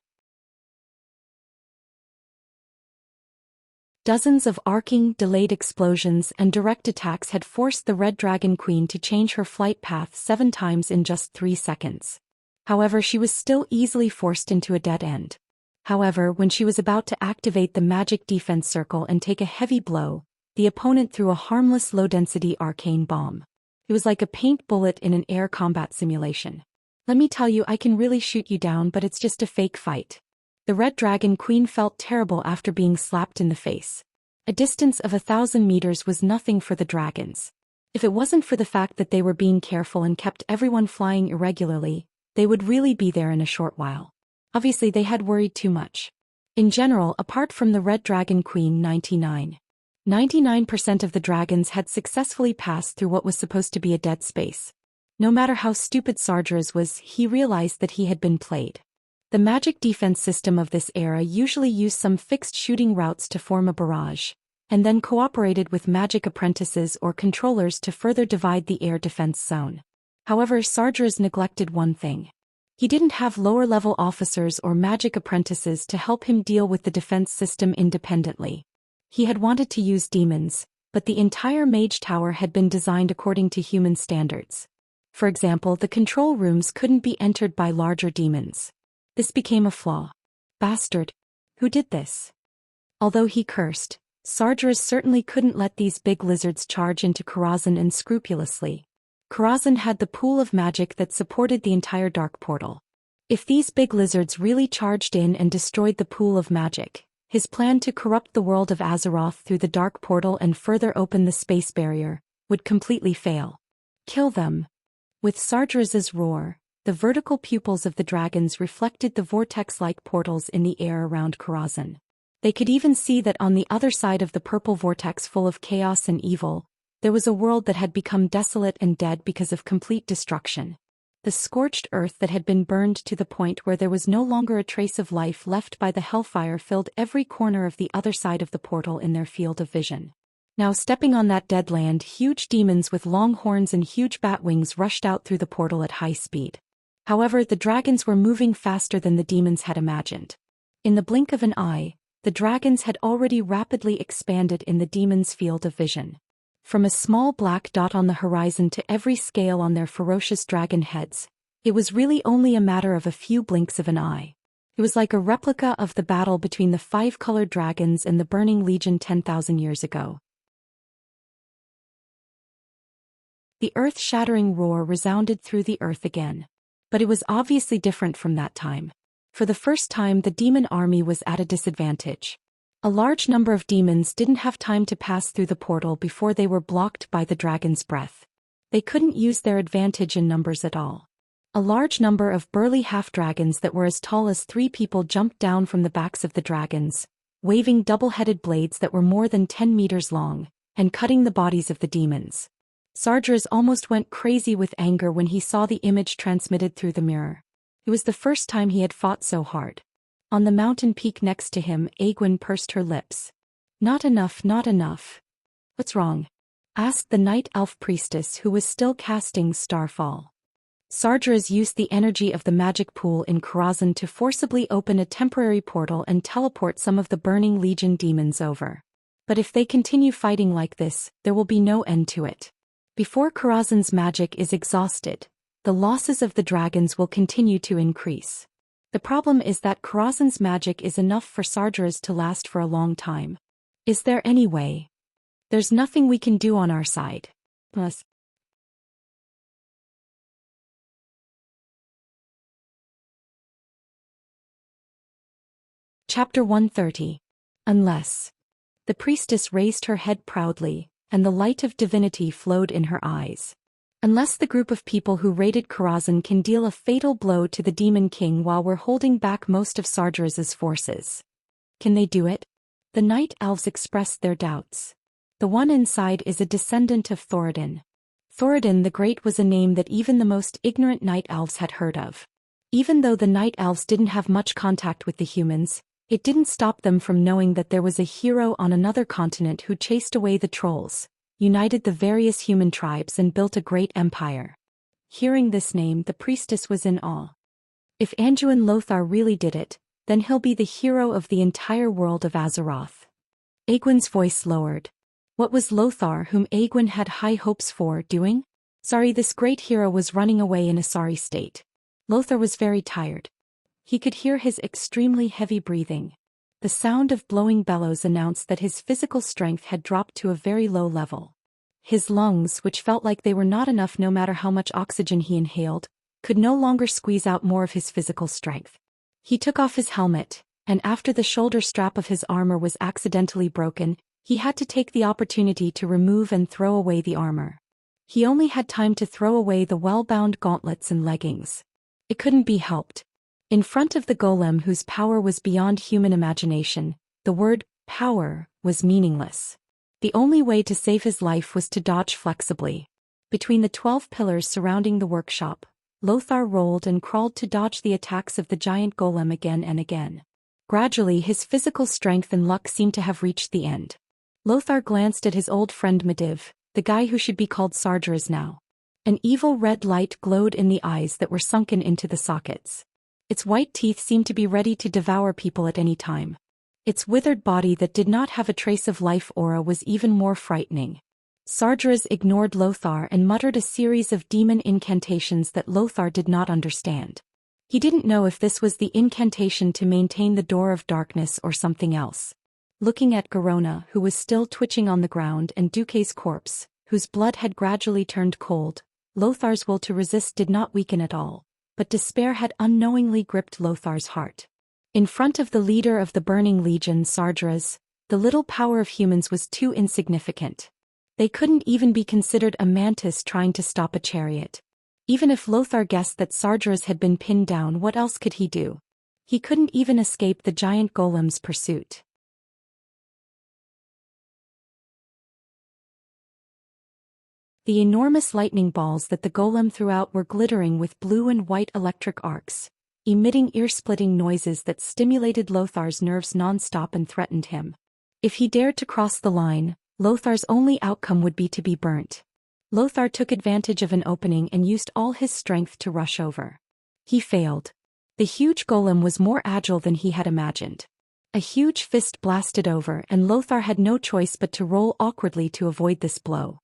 Dozens of arcing, delayed explosions and direct attacks had forced the Red Dragon Queen to change her flight path 7 times in just 3 seconds. However, she was still easily forced into a dead end. However, when she was about to activate the magic defense circle and take a heavy blow, the opponent threw a harmless low-density arcane bomb. It was like a paint bullet in an air combat simulation. "Let me tell you, I can really shoot you down, but it's just a fake fight." The Red Dragon Queen felt terrible after being slapped in the face. A distance of 1,000 meters was nothing for the dragons. If it wasn't for the fact that they were being careful and kept everyone flying irregularly, they would really be there in a short while. Obviously, they had worried too much. In general, apart from the Red Dragon Queen, 99% of the dragons had successfully passed through what was supposed to be a dead space. No matter how stupid Sargeras was, he realized that he had been played. The magic defense system of this era usually used some fixed shooting routes to form a barrage, and then cooperated with magic apprentices or controllers to further divide the air defense zone. However, Sargeras neglected one thing. He didn't have lower-level officers or magic apprentices to help him deal with the defense system independently. He had wanted to use demons, but the entire mage tower had been designed according to human standards. For example, the control rooms couldn't be entered by larger demons. This became a flaw. Bastard. Who did this? Although he cursed, Sargeras certainly couldn't let these big lizards charge into Karazhan unscrupulously. Karazhan had the pool of magic that supported the entire dark portal. If these big lizards really charged in and destroyed the pool of magic, his plan to corrupt the world of Azeroth through the dark portal and further open the space barrier would completely fail. Kill them. With Sargeras's roar, the vertical pupils of the dragons reflected the vortex-like portals in the air around Karazhan. They could even see that on the other side of the purple vortex full of chaos and evil, there was a world that had become desolate and dead because of complete destruction. The scorched earth that had been burned to the point where there was no longer a trace of life left by the hellfire filled every corner of the other side of the portal in their field of vision. Now stepping on that dead land, huge demons with long horns and huge bat wings rushed out through the portal at high speed. However, the dragons were moving faster than the demons had imagined. In the blink of an eye, the dragons had already rapidly expanded in the demons' field of vision. From a small black dot on the horizon to every scale on their ferocious dragon heads, It was really only a matter of a few blinks of an eye. It was like a replica of the battle between the 5-colored dragons and the Burning Legion 10,000 years ago. The earth-shattering roar resounded through the earth again. But it was obviously different from that time. For the first time, the demon army was at a disadvantage. A large number of demons didn't have time to pass through the portal before they were blocked by the dragon's breath. They couldn't use their advantage in numbers at all. A large number of burly half-dragons that were as tall as 3 people jumped down from the backs of the dragons, waving double-headed blades that were more than 10 meters long, and cutting the bodies of the demons. Sargeras almost went crazy with anger when he saw the image transmitted through the mirror. It was the first time he had fought so hard. On the mountain peak next to him, Aegwyn pursed her lips. Not enough, not enough. What's wrong? Asked the night elf priestess who was still casting Starfall. Sargeras used the energy of the magic pool in Karazhan to forcibly open a temporary portal and teleport some of the Burning Legion demons over. But if they continue fighting like this, there will be no end to it. Before Karazhan's magic is exhausted, the losses of the dragons will continue to increase. The problem is that Karazhan's magic is enough for Sargeras to last for a long time. Is there any way? There's nothing we can do on our side. Plus. Chapter 130. Unless. The priestess raised her head proudly, and the light of divinity flowed in her eyes. Unless the group of people who raided Karazhan can deal a fatal blow to the Demon King while we're holding back most of Sargeras' forces. Can they do it? The night elves expressed their doubts. The one inside is a descendant of Thoradin. Thoradin the Great was a name that even the most ignorant night elves had heard of. Even though the night elves didn't have much contact with the humans, it didn't stop them from knowing that there was a hero on another continent who chased away the trolls, united the various human tribes and built a great empire. Hearing this name, the priestess was in awe. If Anduin Lothar really did it, then he'll be the hero of the entire world of Azeroth. Aegwyn's voice lowered. What was Lothar, whom Aegwyn had high hopes for, doing? Sorry, this great hero was running away in a sorry state. Lothar was very tired. He could hear his extremely heavy breathing. The sound of blowing bellows announced that his physical strength had dropped to a very low level. His lungs, which felt like they were not enough no matter how much oxygen he inhaled, could no longer squeeze out more of his physical strength. He took off his helmet, and after the shoulder strap of his armor was accidentally broken, he had to take the opportunity to remove and throw away the armor. He only had time to throw away the well-bound gauntlets and leggings. It couldn't be helped. In front of the golem whose power was beyond human imagination, the word power was meaningless. The only way to save his life was to dodge flexibly. Between the 12 pillars surrounding the workshop, Lothar rolled and crawled to dodge the attacks of the giant golem again and again. Gradually his physical strength and luck seemed to have reached the end. Lothar glanced at his old friend Medivh, the guy who should be called Sargeras now. An evil red light glowed in the eyes that were sunken into the sockets. Its white teeth seemed to be ready to devour people at any time. Its withered body that did not have a trace of life aura was even more frightening. Sargeras ignored Lothar and muttered a series of demon incantations that Lothar did not understand. He didn't know if this was the incantation to maintain the door of darkness or something else. Looking at Garona, who was still twitching on the ground, and Duque's corpse, whose blood had gradually turned cold, Lothar's will to resist did not weaken at all. But despair had unknowingly gripped Lothar's heart. In front of the leader of the Burning Legion, Sargeras, the little power of humans was too insignificant. They couldn't even be considered a mantis trying to stop a chariot. Even if Lothar guessed that Sargeras had been pinned down, what else could he do? He couldn't even escape the giant golem's pursuit. The enormous lightning balls that the golem threw out were glittering with blue and white electric arcs, emitting ear-splitting noises that stimulated Lothar's nerves non-stop and threatened him. If he dared to cross the line, Lothar's only outcome would be to be burnt. Lothar took advantage of an opening and used all his strength to rush over. He failed. The huge golem was more agile than he had imagined. A huge fist blasted over, and Lothar had no choice but to roll awkwardly to avoid this blow.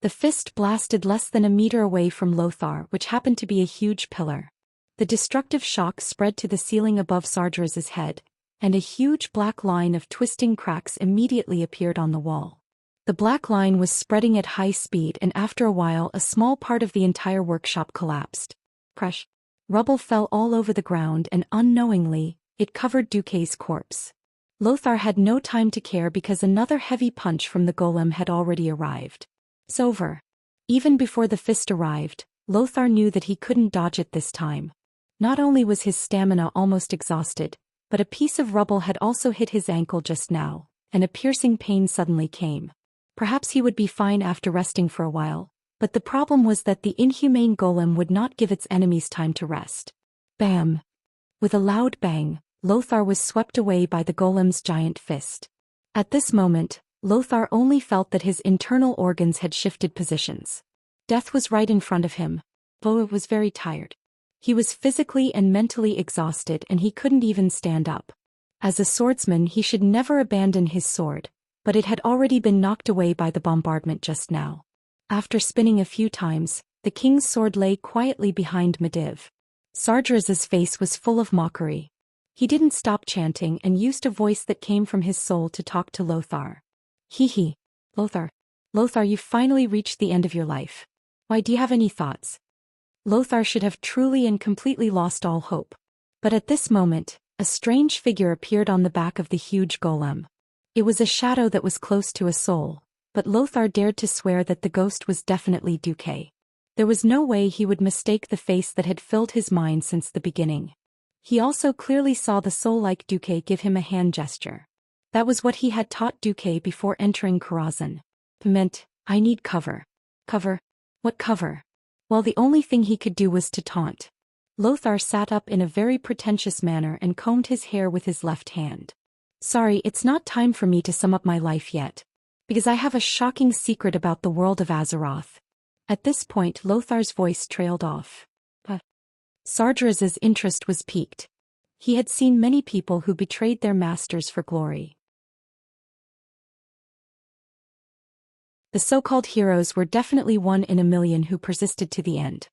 The fist blasted less than a meter away from Lothar, which happened to be a huge pillar. The destructive shock spread to the ceiling above Sargeras' head, and a huge black line of twisting cracks immediately appeared on the wall. The black line was spreading at high speed, and after a while a small part of the entire workshop collapsed. Crash! Rubble fell all over the ground, and unknowingly, it covered Duque's corpse. Lothar had no time to care because another heavy punch from the golem had already arrived. It's over. Even before the fist arrived, Lothar knew that he couldn't dodge it this time. Not only was his stamina almost exhausted, but a piece of rubble had also hit his ankle just now, and a piercing pain suddenly came. Perhaps he would be fine after resting for a while, but the problem was that the inhumane golem would not give its enemies time to rest. Bam! With a loud bang, Lothar was swept away by the golem's giant fist. At this moment, Lothar only felt that his internal organs had shifted positions. Death was right in front of him, though it was very tired. He was physically and mentally exhausted, and he couldn't even stand up. As a swordsman, he should never abandon his sword, but it had already been knocked away by the bombardment just now. After spinning a few times, the king's sword lay quietly behind Medivh. Sargeras' face was full of mockery. He didn't stop chanting and used a voice that came from his soul to talk to Lothar. Hee. Lothar. Lothar, you finally reached the end of your life. Why, do you have any thoughts? Lothar should have truly and completely lost all hope. But at this moment, a strange figure appeared on the back of the huge golem. It was a shadow that was close to a soul, but Lothar dared to swear that the ghost was definitely Duque. There was no way he would mistake the face that had filled his mind since the beginning. He also clearly saw the soul-like Duque give him a hand gesture. That was what he had taught Duque before entering Karazhan. It meant, I need cover. Cover? What cover? Well, the only thing he could do was to taunt. Lothar sat up in a very pretentious manner and combed his hair with his left hand. Sorry, it's not time for me to sum up my life yet. Because I have a shocking secret about the world of Azeroth. At this point, Lothar's voice trailed off. Sargeras' interest was piqued. He had seen many people who betrayed their masters for glory. The so-called heroes were definitely one in a million who persisted to the end.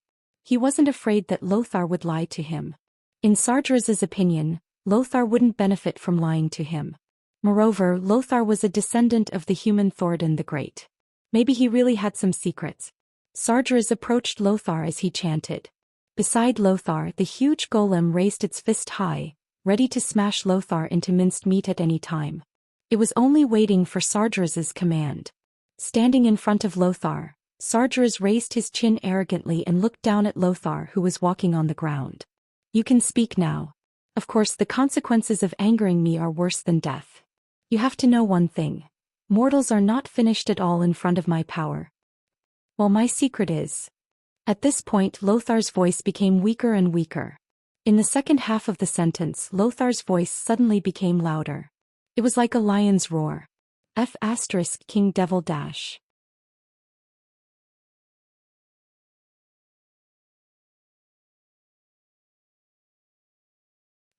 He wasn't afraid that Lothar would lie to him. In Sargeras' opinion, Lothar wouldn't benefit from lying to him. Moreover, Lothar was a descendant of the human Thoradin the Great. Maybe he really had some secrets. Sargeras approached Lothar as he chanted. Beside Lothar, the huge golem raised its fist high, ready to smash Lothar into minced meat at any time. It was only waiting for Sargeras' command. Standing in front of Lothar, Sargeras raised his chin arrogantly and looked down at Lothar, who was walking on the ground. You can speak now. Of course, the consequences of angering me are worse than death. You have to know one thing. Mortals are not finished at all in front of my power. Well, my secret is... At this point, Lothar's voice became weaker and weaker. In the second half of the sentence, Lothar's voice suddenly became louder. It was like a lion's roar. King Devil Dash.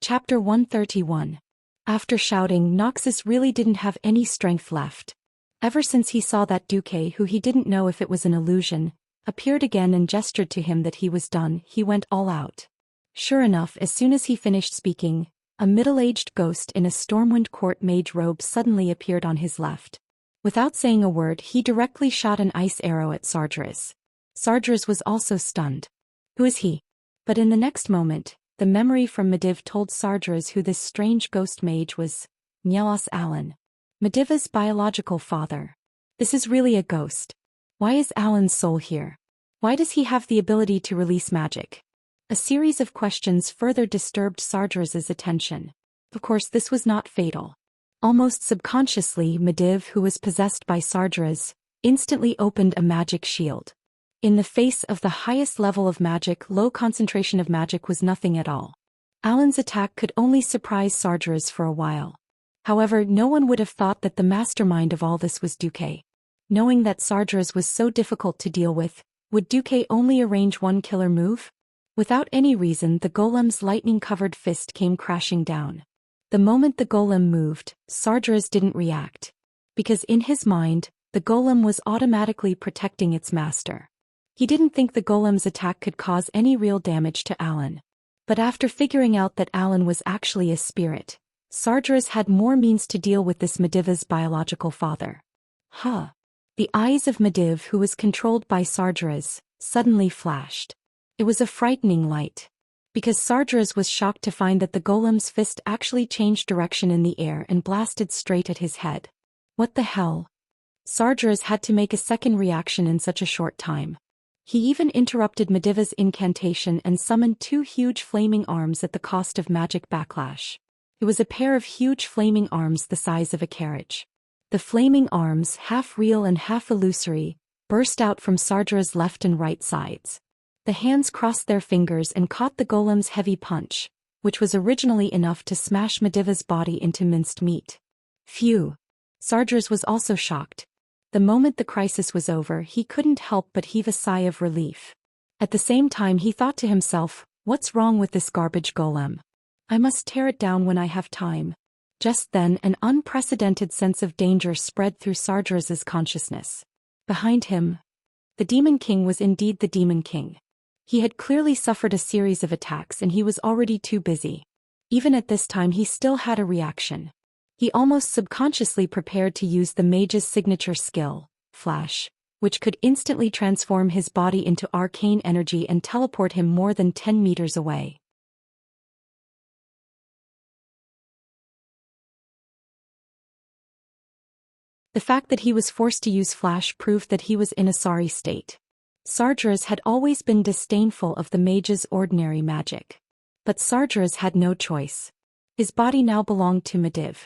Chapter 131. After shouting, Noxus really didn't have any strength left. Ever since he saw that Duque, who he didn't know if it was an illusion, appeared again and gestured to him that he was done, he went all out. Sure enough, as soon as he finished speaking, a middle-aged ghost in a Stormwind Court mage robe suddenly appeared on his left. Without saying a word, he directly shot an ice arrow at Sargeras. Sargeras was also stunned. Who is he? But in the next moment, the memory from Medivh told Sargeras who this strange ghost mage was. Nielos Alan. Medivh's biological father. This is really a ghost. Why is Alan's soul here? Why does he have the ability to release magic? A series of questions further disturbed Sargeras' attention. Of course, this was not fatal. Almost subconsciously, Medivh, who was possessed by Sargeras, instantly opened a magic shield. In the face of the highest level of magic, low concentration of magic was nothing at all. Alan's attack could only surprise Sargeras for a while. However, no one would have thought that the mastermind of all this was Duque. Knowing that Sargeras was so difficult to deal with, would Duque only arrange one killer move? Without any reason, the golem's lightning-covered fist came crashing down. The moment the golem moved, Sargeras didn't react. Because in his mind, The golem was automatically protecting its master. He didn't think the golem's attack could cause any real damage to Alan. But after figuring out that Alan was actually a spirit, Sargeras had more means to deal with this Medivh's biological father. Huh. The eyes of Mediv, who was controlled by Sargeras, suddenly flashed. It was a frightening light. Because Sargeras was shocked to find that the golem's fist actually changed direction in the air and blasted straight at his head. What the hell? Sargeras had to make a second reaction in such a short time. He even interrupted Medivh's incantation and summoned 2 huge flaming arms at the cost of magic backlash. It was a pair of huge flaming arms the size of a carriage. The flaming arms, half real and half illusory, burst out from Sargeras' left and right sides. The hands crossed their fingers and caught the golem's heavy punch, which was originally enough to smash Medivh's body into minced meat. Phew. Sargeras was also shocked. The moment the crisis was over, he couldn't help but heave a sigh of relief. At the same time he thought to himself, what's wrong with this garbage golem? I must tear it down when I have time. Just then an unprecedented sense of danger spread through Sargeras' consciousness. Behind him, the Demon King was indeed the Demon King. He had clearly suffered a series of attacks and he was already too busy. Even at this time he still had a reaction. He almost subconsciously prepared to use the mage's signature skill, Flash, which could instantly transform his body into arcane energy and teleport him more than 10 meters away. The fact that he was forced to use Flash proved that he was in a sorry state. Sargeras had always been disdainful of the mage's ordinary magic. But Sargeras had no choice. His body now belonged to Mediv.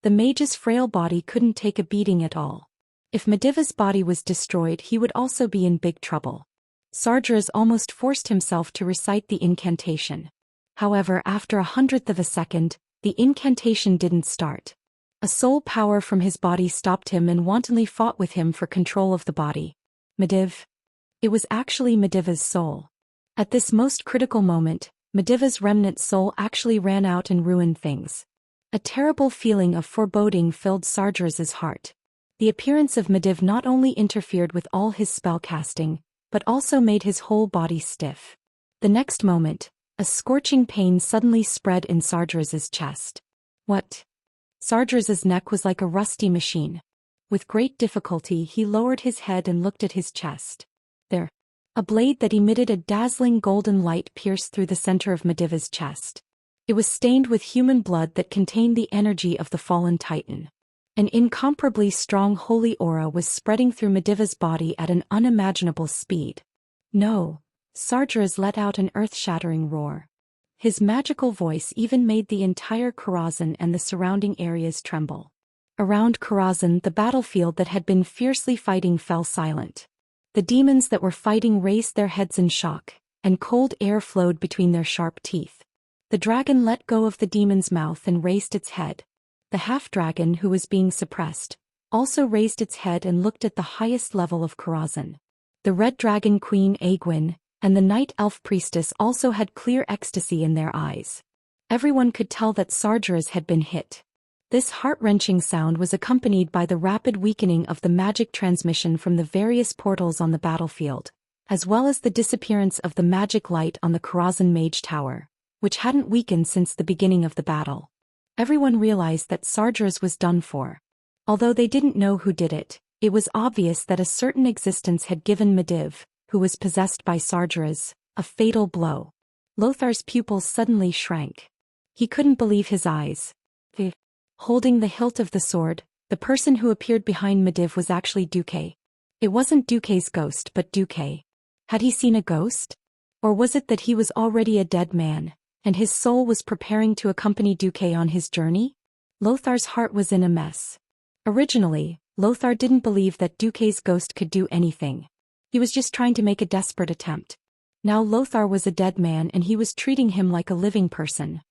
The mage's frail body couldn't take a beating at all. If Medivh's body was destroyed, he would also be in big trouble. Sargeras almost forced himself to recite the incantation. However, after 1/100th of a second, the incantation didn't start. A soul power from his body stopped him and wantonly fought with him for control of the body. Mediv. It was actually Medivh's soul. At this most critical moment, Medivh's remnant soul actually ran out and ruined things. A terrible feeling of foreboding filled Sargeras' heart. The appearance of Mediv not only interfered with all his spellcasting, but also made his whole body stiff. The next moment, a scorching pain suddenly spread in Sargeras' chest. What? Sargeras' neck was like a rusty machine. With great difficulty he lowered his head and looked at his chest. There. A blade that emitted a dazzling golden light pierced through the center of Medivh's chest. It was stained with human blood that contained the energy of the fallen titan. An incomparably strong holy aura was spreading through Medivh's body at an unimaginable speed. No! Sargeras let out an earth-shattering roar. His magical voice even made the entire Karazhan and the surrounding areas tremble. Around Karazhan, the battlefield that had been fiercely fighting fell silent. The demons that were fighting raised their heads in shock, and cold air flowed between their sharp teeth. The dragon let go of the demon's mouth and raised its head. The half-dragon, who was being suppressed, also raised its head and looked at the highest level of Karazhan. The red dragon queen Aegwyn and the night elf priestess also had clear ecstasy in their eyes. Everyone could tell that Sargeras had been hit. This heart-wrenching sound was accompanied by the rapid weakening of the magic transmission from the various portals on the battlefield, as well as the disappearance of the magic light on the Karazhan Mage Tower, which hadn't weakened since the beginning of the battle. Everyone realized that Sargeras was done for. Although they didn't know who did it, it was obvious that a certain existence had given Mediv, who was possessed by Sargeras, a fatal blow. Lothar's pupils suddenly shrank. He couldn't believe his eyes. Holding the hilt of the sword, the person who appeared behind Mediv was actually Duque. It wasn't Duque's ghost but Duque. Had he seen a ghost? Or was it that he was already a dead man, and his soul was preparing to accompany Duque on his journey? Lothar's heart was in a mess. Originally, Lothar didn't believe that Duque's ghost could do anything. He was just trying to make a desperate attempt. Now Lothar was a dead man and he was treating him like a living person.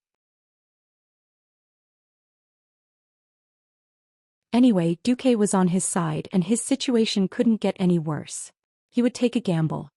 Anyway, Duque was on his side and his situation couldn't get any worse. He would take a gamble.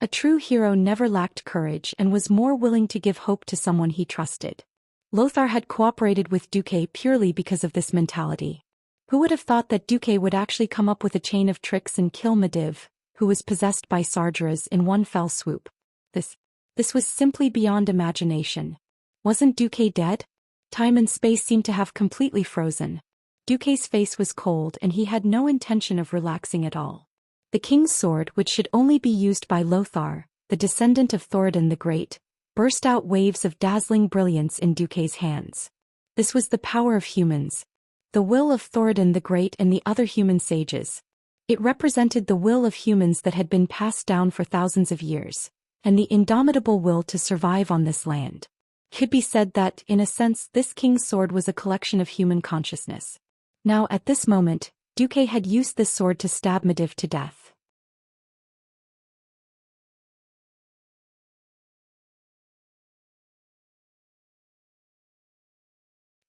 A true hero never lacked courage and was more willing to give hope to someone he trusted. Lothar had cooperated with Duque purely because of this mentality. Who would have thought that Duque would actually come up with a chain of tricks and kill Medivh, who was possessed by Sargeras, in one fell swoop? This was simply beyond imagination. Wasn't Duque dead? Time and space seemed to have completely frozen. Duque's face was cold and he had no intention of relaxing at all. The king's sword, which should only be used by Lothar, the descendant of Thoradin the Great, burst out waves of dazzling brilliance in Duque's hands. This was the power of humans. The will of Thoradin the Great and the other human sages. It represented the will of humans that had been passed down for thousands of years, and the indomitable will to survive on this land. It could be said that, in a sense, this king's sword was a collection of human consciousness. Now, at this moment, Duque had used this sword to stab Medivh to death.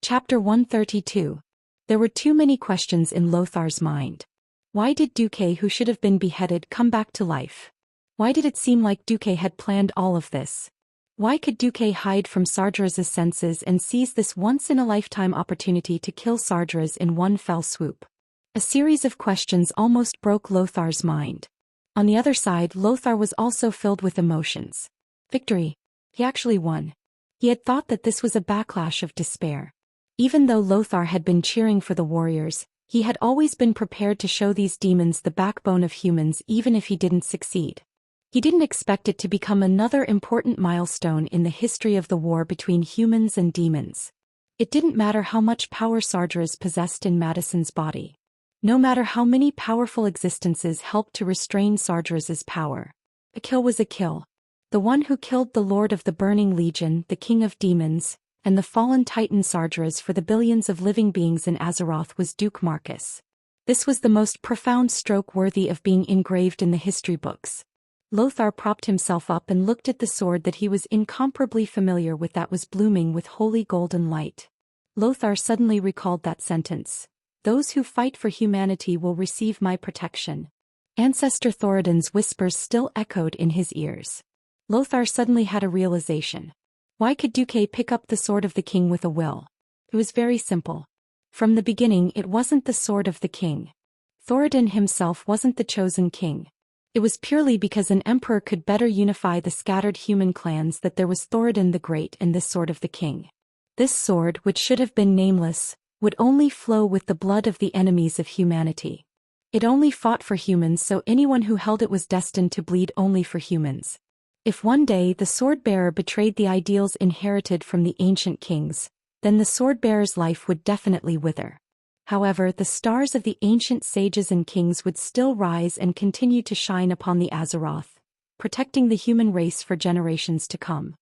Chapter 132. There were too many questions in Lothar's mind. Why did Duque, who should have been beheaded, come back to life? Why did it seem like Duque had planned all of this? Why could Duque hide from Sargeras' senses and seize this once-in-a-lifetime opportunity to kill Sargeras in one fell swoop? A series of questions almost broke Lothar's mind. On the other side, Lothar was also filled with emotions. Victory. He actually won. He had thought that this was a backlash of despair. Even though Lothar had been cheering for the warriors, he had always been prepared to show these demons the backbone of humans even if he didn't succeed. He didn't expect it to become another important milestone in the history of the war between humans and demons. It didn't matter how much power Sargeras possessed in Madison's body. No matter how many powerful existences helped to restrain Sargeras' power. A kill was a kill. The one who killed the Lord of the Burning Legion, the King of Demons, and the fallen Titan Sargeras for the billions of living beings in Azeroth was Duke Marcus. This was the most profound stroke worthy of being engraved in the history books. Lothar propped himself up and looked at the sword that he was incomparably familiar with that was blooming with holy golden light. Lothar suddenly recalled that sentence. Those who fight for humanity will receive my protection. Ancestor Thoradin's whispers still echoed in his ears. Lothar suddenly had a realization. Why could Duque pick up the sword of the king with a will? It was very simple. From the beginning, it wasn't the sword of the king. Thoradin himself wasn't the chosen king. It was purely because an emperor could better unify the scattered human clans that there was Thoradin the Great and this sword of the king. This sword, which should have been nameless, would only flow with the blood of the enemies of humanity. It only fought for humans, so anyone who held it was destined to bleed only for humans. If one day the sword-bearer betrayed the ideals inherited from the ancient kings, then the sword-bearer's life would definitely wither. However, the stars of the ancient sages and kings would still rise and continue to shine upon the Azeroth, protecting the human race for generations to come.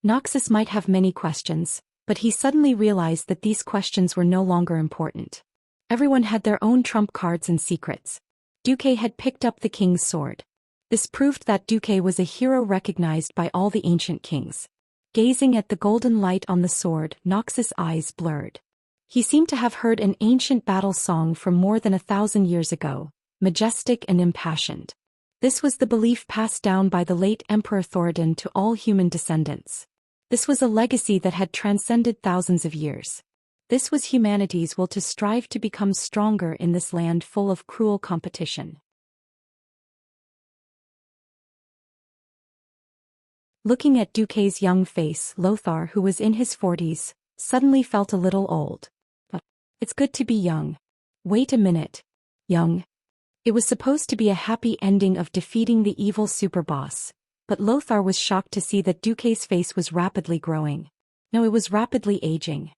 Noxus might have many questions, but he suddenly realized that these questions were no longer important. Everyone had their own trump cards and secrets. Duque had picked up the king's sword. This proved that Duque was a hero recognized by all the ancient kings. Gazing at the golden light on the sword, Noxus' eyes blurred. He seemed to have heard an ancient battle song from more than 1,000 years ago, majestic and impassioned. This was the belief passed down by the late Emperor Thoradin to all human descendants. This was a legacy that had transcended thousands of years. This was humanity's will to strive to become stronger in this land full of cruel competition. Looking at Duque's young face, Lothar, who was in his 40s, suddenly felt a little old. But it's good to be young. Wait a minute. Young? It was supposed to be a happy ending of defeating the evil superboss, but Lothar was shocked to see that Duque's face was rapidly growing. No, it was rapidly aging.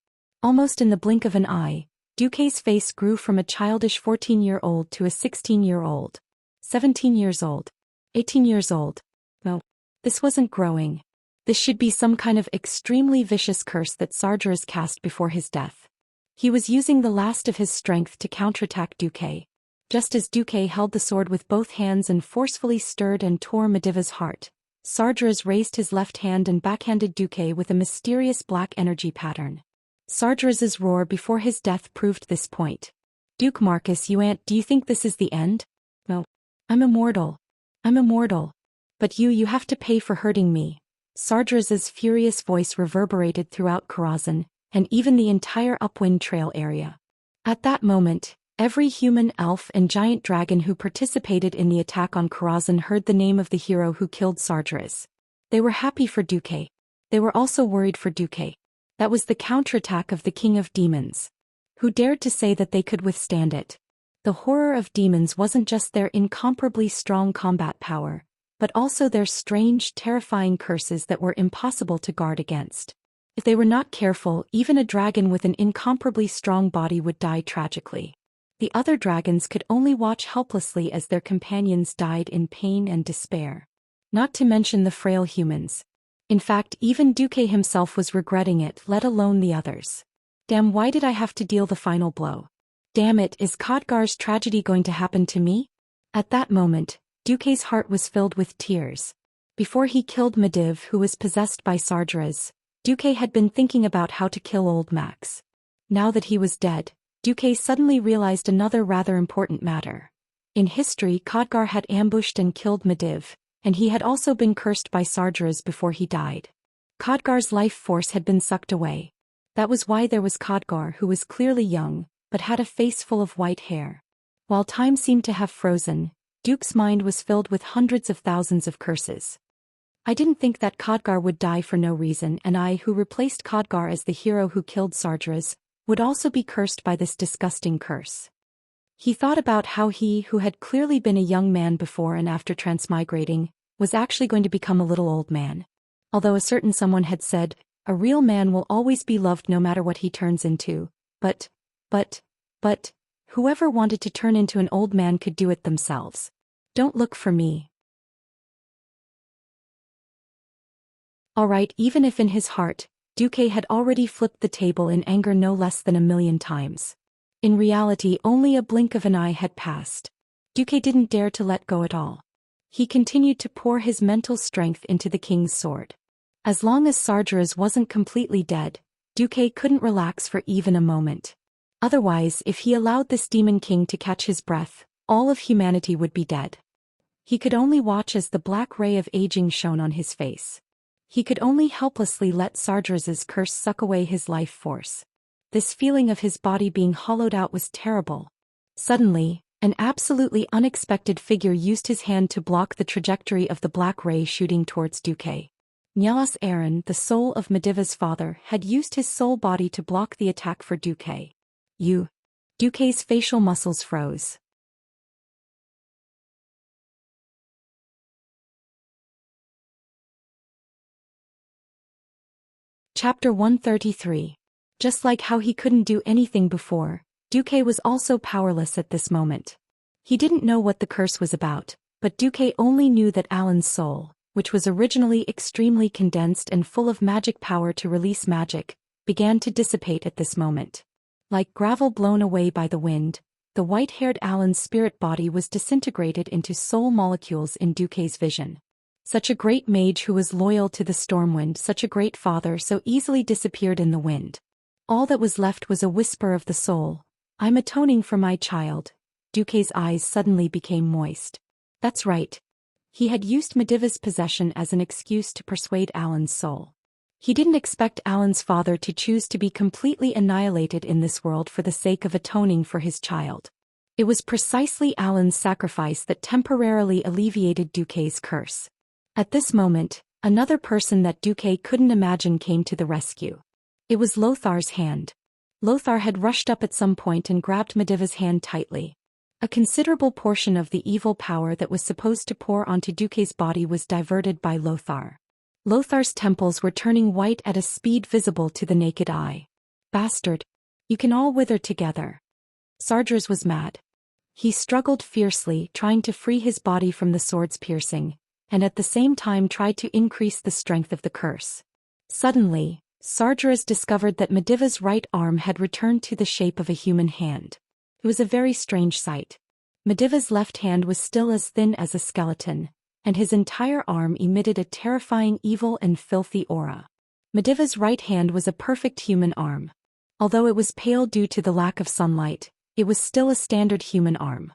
Almost in the blink of an eye, Duque's face grew from a childish 14-year-old to a 16-year-old, 17 years old, 18 years old. No, this wasn't growing. This should be some kind of extremely vicious curse that Sargeras cast before his death. He was using the last of his strength to counterattack Duque. Just as Duque held the sword with both hands and forcefully stirred and tore Medivh's heart, Sargeras raised his left hand and backhanded Duque with a mysterious black energy pattern. Sargeras' roar before his death proved this point. Duke Marcus, do you think this is the end? No. I'm immortal. I'm immortal. But you have to pay for hurting me. Sargeras' furious voice reverberated throughout Karazhan, and even the entire Upwind Trail area. At that moment, Every human, elf, and giant dragon who participated in the attack on Karazhan heard the name of the hero who killed Sargeras. They were happy for Duque. They were also worried for Duque. That was the counterattack of the King of Demons. Who dared to say that they could withstand it? The horror of demons wasn't just their incomparably strong combat power, but also their strange, terrifying curses that were impossible to guard against. If they were not careful, even a dragon with an incomparably strong body would die tragically. The other dragons could only watch helplessly as their companions died in pain and despair. Not to mention the frail humans. In fact, even Duque himself was regretting it, let alone the others. Damn, why did I have to deal the final blow? Damn it, is Khadgar's tragedy going to happen to me? At that moment, Duque's heart was filled with tears. Before he killed Medivh, who was possessed by Sargeras, Duque had been thinking about how to kill old Max. Now that he was dead, Duque suddenly realized another rather important matter. In history, Khadgar had ambushed and killed Medivh, and he had also been cursed by Sargeras before he died. Khadgar's life force had been sucked away. That was why there was Khadgar, who was clearly young, but had a face full of white hair. While time seemed to have frozen, Duke's mind was filled with hundreds of thousands of curses. I didn't think that Khadgar would die for no reason, and I, who replaced Khadgar as the hero who killed Sargeras, would also be cursed by this disgusting curse. He thought about how he, who had clearly been a young man before and after transmigrating, was actually going to become a little old man. Although a certain someone had said, a real man will always be loved no matter what he turns into, but, whoever wanted to turn into an old man could do it themselves. Don't look for me. Alright, even if in his heart, Duque had already flipped the table in anger no less than 1,000,000 times. In reality, only a blink of an eye had passed. Duque didn't dare to let go at all. He continued to pour his mental strength into the king's sword. As long as Sargeras wasn't completely dead, Duque couldn't relax for even a moment. Otherwise, if he allowed this demon king to catch his breath, all of humanity would be dead. He could only watch as the black ray of aging shone on his face. He could only helplessly let Sargeras's curse suck away his life force. This feeling of his body being hollowed out was terrible. Suddenly, an absolutely unexpected figure used his hand to block the trajectory of the black ray shooting towards Duque. Nyalas Aaron, the soul of Medivh's father, had used his soul body to block the attack for Duque. Duque's facial muscles froze. Chapter 133. Just like how he couldn't do anything before, Duque was also powerless at this moment. He didn't know what the curse was about, but Duque only knew that Alan's soul, which was originally extremely condensed and full of magic power to release magic, began to dissipate at this moment. Like gravel blown away by the wind, the white-haired Alan's spirit body was disintegrated into soul molecules in Duque's vision. Such a great mage who was loyal to the Stormwind, such a great father so easily disappeared in the wind. All that was left was a whisper of the soul. I'm atoning for my child. Duque's eyes suddenly became moist. That's right. He had used Medivh's possession as an excuse to persuade Alan's soul. He didn't expect Alan's father to choose to be completely annihilated in this world for the sake of atoning for his child. It was precisely Alan's sacrifice that temporarily alleviated Duque's curse. At this moment, another person that Duque couldn't imagine came to the rescue. It was Lothar's hand. Lothar had rushed up at some point and grabbed Medivh's hand tightly. A considerable portion of the evil power that was supposed to pour onto Duque's body was diverted by Lothar. Lothar's temples were turning white at a speed visible to the naked eye. Bastard! You can all wither together. Sargeras was mad. He struggled fiercely, trying to free his body from the sword's piercing, and at the same time tried to increase the strength of the curse. Suddenly, Sargeras discovered that Medivh's right arm had returned to the shape of a human hand. It was a very strange sight. Medivh's left hand was still as thin as a skeleton, and his entire arm emitted a terrifying evil and filthy aura. Medivh's right hand was a perfect human arm. Although it was pale due to the lack of sunlight, it was still a standard human arm.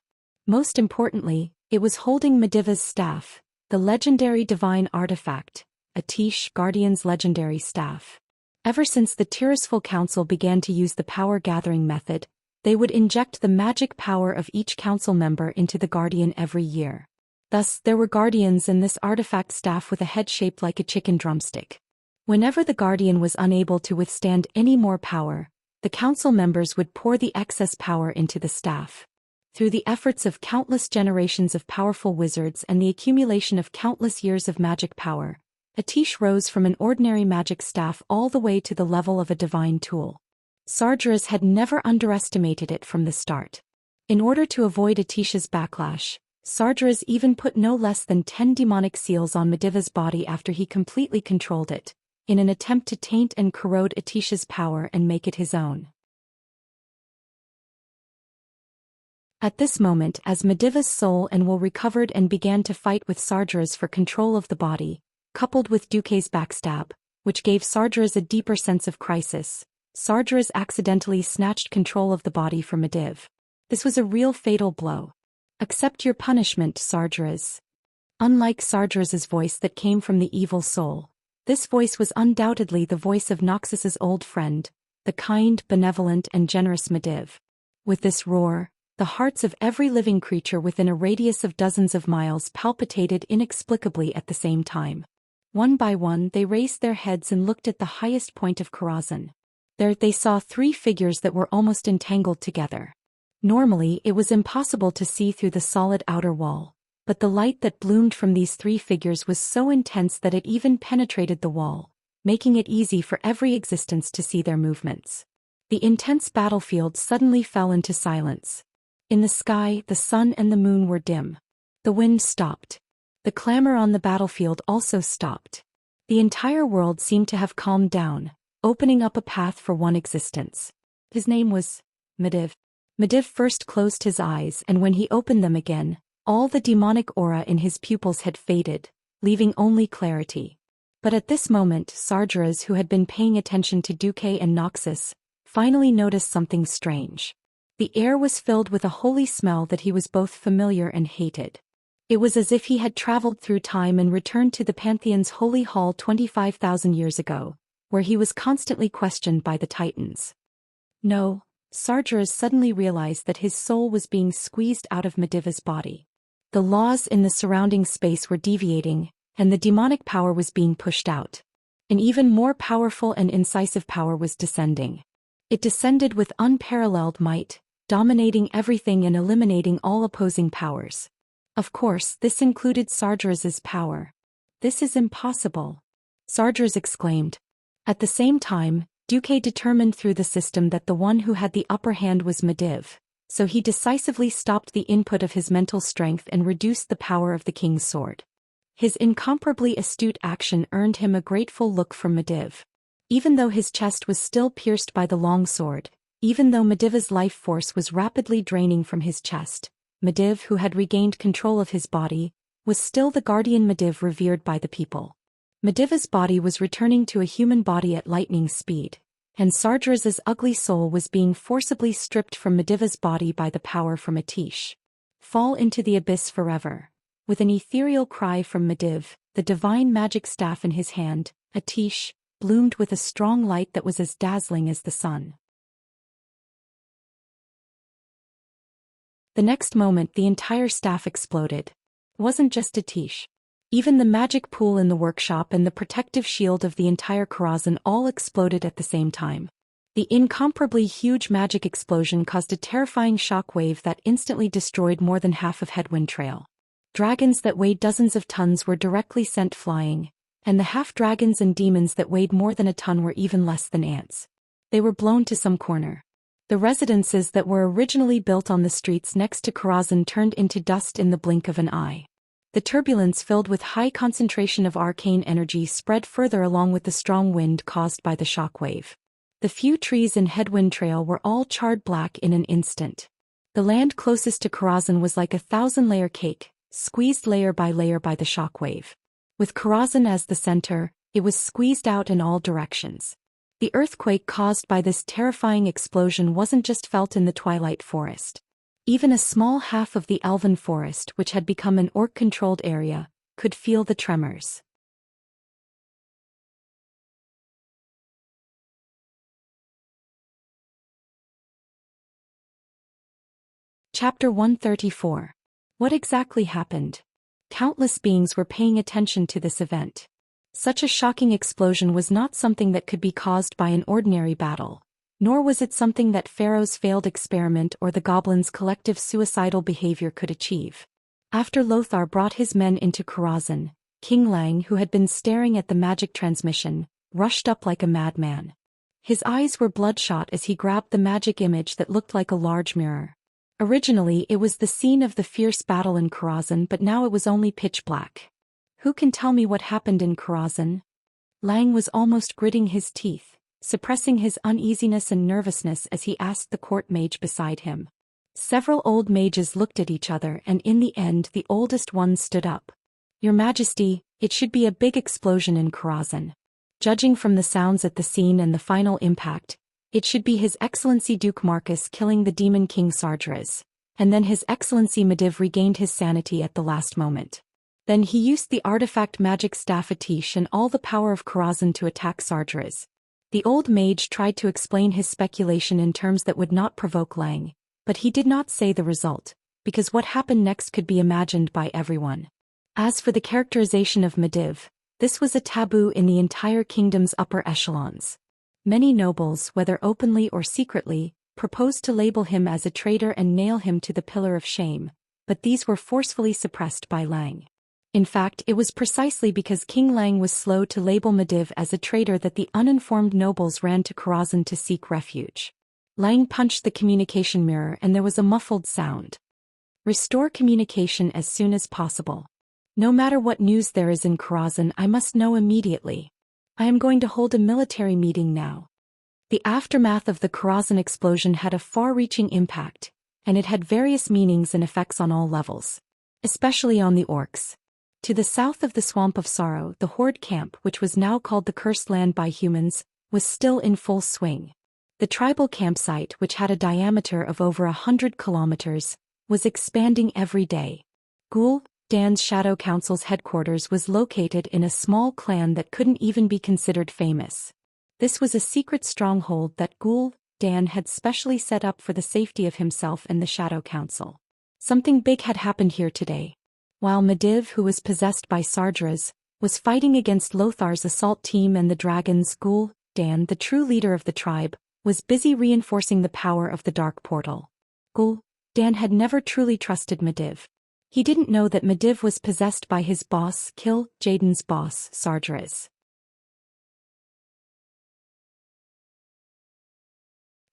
Most importantly, it was holding Medivh's staff, the legendary divine artifact, a Tish Guardian's legendary staff. Ever since the Tirisful Council began to use the power-gathering method, They would inject the magic power of each council member into the guardian every year. Thus, there were guardians in this artifact staff with a head shaped like a chicken drumstick. Whenever the guardian was unable to withstand any more power, the council members would pour the excess power into the staff. Through the efforts of countless generations of powerful wizards and the accumulation of countless years of magic power, Atish rose from an ordinary magic staff all the way to the level of a divine tool. Sargeras had never underestimated it from the start. In order to avoid Atish's backlash, Sargeras even put no less than 10 demonic seals on Mediva's body after he completely controlled it, in an attempt to taint and corrode Atish's power and make it his own. At this moment, as Mediva's soul and will recovered and began to fight with Sargeras for control of the body, coupled with Duque's backstab, which gave Sargeras a deeper sense of crisis, Sargeras accidentally snatched control of the body from Mediv. This was a real fatal blow. Accept your punishment, Sargeras. Unlike Sargeras's voice that came from the evil soul, this voice was undoubtedly the voice of Noxus's old friend, the kind, benevolent and generous Mediv. With this roar, the hearts of every living creature within a radius of dozens of miles palpitated inexplicably at the same time. One by one they raised their heads and looked at the highest point of Karazhan. There they saw 3 figures that were almost entangled together. Normally it was impossible to see through the solid outer wall, but the light that bloomed from these 3 figures was so intense that it even penetrated the wall, making it easy for every existence to see their movements. The intense battlefield suddenly fell into silence. In the sky, the sun and the moon were dim. The wind stopped. The clamor on the battlefield also stopped. The entire world seemed to have calmed down, opening up a path for one existence. His name was Mediv. Mediv first closed his eyes, and when he opened them again, all the demonic aura in his pupils had faded, leaving only clarity. But at this moment, Sargeras, who had been paying attention to Duque and Noxus, finally noticed something strange. The air was filled with a holy smell that he was both familiar and hated. It was as if he had traveled through time and returned to the Pantheon's holy hall 25,000 years ago, where he was constantly questioned by the Titans. No, Sargeras suddenly realized that his soul was being squeezed out of Mediva's body. The laws in the surrounding space were deviating, and the demonic power was being pushed out. An even more powerful and incisive power was descending. It descended with unparalleled might, dominating everything and eliminating all opposing powers. Of course, this included Sargeras's power. This is impossible, Sargeras exclaimed. At the same time, Duque determined through the system that the one who had the upper hand was Mediv, so he decisively stopped the input of his mental strength and reduced the power of the king's sword. His incomparably astute action earned him a grateful look from Mediv. Even though his chest was still pierced by the long sword, even though Mediva's life force was rapidly draining from his chest, Mediv, who had regained control of his body, was still the guardian Mediv revered by the people. Mediva's body was returning to a human body at lightning speed, and Sargeras's ugly soul was being forcibly stripped from Mediva's body by the power from Atish. Fall into the abyss forever. With an ethereal cry from Mediv, the divine magic staff in his hand, Atish bloomed with a strong light that was as dazzling as the sun. The next moment the entire staff exploded. It wasn't just Atish. Even the magic pool in the workshop and the protective shield of the entire Karazhan all exploded at the same time. The incomparably huge magic explosion caused a terrifying shockwave that instantly destroyed more than half of Headwind Trail. Dragons that weighed dozens of tons were directly sent flying, and the half-dragons and demons that weighed more than a ton were even less than ants. They were blown to some corner. The residences that were originally built on the streets next to Karazhan turned into dust in the blink of an eye. The turbulence filled with high concentration of arcane energy spread further along with the strong wind caused by the shockwave. The few trees in Headwind Trail were all charred black in an instant. The land closest to Karazhan was like a 1,000-layer cake, squeezed layer by the shockwave. With Karazhan as the center, it was squeezed out in all directions. The earthquake caused by this terrifying explosion wasn't just felt in the Twilight Forest. Even a small half of the Elven Forest, which had become an orc-controlled area, could feel the tremors. Chapter 134. What exactly happened? Countless beings were paying attention to this event. Such a shocking explosion was not something that could be caused by an ordinary battle, nor was it something that Pharaoh's failed experiment or the goblins' collective suicidal behavior could achieve. After Lothar brought his men into Karazhan, King Lang, who had been staring at the magic transmission, rushed up like a madman. His eyes were bloodshot as he grabbed the magic image that looked like a large mirror. Originally it was the scene of the fierce battle in Karazhan, but now it was only pitch black. Who can tell me what happened in Karazhan? Lang was almost gritting his teeth, suppressing his uneasiness and nervousness as he asked the court mage beside him. Several old mages looked at each other, and in the end the oldest one stood up. Your Majesty, it should be a big explosion in Karazhan. Judging from the sounds at the scene and the final impact, it should be His Excellency Duke Marcus killing the Demon King Sardras, and then His Excellency Medivh regained his sanity at the last moment. Then he used the artifact magic staff Atish and all the power of Karazhan to attack Sardras. The old mage tried to explain his speculation in terms that would not provoke Lang, but he did not say the result, because what happened next could be imagined by everyone. As for the characterization of Medivh, this was a taboo in the entire kingdom's upper echelons. Many nobles, whether openly or secretly, proposed to label him as a traitor and nail him to the pillar of shame, but these were forcefully suppressed by Lang. In fact, it was precisely because King Lang was slow to label Medivh as a traitor that the uninformed nobles ran to Karazhan to seek refuge. Lang punched the communication mirror and there was a muffled sound. Restore communication as soon as possible. No matter what news there is in Karazhan, I must know immediately. I am going to hold a military meeting now. The aftermath of the Karazhan explosion had a far-reaching impact, and it had various meanings and effects on all levels. Especially on the orcs. To the south of the Swamp of Sorrow, the Horde camp, which was now called the Cursed Land by humans, was still in full swing. The tribal campsite, which had a diameter of over 100 kilometers, was expanding every day. Ghoul Dan's Shadow Council's headquarters was located in a small clan that couldn't even be considered famous. This was a secret stronghold that Ghoul Dan had specially set up for the safety of himself and the Shadow Council. Something big had happened here today. While Medivh, who was possessed by Sardras, was fighting against Lothar's assault team and the dragons, Ghoul Dan, the true leader of the tribe, was busy reinforcing the power of the Dark Portal. Ghoul Dan had never truly trusted Medivh. He didn't know that Medivh was possessed by his boss, Kill Jaden's boss, Sardras.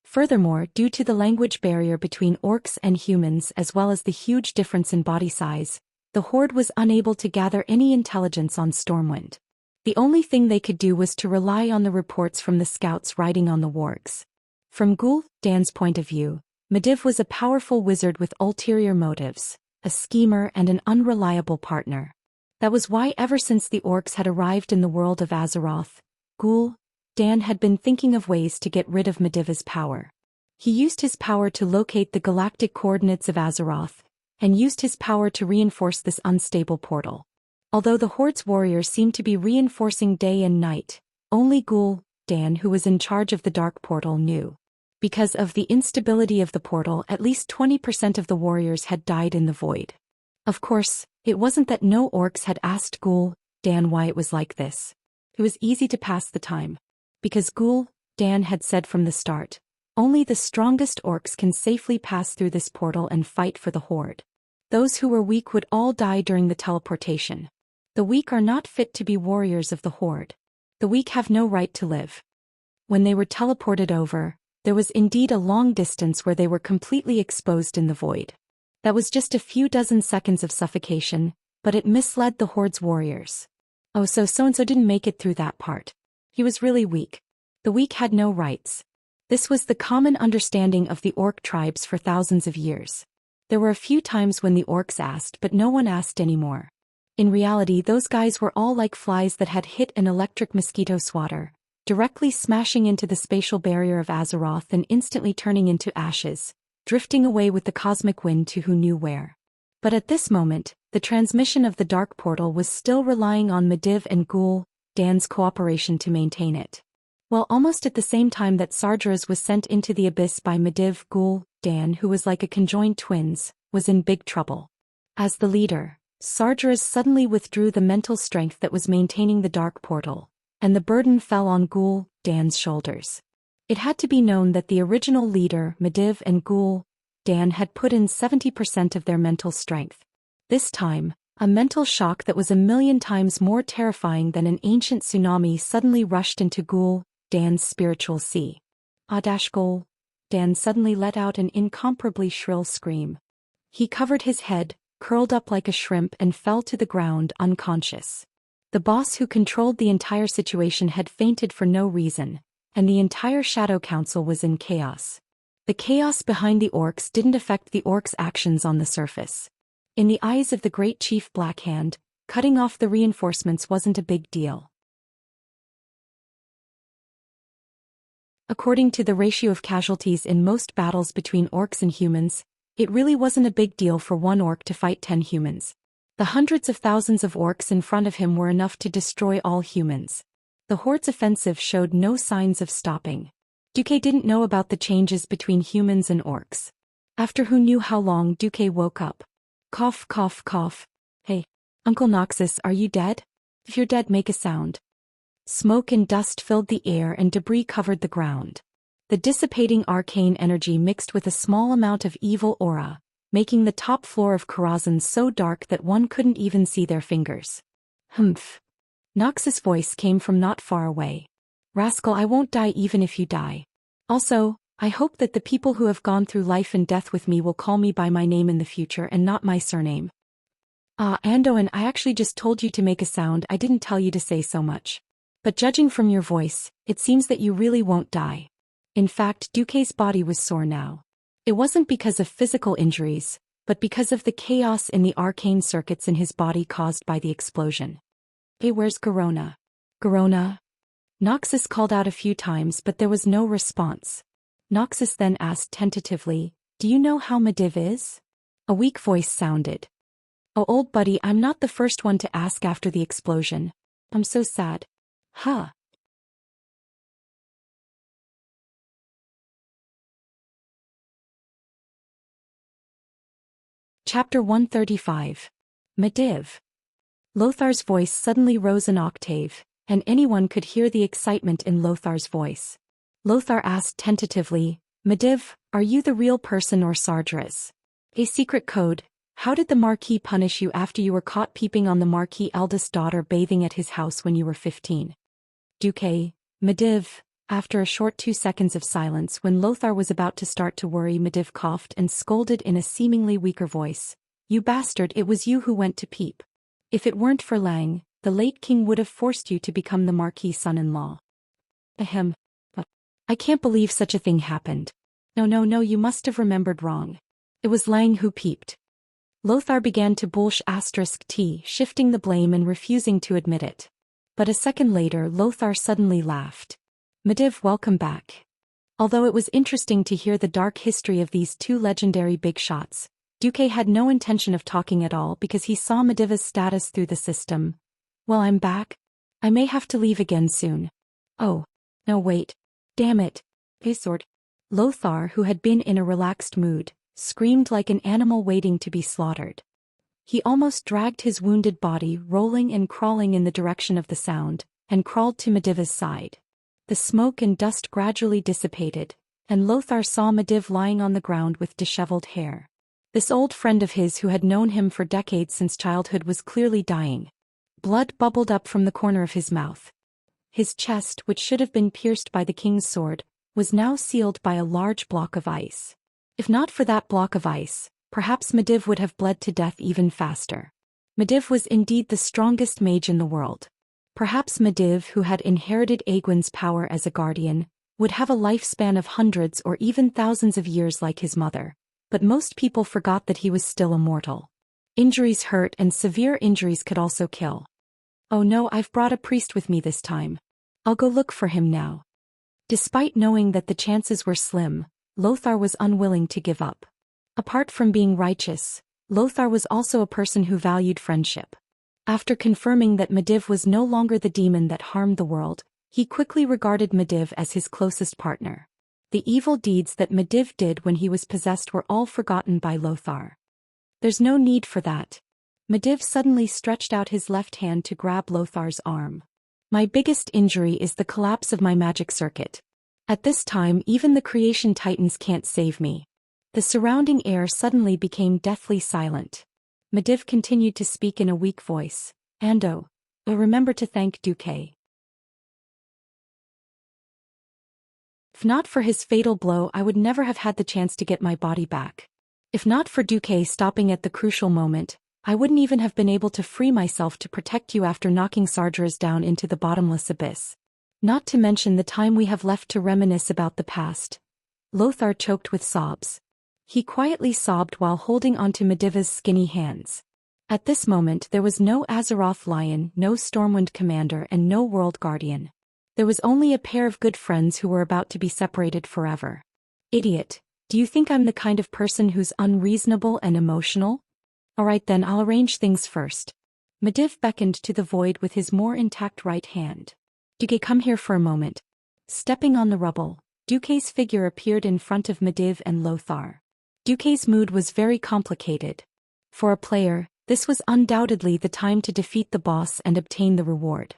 Furthermore, due to the language barrier between orcs and humans as well as the huge difference in body size, the Horde was unable to gather any intelligence on Stormwind. The only thing they could do was to rely on the reports from the scouts riding on the wargs. From Ghoul Dan's point of view, Medivh was a powerful wizard with ulterior motives, a schemer and an unreliable partner. That was why ever since the orcs had arrived in the world of Azeroth, Ghoul Dan had been thinking of ways to get rid of Medivh's power. He used his power to locate the galactic coordinates of Azeroth, and used his power to reinforce this unstable portal. Although the Horde's warriors seemed to be reinforcing day and night, only Ghoul Dan, who was in charge of the Dark Portal, knew. Because of the instability of the portal, at least 20% of the warriors had died in the void. Of course, it wasn't that no orcs had asked Ghoul Dan why it was like this. It was easy to pass the time. Because Ghoul Dan had said from the start, only the strongest orcs can safely pass through this portal and fight for the Horde. Those who were weak would all die during the teleportation. The weak are not fit to be warriors of the Horde. The weak have no right to live. When they were teleported over, there was indeed a long distance where they were completely exposed in the void. That was just a few dozen seconds of suffocation, but it misled the Horde's warriors. Oh, so so-and-so didn't make it through that part. He was really weak. The weak had no rights. This was the common understanding of the orc tribes for thousands of years. There were a few times when the orcs asked, but no one asked anymore. In reality, those guys were all like flies that had hit an electric mosquito swatter, directly smashing into the spatial barrier of Azeroth and instantly turning into ashes, drifting away with the cosmic wind to who knew where. But at this moment, the transmission of the Dark Portal was still relying on Medivh and Ghoul Dan's cooperation to maintain it. Well, almost at the same time that Sardras was sent into the abyss by Medivh, Ghoul, Dan, who was like a conjoined twins, was in big trouble. As the leader, Sardras suddenly withdrew the mental strength that was maintaining the dark portal, and the burden fell on Ghoul, Dan's shoulders. It had to be known that the original leader, Medivh and Ghoul, Dan had put in 70% of their mental strength. This time, a mental shock that was 1,000,000 times more terrifying than an ancient tsunami suddenly rushed into Ghoul, Dan's spiritual sea. Ghoul, Dan suddenly let out an incomparably shrill scream. He covered his head, curled up like a shrimp and fell to the ground unconscious. The boss who controlled the entire situation had fainted for no reason, and the entire Shadow Council was in chaos. The chaos behind the orcs didn't affect the orcs' actions on the surface. In the eyes of the great chief Blackhand, cutting off the reinforcements wasn't a big deal. According to the ratio of casualties in most battles between orcs and humans, it really wasn't a big deal for one orc to fight 10 humans. The hundreds of thousands of orcs in front of him were enough to destroy all humans. The Horde's offensive showed no signs of stopping. Duque didn't know about the changes between humans and orcs. After who knew how long, Duque woke up. Cough, cough, cough. Hey, Uncle Noxus, are you dead? If you're dead, make a sound. Smoke and dust filled the air and debris covered the ground. The dissipating arcane energy mixed with a small amount of evil aura, making the top floor of Karazhan so dark that one couldn't even see their fingers. Humph. Noxus' voice came from not far away. Rascal, I won't die even if you die. Also, I hope that the people who have gone through life and death with me will call me by my name in the future and not my surname. Andoan, I actually just told you to make a sound, I didn't tell you to say so much. But judging from your voice, it seems that you really won't die. In fact, Duque's body was sore now. It wasn't because of physical injuries, but because of the chaos in the arcane circuits in his body caused by the explosion. Hey, where's Garona? Garona? Noxus called out a few times but there was no response. Noxus then asked tentatively, do you know how Medivh is? A weak voice sounded. Oh, old buddy, I'm not the first one to ask after the explosion. I'm so sad. Huh. Chapter 135. Medivh. Lothar's voice suddenly rose an octave, and anyone could hear the excitement in Lothar's voice. Lothar asked tentatively, Medivh, are you the real person or Sardras? A secret code. How did the Marquis punish you after you were caught peeping on the Marquis' eldest daughter bathing at his house when you were 15? Duque, Medivh. After a short 2 seconds of silence when Lothar was about to start to worry, Medivh coughed and scolded in a seemingly weaker voice. You bastard, it was you who went to peep. If it weren't for Lang, the late king would have forced you to become the Marquis' son-in-law. Ahem. But I can't believe such a thing happened. No, you must have remembered wrong. It was Lang who peeped. Lothar began to *T, shifting the blame and refusing to admit it. But a second later Lothar suddenly laughed. Medivh, welcome back. Although it was interesting to hear the dark history of these two legendary big shots, Duque had no intention of talking at all because he saw Medivh's status through the system. Well, I'm back. I may have to leave again soon. Oh. No, wait. Damn it. Sword. Lothar, who had been in a relaxed mood, screamed like an animal waiting to be slaughtered. He almost dragged his wounded body rolling and crawling in the direction of the sound, and crawled to Medivh's side. The smoke and dust gradually dissipated, and Lothar saw Medivh lying on the ground with disheveled hair. This old friend of his who had known him for decades since childhood was clearly dying. Blood bubbled up from the corner of his mouth. His chest, which should have been pierced by the king's sword, was now sealed by a large block of ice. If not for that block of ice, perhaps Medivh would have bled to death even faster. Medivh was indeed the strongest mage in the world. Perhaps Medivh, who had inherited Aegwyn's power as a guardian, would have a lifespan of hundreds or even thousands of years like his mother, but most people forgot that he was still immortal. Injuries hurt and severe injuries could also kill. Oh no, I've brought a priest with me this time. I'll go look for him now. Despite knowing that the chances were slim, Lothar was unwilling to give up. Apart from being righteous, Lothar was also a person who valued friendship. After confirming that Medivh was no longer the demon that harmed the world, He quickly regarded Medivh as his closest partner. The evil deeds that Medivh did when he was possessed were all forgotten by Lothar. There's no need for that. Medivh suddenly stretched out his left hand to grab Lothar's arm. My biggest injury is the collapse of my magic circuit. At this time even the creation titans can't save me. The surrounding air suddenly became deathly silent. Medivh continued to speak in a weak voice. Ando, remember to thank Duque. If not for his fatal blow, I would never have had the chance to get my body back. If not for Duque stopping at the crucial moment, I wouldn't even have been able to free myself to protect you after knocking Sargeras down into the bottomless abyss. Not to mention the time we have left to reminisce about the past. Lothar choked with sobs. He quietly sobbed while holding onto Medivh's skinny hands. At this moment there was no Azeroth Lion, no Stormwind Commander and no World Guardian. There was only a pair of good friends who were about to be separated forever. Idiot, do you think I'm the kind of person who's unreasonable and emotional? Alright then, I'll arrange things first. Medivh beckoned to the void with his more intact right hand. Duque, come here for a moment. Stepping on the rubble, Duque's figure appeared in front of Medivh and Lothar. Duque's mood was very complicated. For a player, this was undoubtedly the time to defeat the boss and obtain the reward.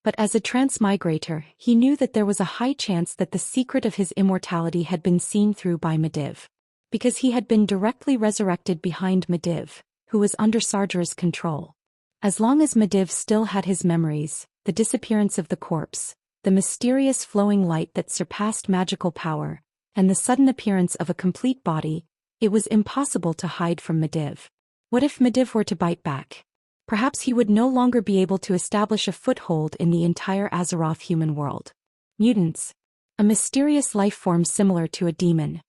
But as a transmigrator, he knew that there was a high chance that the secret of his immortality had been seen through by Medivh. Because he had been directly resurrected behind Medivh, who was under Sargeras' control. As long as Medivh still had his memories, the disappearance of the corpse, the mysterious flowing light that surpassed magical power, and the sudden appearance of a complete body, it was impossible to hide from Medivh. What if Medivh were to bite back? Perhaps he would no longer be able to establish a foothold in the entire Azeroth human world. Mutants. A mysterious life form similar to a demon.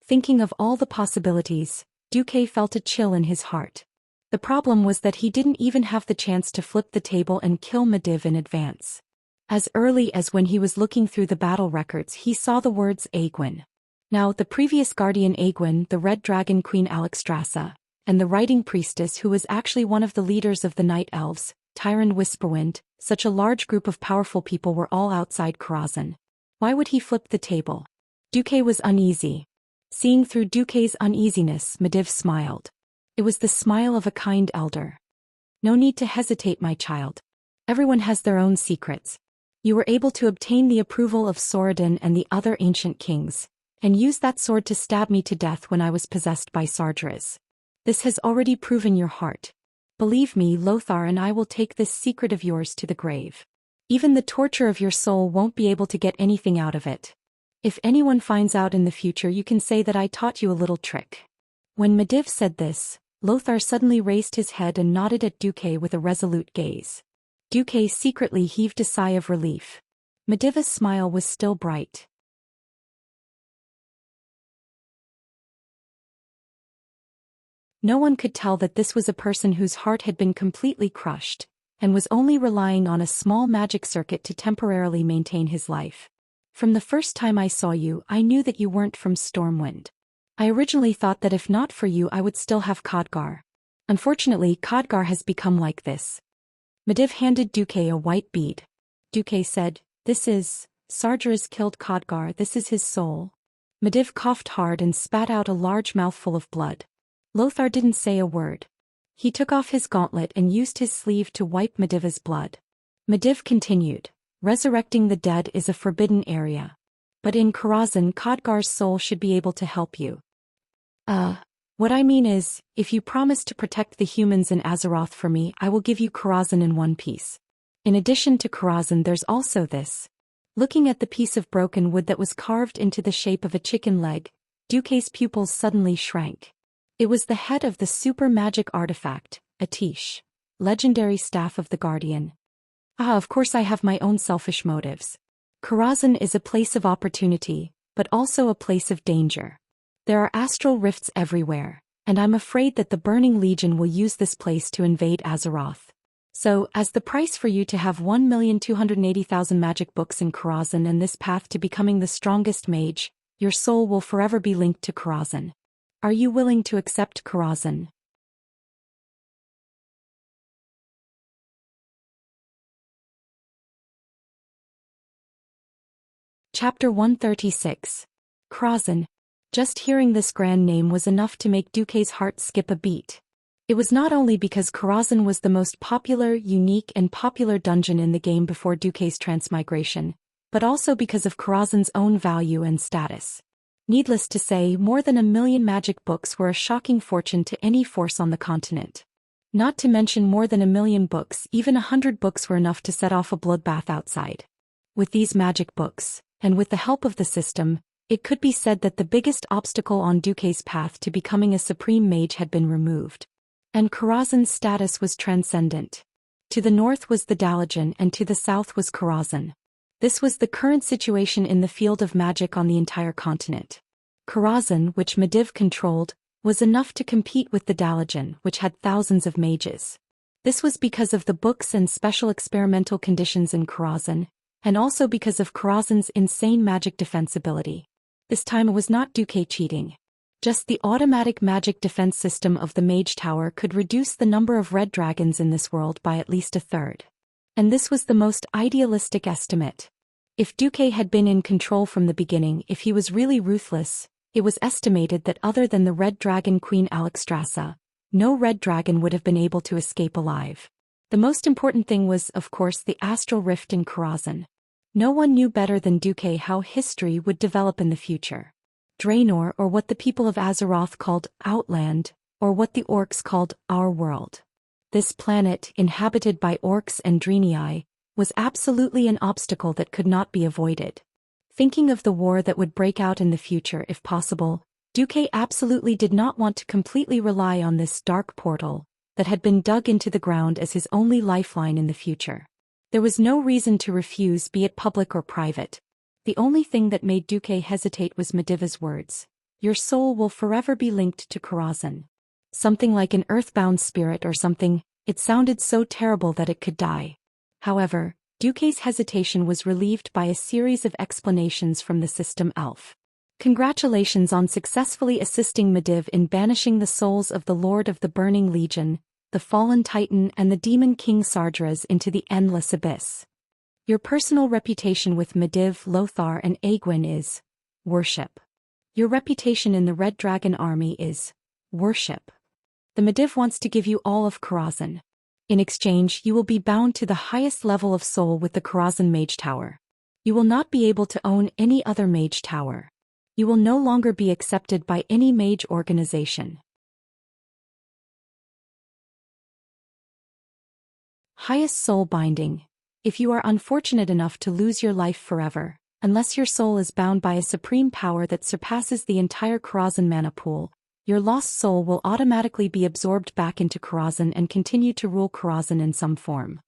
Thinking of all the possibilities, Duque felt a chill in his heart. The problem was that he didn't even have the chance to flip the table and kill Medivh in advance. As early as when he was looking through the battle records he saw the words Aegwynn. Now the previous Guardian Aegwynn, the Red Dragon Queen Alexstrasza, and the Writing Priestess who was actually one of the leaders of the Night Elves, Tyrande Whisperwind, such a large group of powerful people were all outside Karazhan. Why would he flip the table? Duque was uneasy. Seeing through Duque's uneasiness, Medivh smiled. It was the smile of a kind elder. No need to hesitate, my child. Everyone has their own secrets. You were able to obtain the approval of Soradin and the other ancient kings, and use that sword to stab me to death when I was possessed by Sargeras. This has already proven your heart. Believe me, Lothar and I will take this secret of yours to the grave. Even the torture of your soul won't be able to get anything out of it. If anyone finds out in the future, you can say that I taught you a little trick. When Medivh said this, Lothar suddenly raised his head and nodded at Duque with a resolute gaze. Duque secretly heaved a sigh of relief. Medivh's smile was still bright. No one could tell that this was a person whose heart had been completely crushed, and was only relying on a small magic circuit to temporarily maintain his life. From the first time I saw you, I knew that you weren't from Stormwind. I originally thought that if not for you I would still have Khadgar. Unfortunately, Khadgar has become like this. Medivh handed Duque a white bead. Duque said, "This is, Sargeras killed Khadgar, this is his soul." Medivh coughed hard and spat out a large mouthful of blood. Lothar didn't say a word. He took off his gauntlet and used his sleeve to wipe Medivh's blood. Medivh continued, "Resurrecting the dead is a forbidden area. But in Karazhan, Khadgar's soul should be able to help you. What I mean is, if you promise to protect the humans in Azeroth for me, I will give you Karazhan in one piece. In addition to Karazhan, there's also this." Looking at the piece of broken wood that was carved into the shape of a chicken leg, Duque's pupils suddenly shrank. It was the head of the super magic artifact, Atish, legendary staff of the Guardian. Of course I have my own selfish motives. Karazhan is a place of opportunity, but also a place of danger. There are astral rifts everywhere, and I'm afraid that the Burning Legion will use this place to invade Azeroth. So, as the price for you to have 1,280,000 magic books in Karazhan and this path to becoming the strongest mage, your soul will forever be linked to Karazhan. Are you willing to accept Karazhan? Chapter 136. Krazan. Just hearing this grand name was enough to make Duque's heart skip a beat. It was not only because Krazan was the most popular, unique and popular dungeon in the game before Duque's transmigration, but also because of Krazan's own value and status. Needless to say, more than 1 million magic books were a shocking fortune to any force on the continent. Not to mention more than 1 million books, even 100 books were enough to set off a bloodbath outside. With these magic books, and with the help of the system, it could be said that the biggest obstacle on Duque's path to becoming a supreme mage had been removed. And Krazan's status was transcendent. To the north was the Daoist and to the south was Krazan. This was the current situation in the field of magic on the entire continent. Krazan, which Medivh controlled, was enough to compete with the Daoist, which had thousands of mages. This was because of the books and special experimental conditions in Krazan, and also because of Krazan's insane magic defense ability. This time it was not Duque cheating. Just the automatic magic defense system of the Mage Tower could reduce the number of red dragons in this world by at least 1/3. And this was the most idealistic estimate. If Duque had been in control from the beginning, if he was really ruthless, it was estimated that other than the Red Dragon Queen Alexstrasza, no red dragon would have been able to escape alive. The most important thing was, of course, the astral rift in Krazan. No one knew better than Duque how history would develop in the future. Draenor, or what the people of Azeroth called Outland, or what the orcs called Our World. This planet, inhabited by orcs and Draenei, was absolutely an obstacle that could not be avoided. Thinking of the war that would break out in the future if possible, Duque absolutely did not want to completely rely on this dark portal that had been dug into the ground as his only lifeline in the future. There was no reason to refuse, be it public or private. The only thing that made Duque hesitate was Medivh's words. Your soul will forever be linked to Krazan. Something like an earthbound spirit or something. It sounded so terrible that it could die. However, Duque's hesitation was relieved by a series of explanations from the system elf. Congratulations on successfully assisting Medivh in banishing the souls of the Lord of the Burning Legion, the fallen Titan and the demon King Sardras into the endless abyss. Your personal reputation with Medivh, Lothar and Aegwynn is worship. Your reputation in the Red Dragon Army is worship. The Medivh wants to give you all of Krazan. In exchange, you will be bound to the highest level of soul with the Krazan Mage Tower. You will not be able to own any other Mage Tower. You will no longer be accepted by any mage organization. Highest soul binding. If you are unfortunate enough to lose your life forever, unless your soul is bound by a supreme power that surpasses the entire Krazan mana pool, your lost soul will automatically be absorbed back into Krazan and continue to rule Krazan in some form.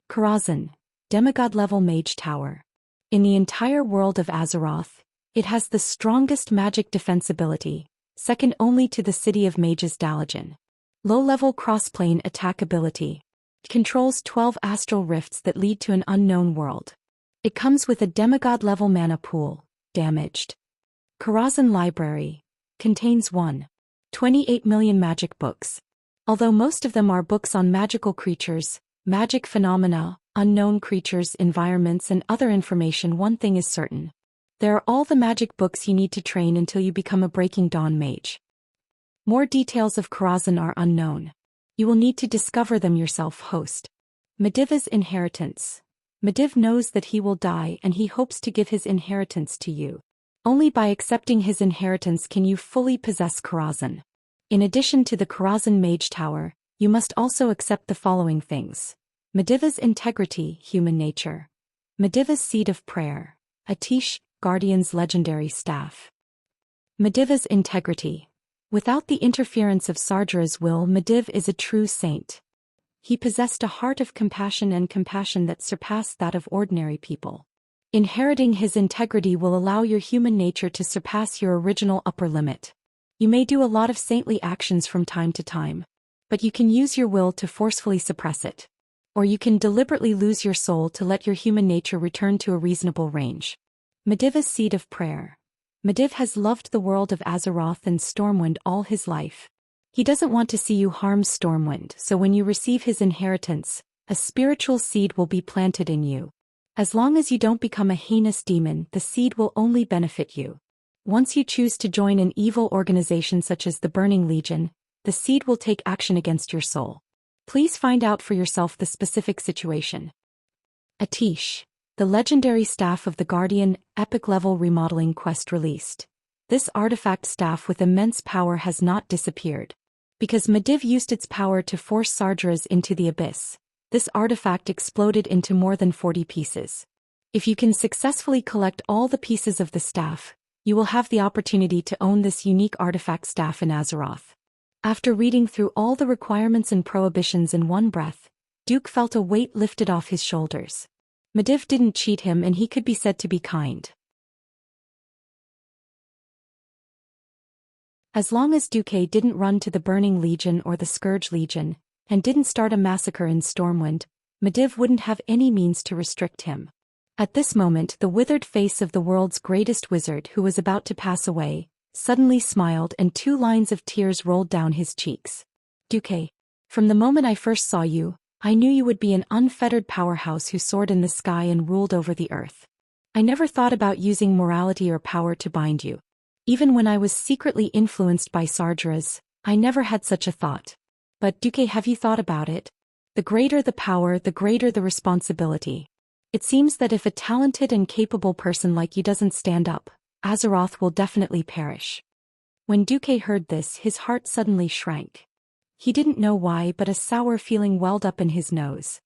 Krazan, demigod-level mage tower. In the entire world of Azeroth, it has the strongest magic defense ability, second only to the City of Mages Daoist. Low-level cross-plane attack ability. It controls 12 astral rifts that lead to an unknown world. It comes with a demigod-level mana pool, damaged. Krazan Library. Contains 1.28 million magic books. Although most of them are books on magical creatures, magic phenomena, unknown creatures, environments and other information, one thing is certain. There are all the magic books you need to train until you become a Breaking Dawn mage. More details of Krazan are unknown. You will need to discover them yourself. Host. Medivh's inheritance. Medivh knows that he will die and he hopes to give his inheritance to you. Only by accepting his inheritance can you fully possess Krazan. In addition to the Krazan Mage Tower, you must also accept the following things. Medivh's integrity, human nature. Medivh's seed of prayer. Atish, Guardian's legendary staff. Medivh's integrity. Without the interference of Sardra's will, Medivh is a true saint. He possessed a heart of compassion and compassion that surpassed that of ordinary people. Inheriting his integrity will allow your human nature to surpass your original upper limit. You may do a lot of saintly actions from time to time, but you can use your will to forcefully suppress it. Or you can deliberately lose your soul to let your human nature return to a reasonable range. Medivh's seed of prayer. Medivh has loved the world of Azeroth and Stormwind all his life. He doesn't want to see you harm Stormwind, so when you receive his inheritance, a spiritual seed will be planted in you. As long as you don't become a heinous demon, the seed will only benefit you. Once you choose to join an evil organization such as the Burning Legion, the seed will take action against your soul. Please find out for yourself the specific situation. Atish. The legendary staff of the Guardian, epic level remodeling quest released. This artifact staff with immense power has not disappeared. Because Medivh used its power to force Sargeras into the abyss, this artifact exploded into more than 40 pieces. If you can successfully collect all the pieces of the staff, you will have the opportunity to own this unique artifact staff in Azeroth. After reading through all the requirements and prohibitions in one breath, Duke felt a weight lifted off his shoulders. Medivh didn't cheat him and he could be said to be kind. As long as Duke didn't run to the Burning Legion or the Scourge Legion, and didn't start a massacre in Stormwind, Medivh wouldn't have any means to restrict him. At this moment, the withered face of the world's greatest wizard who was about to pass away, suddenly smiled and 2 lines of tears rolled down his cheeks. Duke, from the moment I first saw you, I knew you would be an unfettered powerhouse who soared in the sky and ruled over the earth. I never thought about using morality or power to bind you. Even when I was secretly influenced by Sargeras, I never had such a thought. But Duke, have you thought about it? The greater the power, the greater the responsibility. It seems that if a talented and capable person like you doesn't stand up, Azeroth will definitely perish. When Duque heard this, his heart suddenly shrank. He didn't know why, but a sour feeling welled up in his nose.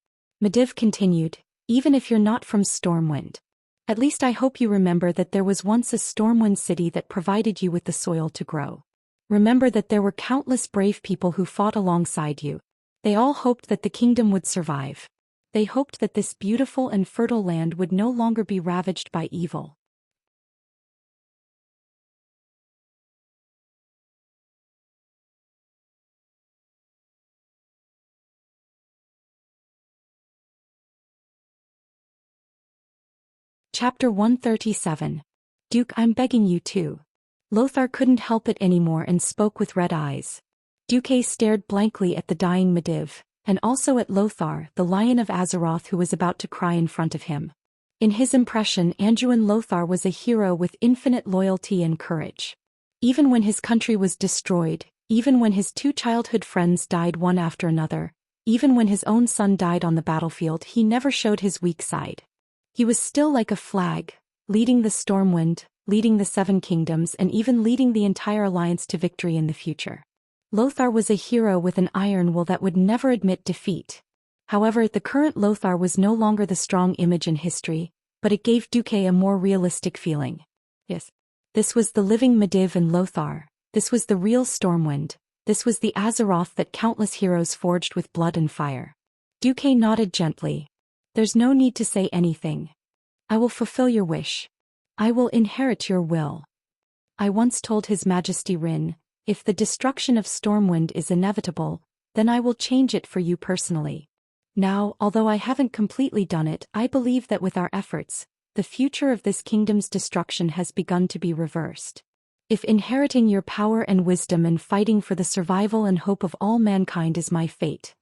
Medivh continued, "Even if you're not from Stormwind, at least I hope you remember that there was once a Stormwind city that provided you with the soil to grow. Remember that there were countless brave people who fought alongside you. They all hoped that the kingdom would survive. They hoped that this beautiful and fertile land would no longer be ravaged by evil." Chapter 137. Duke, I'm begging you to. Lothar couldn't help it anymore and spoke with red eyes. Duque stared blankly at the dying Medivh, and also at Lothar, the Lion of Azeroth, who was about to cry in front of him. In his impression, Anduin Lothar was a hero with infinite loyalty and courage. Even when his country was destroyed, even when his 2 childhood friends died one after another, even when his own son died on the battlefield, he never showed his weak side. He was still like a flag, leading the Stormwind, leading the 7 kingdoms, and even leading the entire alliance to victory in the future. Lothar was a hero with an iron will that would never admit defeat. However, the current Lothar was no longer the strong image in history, but it gave Duque a more realistic feeling. Yes, this was the living Medivh and Lothar. This was the real Stormwind. This was the Azeroth that countless heroes forged with blood and fire. Duque nodded gently. "There's no need to say anything. I will fulfill your wish. I will inherit your will. I once told His Majesty Rin, if the destruction of Stormwind is inevitable, then I will change it for you personally. Now, although I haven't completely done it, I believe that with our efforts, the future of this kingdom's destruction has begun to be reversed. If inheriting your power and wisdom and fighting for the survival and hope of all mankind is my fate,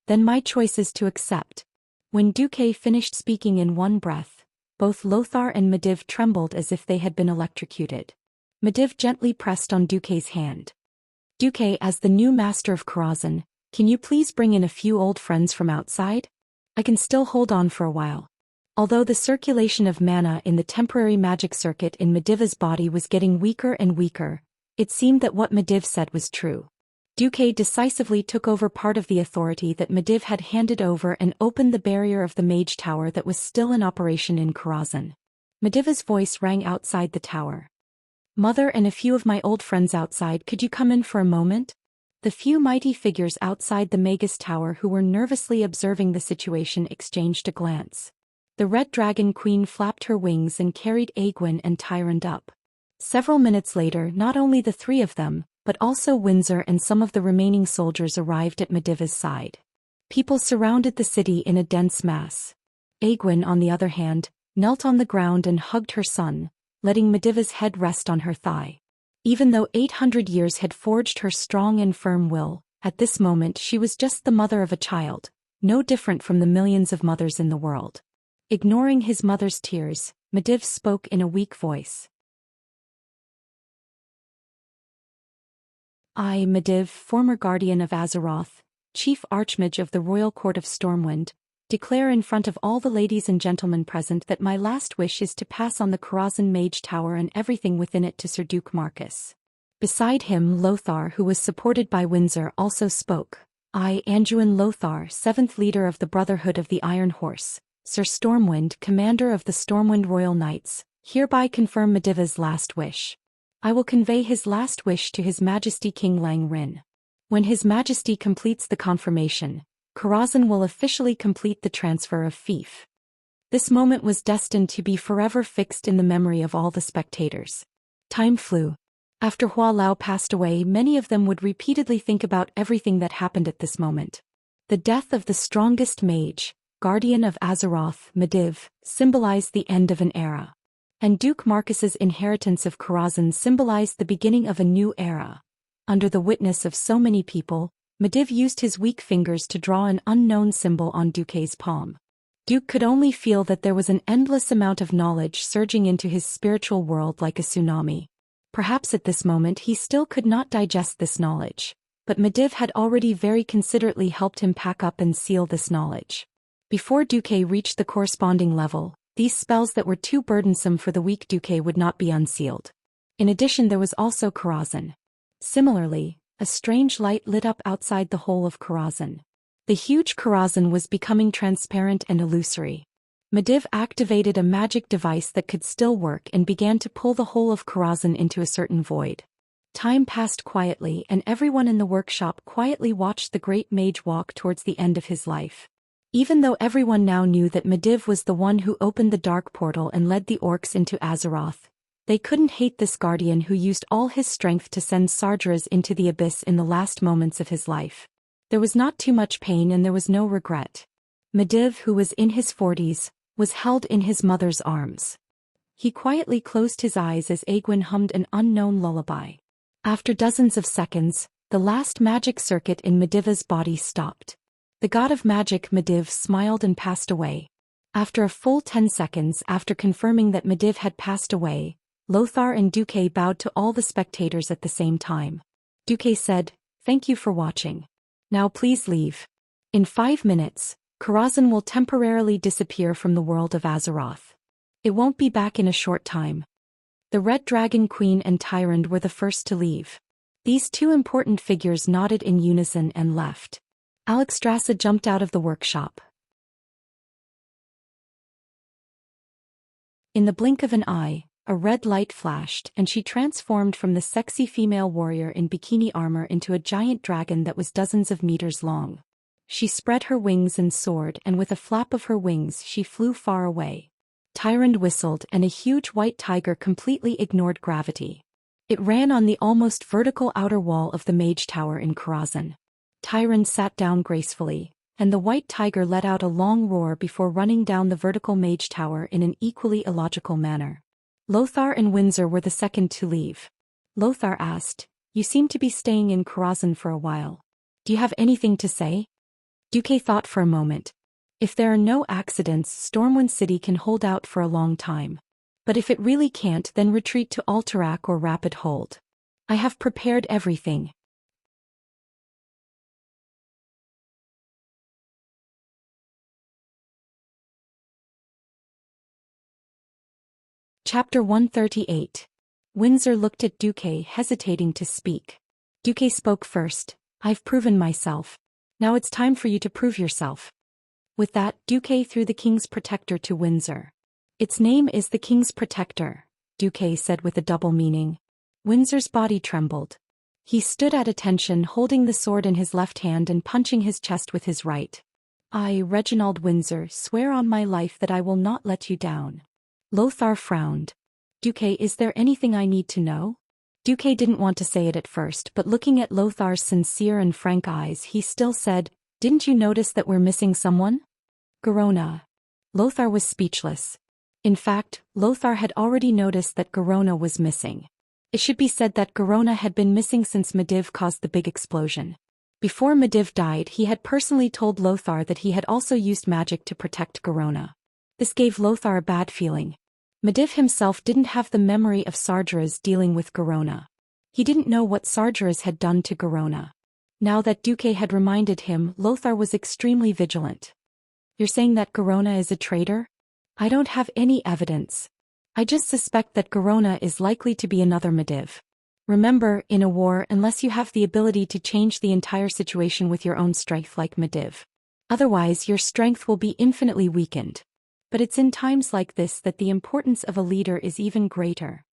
then my choice is to accept." When Duque finished speaking in one breath, both Lothar and Medivh trembled as if they had been electrocuted. Medivh gently pressed on Duque's hand. "Duque, as the new master of Karazhan, can you please bring in a few old friends from outside? I can still hold on for a while." Although the circulation of mana in the temporary magic circuit in Medivh's body was getting weaker and weaker, it seemed that what Medivh said was true. Duque decisively took over part of the authority that Medivh had handed over and opened the barrier of the mage tower that was still in operation in Karazhan. Medivh's voice rang outside the tower. "Mother and a few of my old friends outside, could you come in for a moment?" The few mighty figures outside the Magus Tower who were nervously observing the situation exchanged a glance. The Red Dragon Queen flapped her wings and carried Aegwynn and Tyrant up. Several minutes later, not only the 3 of them, but also Windsor and some of the remaining soldiers arrived at Medivh's side. People surrounded the city in a dense mass. Aegwynn, on the other hand, knelt on the ground and hugged her son, letting Medivh's head rest on her thigh. Even though 800 years had forged her strong and firm will, at this moment she was just the mother of a child, no different from the millions of mothers in the world. Ignoring his mother's tears, Medivh spoke in a weak voice. I, Medivh, former guardian of Azeroth, chief archmage of the royal court of Stormwind, declare in front of all the ladies and gentlemen present that my last wish is to pass on the Karazhan Mage Tower and everything within it to Sir Duke Marcus. Beside him, Lothar, who was supported by Windsor, also spoke. I, Anduin Lothar, 7th leader of the Brotherhood of the Iron Horse, Sir Stormwind, commander of the Stormwind Royal Knights, hereby confirm Medivh's last wish. I will convey his last wish to His Majesty King Lang Rin. When His Majesty completes the confirmation, Karazhan will officially complete the transfer of fief. This moment was destined to be forever fixed in the memory of all the spectators. Time flew. After Hua Lao passed away, many of them would repeatedly think about everything that happened at this moment. The death of the strongest mage, guardian of Azeroth, Medivh, symbolized the end of an era. And Duke Marcus's inheritance of Karazhan symbolized the beginning of a new era. Under the witness of so many people, Medivh used his weak fingers to draw an unknown symbol on Duke's palm. Duke could only feel that there was an endless amount of knowledge surging into his spiritual world like a tsunami. Perhaps at this moment he still could not digest this knowledge, but Medivh had already very considerately helped him pack up and seal this knowledge. Before Duke reached the corresponding level, these spells that were too burdensome for the weak Duke would not be unsealed. In addition, there was also Karazhan. Similarly, a strange light lit up outside the whole of Karazhan. The huge Karazhan was becoming transparent and illusory. Medivh activated a magic device that could still work and began to pull the whole of Karazhan into a certain void. Time passed quietly, and everyone in the workshop quietly watched the great mage walk towards the end of his life. Even though everyone now knew that Medivh was the one who opened the dark portal and led the orcs into Azeroth, they couldn't hate this guardian who used all his strength to send Sargeras into the abyss in the last moments of his life. There was not too much pain and there was no regret. Medivh, who was in his 40s, was held in his mother's arms. He quietly closed his eyes as Egwene hummed an unknown lullaby. After dozens of seconds, the last magic circuit in Medivh's body stopped. The god of magic Medivh smiled and passed away. After a full 10 seconds after confirming that Medivh had passed away, Lothar and Duke bowed to all the spectators at the same time. Duke said, "Thank you for watching. Now please leave. In 5 minutes, Karazhan will temporarily disappear from the world of Azeroth. It won't be back in a short time." The Red Dragon Queen and Tyrande were the first to leave. These two important figures nodded in unison and left. Alexstrasza jumped out of the workshop. In the blink of an eye, a red light flashed and she transformed from the sexy female warrior in bikini armor into a giant dragon that was dozens of meters long. She spread her wings and soared, and with a flap of her wings she flew far away. Tyrande whistled and a huge white tiger completely ignored gravity. It ran on the almost vertical outer wall of the Mage Tower in Karazhan. Tyrande sat down gracefully, and the white tiger let out a long roar before running down the vertical Mage Tower in an equally illogical manner. Lothar and Windsor were the second to leave. Lothar asked, "You seem to be staying in Karazhan for a while. Do you have anything to say?" Duke thought for a moment. If there are no accidents, Stormwind City can hold out for a long time. But if it really can't, then retreat to Alterac or Rapid Hold. I have prepared everything. Chapter 138. Windsor looked at Duke, hesitating to speak. Duke spoke first. "I've proven myself. Now it's time for you to prove yourself." With that, Duke threw the King's Protector to Windsor. "Its name is the King's Protector," Duke said with a double meaning. Windsor's body trembled. He stood at attention, holding the sword in his left hand and punching his chest with his right. "I, Reginald Windsor, swear on my life that I will not let you down." Lothar frowned. "Duke, is there anything I need to know?" Duke didn't want to say it at first, but looking at Lothar's sincere and frank eyes, he still said, "Didn't you notice that we're missing someone?" "Garona." Lothar was speechless. In fact, Lothar had already noticed that Garona was missing. It should be said that Garona had been missing since Medivh caused the big explosion. Before Medivh died, he had personally told Lothar that he had also used magic to protect Garona. This gave Lothar a bad feeling. Medivh himself didn't have the memory of Sargeras dealing with Garona. He didn't know what Sargeras had done to Garona. Now that Duque had reminded him, Lothar was extremely vigilant. You're saying that Garona is a traitor? I don't have any evidence. I just suspect that Garona is likely to be another Medivh. Remember, in a war, unless you have the ability to change the entire situation with your own strength like Medivh. Otherwise, your strength will be infinitely weakened. But it's in times like this that the importance of a leader is even greater.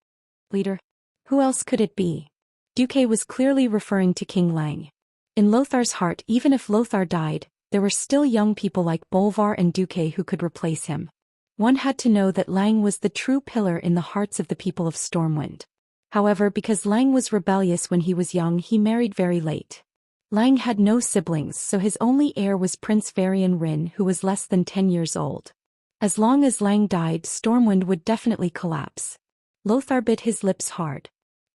Leader? Who else could it be? Duque was clearly referring to King Lang. In Lothar's heart, even if Lothar died, there were still young people like Bolvar and Duque who could replace him. One had to know that Lang was the true pillar in the hearts of the people of Stormwind. However, because Lang was rebellious when he was young, he married very late. Lang had no siblings, so his only heir was Prince Varian Rin, who was less than 10 years old. As long as Lang died, Stormwind would definitely collapse. Lothar bit his lips hard.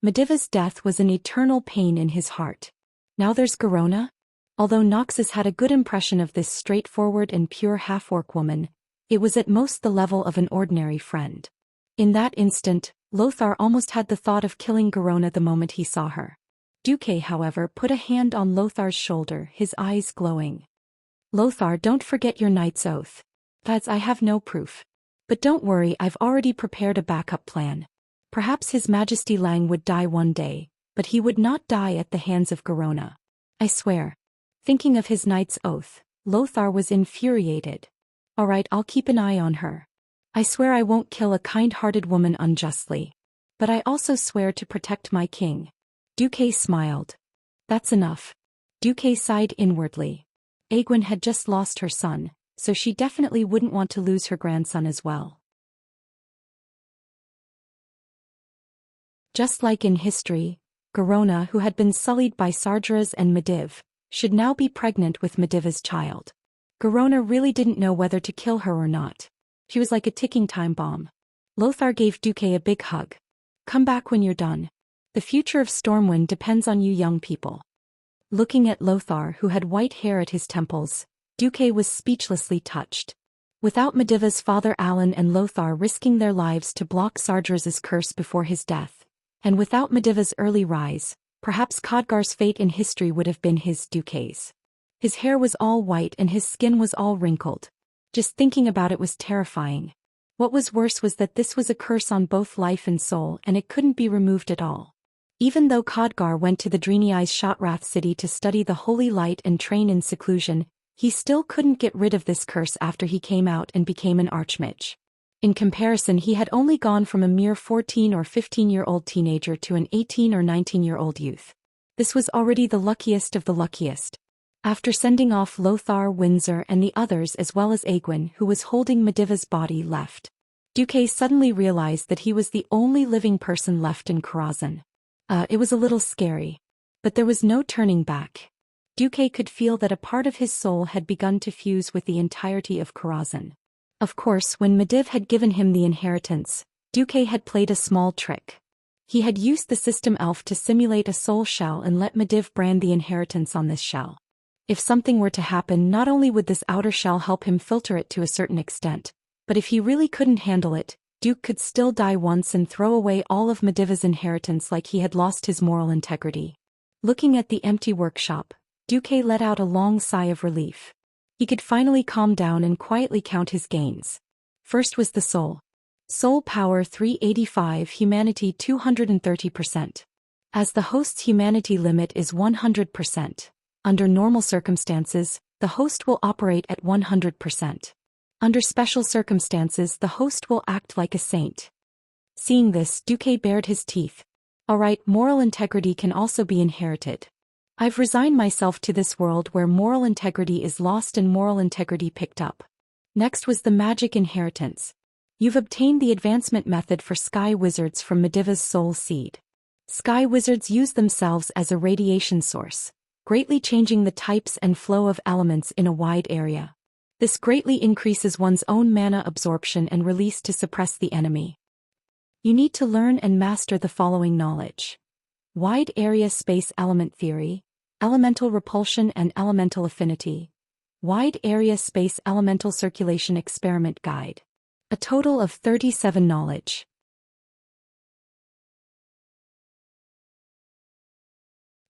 Medivh's death was an eternal pain in his heart. Now there's Garona? Although Noxus had a good impression of this straightforward and pure half-orc woman, it was at most the level of an ordinary friend. In that instant, Lothar almost had the thought of killing Garona the moment he saw her. Duque, however, put a hand on Lothar's shoulder, his eyes glowing. Lothar, don't forget your knight's oath. Lads, I have no proof. But don't worry, I've already prepared a backup plan. Perhaps His Majesty Lang would die one day, but he would not die at the hands of Garona. I swear. Thinking of his knight's oath, Lothar was infuriated. All right, I'll keep an eye on her. I swear I won't kill a kind-hearted woman unjustly. But I also swear to protect my king. Duque smiled. That's enough. Duque sighed inwardly. Aegwyn had just lost her son, so she definitely wouldn't want to lose her grandson as well. Just like in history, Garona, who had been sullied by Sargeras and Medivh, should now be pregnant with Medivh's child. Garona really didn't know whether to kill her or not. She was like a ticking time bomb. Lothar gave Duque a big hug. Come back when you're done. The future of Stormwind depends on you young people. Looking at Lothar, who had white hair at his temples, Duque was speechlessly touched. Without Medivh's father Alan and Lothar risking their lives to block Sargeras's curse before his death, and without Medivh's early rise, perhaps Khadgar's fate in history would have been his Duque's. His hair was all white and his skin was all wrinkled. Just thinking about it was terrifying. What was worse was that this was a curse on both life and soul, and it couldn't be removed at all. Even though Khadgar went to the Dreenei's Shotrath city to study the holy light and train in seclusion, he still couldn't get rid of this curse after he came out and became an archmage. In comparison, he had only gone from a mere 14 or 15-year-old teenager to an 18 or 19-year-old youth. This was already the luckiest of the luckiest. After sending off Lothar, Windsor and the others as well as Aegwyn, who was holding Medivh's body, left, Duque suddenly realized that he was the only living person left in Karazhan. It was a little scary. But there was no turning back. Duque could feel that a part of his soul had begun to fuse with the entirety of Karazhan. Of course, when Medivh had given him the inheritance, Duque had played a small trick. He had used the system elf to simulate a soul shell and let Medivh brand the inheritance on this shell. If something were to happen, not only would this outer shell help him filter it to a certain extent, but if he really couldn't handle it, Duke could still die once and throw away all of Medivh's inheritance like he had lost his moral integrity. Looking at the empty workshop, Duque let out a long sigh of relief. He could finally calm down and quietly count his gains. First was the soul. Soul power 385, humanity 230%. As the host's humanity limit is 100%. Under normal circumstances, the host will operate at 100%. Under special circumstances, the host will act like a saint. Seeing this, Duque bared his teeth. Alright, moral integrity can also be inherited. I've resigned myself to this world where moral integrity is lost and moral integrity picked up. Next was the magic inheritance. You've obtained the advancement method for sky wizards from Medivh's soul seed. Sky wizards use themselves as a radiation source, greatly changing the types and flow of elements in a wide area. This greatly increases one's own mana absorption and release to suppress the enemy. You need to learn and master the following knowledge: wide area space element theory, elemental repulsion and elemental affinity, wide area space elemental circulation experiment guide, A total of 37 knowledge.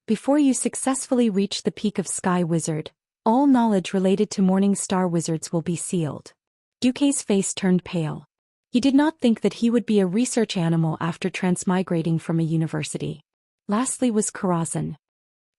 Before you successfully reach the peak of Sky Wizard, all knowledge related to Morning Star Wizards will be sealed. Duque's face turned pale. He did not think that he would be a research animal after transmigrating from a university. Lastly was Karazhan.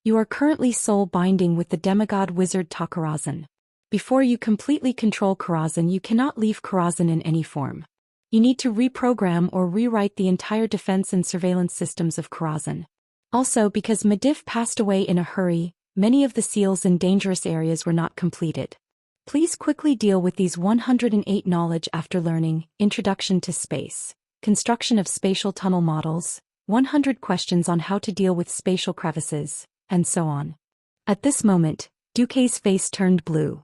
You are currently soul binding with the demigod wizard Takarazhan. Before you completely control Karazhan, you cannot leave Karazhan in any form. You need to reprogram or rewrite the entire defense and surveillance systems of Karazhan. Also, because Medivh passed away in a hurry, many of the seals in dangerous areas were not completed. Please quickly deal with these 108 knowledge after learning: Introduction to Space, Construction of Spatial Tunnel Models, 100 questions on how to deal with spatial crevices, and so on. At this moment, Duque's face turned blue.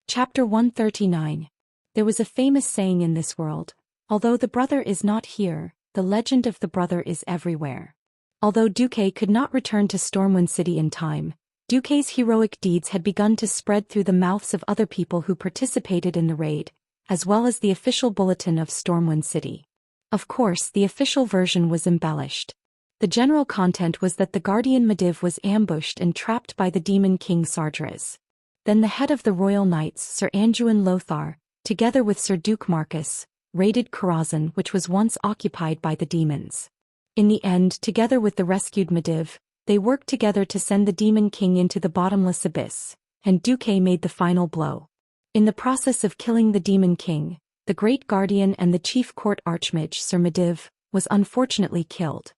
Chapter 139. There was a famous saying in this world: although the brother is not here, the legend of the brother is everywhere. Although Duque could not return to Stormwind City in time, Duque's heroic deeds had begun to spread through the mouths of other people who participated in the raid, as well as the official bulletin of Stormwind City. Of course, the official version was embellished. The general content was that the guardian Medivh was ambushed and trapped by the demon king Sardras. Then the head of the royal knights, Sir Anduin Lothar, together with Sir Duke Marcus, raided Karazhan, which was once occupied by the demons. In the end, together with the rescued Medivh, they worked together to send the demon king into the bottomless abyss, and Duque made the final blow. In the process of killing the demon king, the great guardian and the chief court archmage Sir Medivh was unfortunately killed.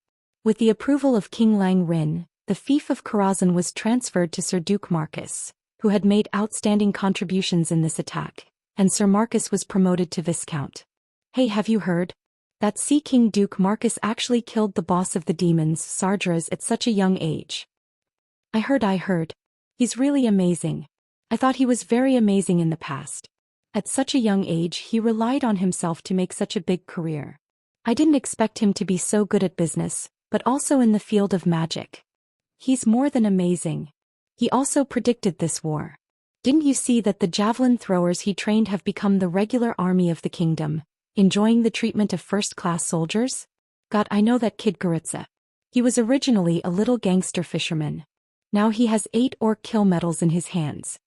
With the approval of King Lang Rin, the fief of Karazhan was transferred to Sir Duke Marcus, who had made outstanding contributions in this attack, and Sir Marcus was promoted to Viscount. Hey, have you heard? That Sea King Duke Marcus actually killed the boss of the demons, Sardras, at such a young age. I heard. He's really amazing. I thought he was very amazing in the past. At such a young age, he relied on himself to make such a big career. I didn't expect him to be so good at business, but also in the field of magic. He's more than amazing. He also predicted this war. Didn't you see that the javelin throwers he trained have become the regular army of the kingdom, enjoying the treatment of first-class soldiers? God, I know that kid Goritza. He was originally a little gangster fisherman. Now he has 8 orc kill medals in his hands.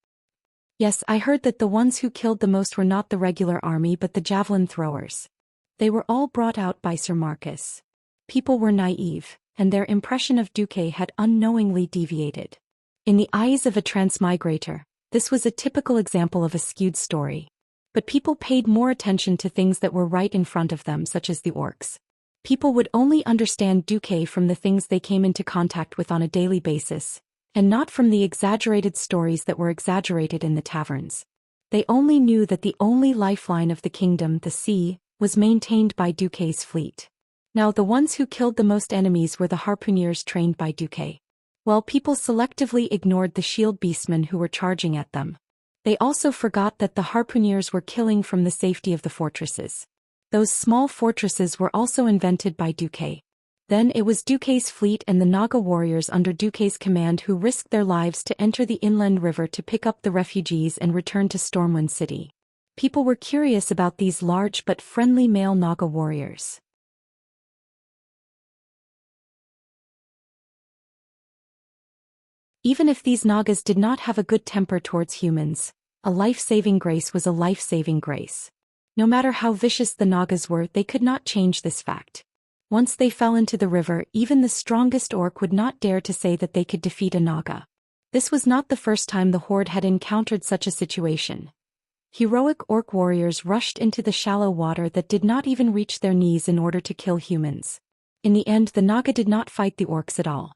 Yes, I heard that the ones who killed the most were not the regular army but the javelin throwers. They were all brought out by Sir Marcus. People were naive, and their impression of Duque had unknowingly deviated. In the eyes of a transmigrator, this was a typical example of a skewed story. But people paid more attention to things that were right in front of them, such as the orcs. People would only understand Duque from the things they came into contact with on a daily basis, and not from the exaggerated stories that were exaggerated in the taverns. They only knew that the only lifeline of the kingdom, the sea, was maintained by Duque's fleet. Now the ones who killed the most enemies were the harpooneers trained by Duque. While people selectively ignored the shield beastmen who were charging at them, they also forgot that the harpooneers were killing from the safety of the fortresses. Those small fortresses were also invented by Duque. Then it was Duque's fleet and the Naga warriors under Duque's command who risked their lives to enter the inland river to pick up the refugees and return to Stormwind City. People were curious about these large but friendly male Naga warriors. Even if these Nagas did not have a good temper towards humans, a life-saving grace was a life-saving grace. No matter how vicious the Nagas were, they could not change this fact. Once they fell into the river, even the strongest orc would not dare to say that they could defeat a Naga. This was not the first time the Horde had encountered such a situation. Heroic orc warriors rushed into the shallow water that did not even reach their knees in order to kill humans. In the end, the Naga did not fight the orcs at all.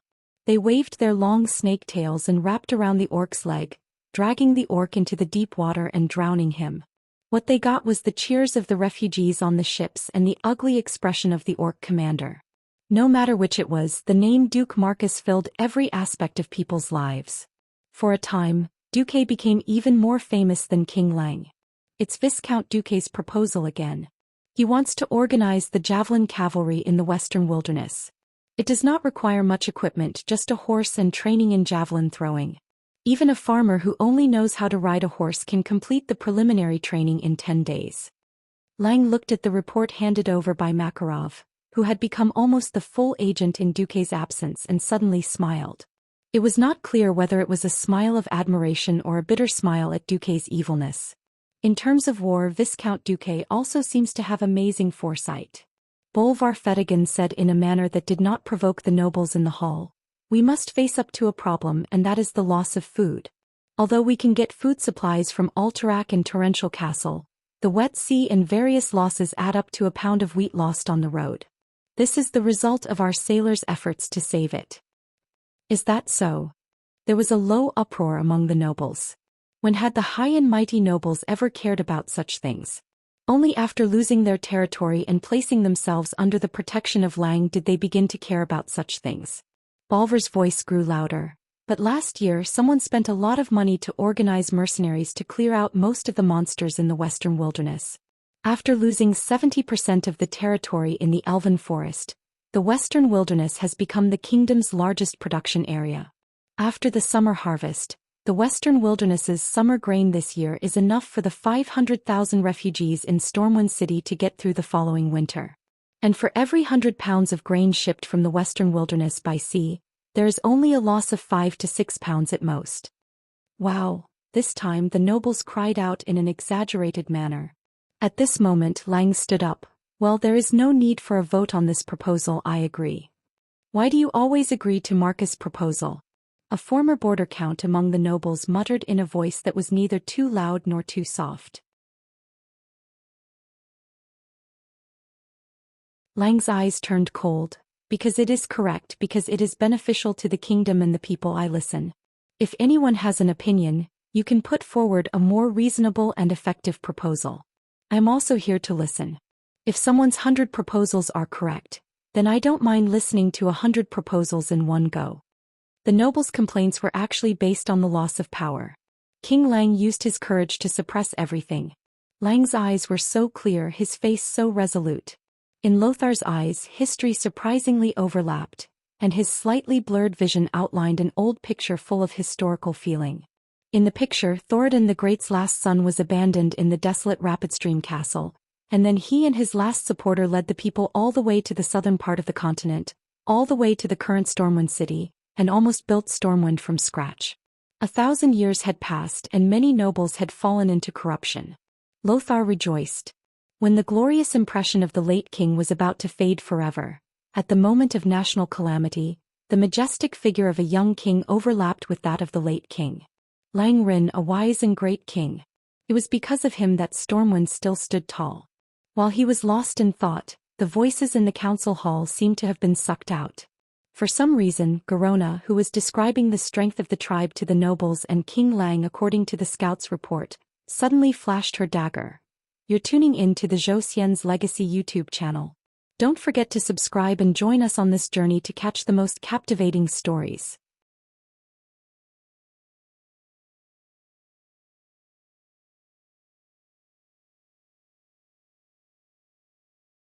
They waved their long snake tails and wrapped around the orc's leg, dragging the orc into the deep water and drowning him. What they got was the cheers of the refugees on the ships and the ugly expression of the orc commander. No matter which it was, the name Duke Marcus filled every aspect of people's lives. For a time, Duque became even more famous than King Lang. It's Viscount Duque's proposal again. He wants to organize the javelin cavalry in the western wilderness. It does not require much equipment, just a horse and training in javelin throwing. Even a farmer who only knows how to ride a horse can complete the preliminary training in 10 days. Lang looked at the report handed over by Makarov, who had become almost the full agent in Duque's absence, and suddenly smiled. It was not clear whether it was a smile of admiration or a bitter smile at Duque's evilness. In terms of war, Viscount Duque also seems to have amazing foresight. Bolvar Fedigan said in a manner that did not provoke the nobles in the hall. We must face up to a problem, and that is the loss of food. Although we can get food supplies from Alterac and Torrential Castle, the wet sea and various losses add up to a pound of wheat lost on the road. This is the result of our sailors' efforts to save it. Is that so? There was a low uproar among the nobles. When had the high and mighty nobles ever cared about such things? Only after losing their territory and placing themselves under the protection of Lang did they begin to care about such things. Bolvar's voice grew louder. But last year someone spent a lot of money to organize mercenaries to clear out most of the monsters in the western wilderness. After losing 70% of the territory in the Elven Forest, the western wilderness has become the kingdom's largest production area. After the summer harvest, the western wilderness's summer grain this year is enough for the 500,000 refugees in Stormwind City to get through the following winter. And for every 100 pounds of grain shipped from the western wilderness by sea, there is only a loss of 5 to 6 pounds at most. Wow, this time the nobles cried out in an exaggerated manner. At this moment Lang stood up. Well, there is no need for a vote on this proposal, I agree. Why do you always agree to Marcus' proposal? A former border count among the nobles muttered in a voice that was neither too loud nor too soft. Lang's eyes turned cold. Because it is correct, because it is beneficial to the kingdom and the people. I listen. If anyone has an opinion, you can put forward a more reasonable and effective proposal. I am also here to listen. If someone's 100 proposals are correct, then I don't mind listening to 100 proposals in one go. The nobles' complaints were actually based on the loss of power. King Lang used his courage to suppress everything. Lang's eyes were so clear, his face so resolute. In Lothar's eyes, history surprisingly overlapped, and his slightly blurred vision outlined an old picture full of historical feeling. In the picture, Thoradin the Great's last son was abandoned in the desolate Rapidstream Castle, and then he and his last supporter led the people all the way to the southern part of the continent, all the way to the current Stormwind City, and almost built Stormwind from scratch. 1,000 years had passed and many nobles had fallen into corruption. Lothar rejoiced. When the glorious impression of the late king was about to fade forever, at the moment of national calamity, the majestic figure of a young king overlapped with that of the late king. Lang Rin, a wise and great king. It was because of him that Stormwind still stood tall. While he was lost in thought, the voices in the council hall seemed to have been sucked out. For some reason, Garona, who was describing the strength of the tribe to the nobles and King Lang according to the scout's report, suddenly flashed her dagger. You're tuning in to the Zhou Xian's Legacy YouTube channel. Don't forget to subscribe and join us on this journey to catch the most captivating stories.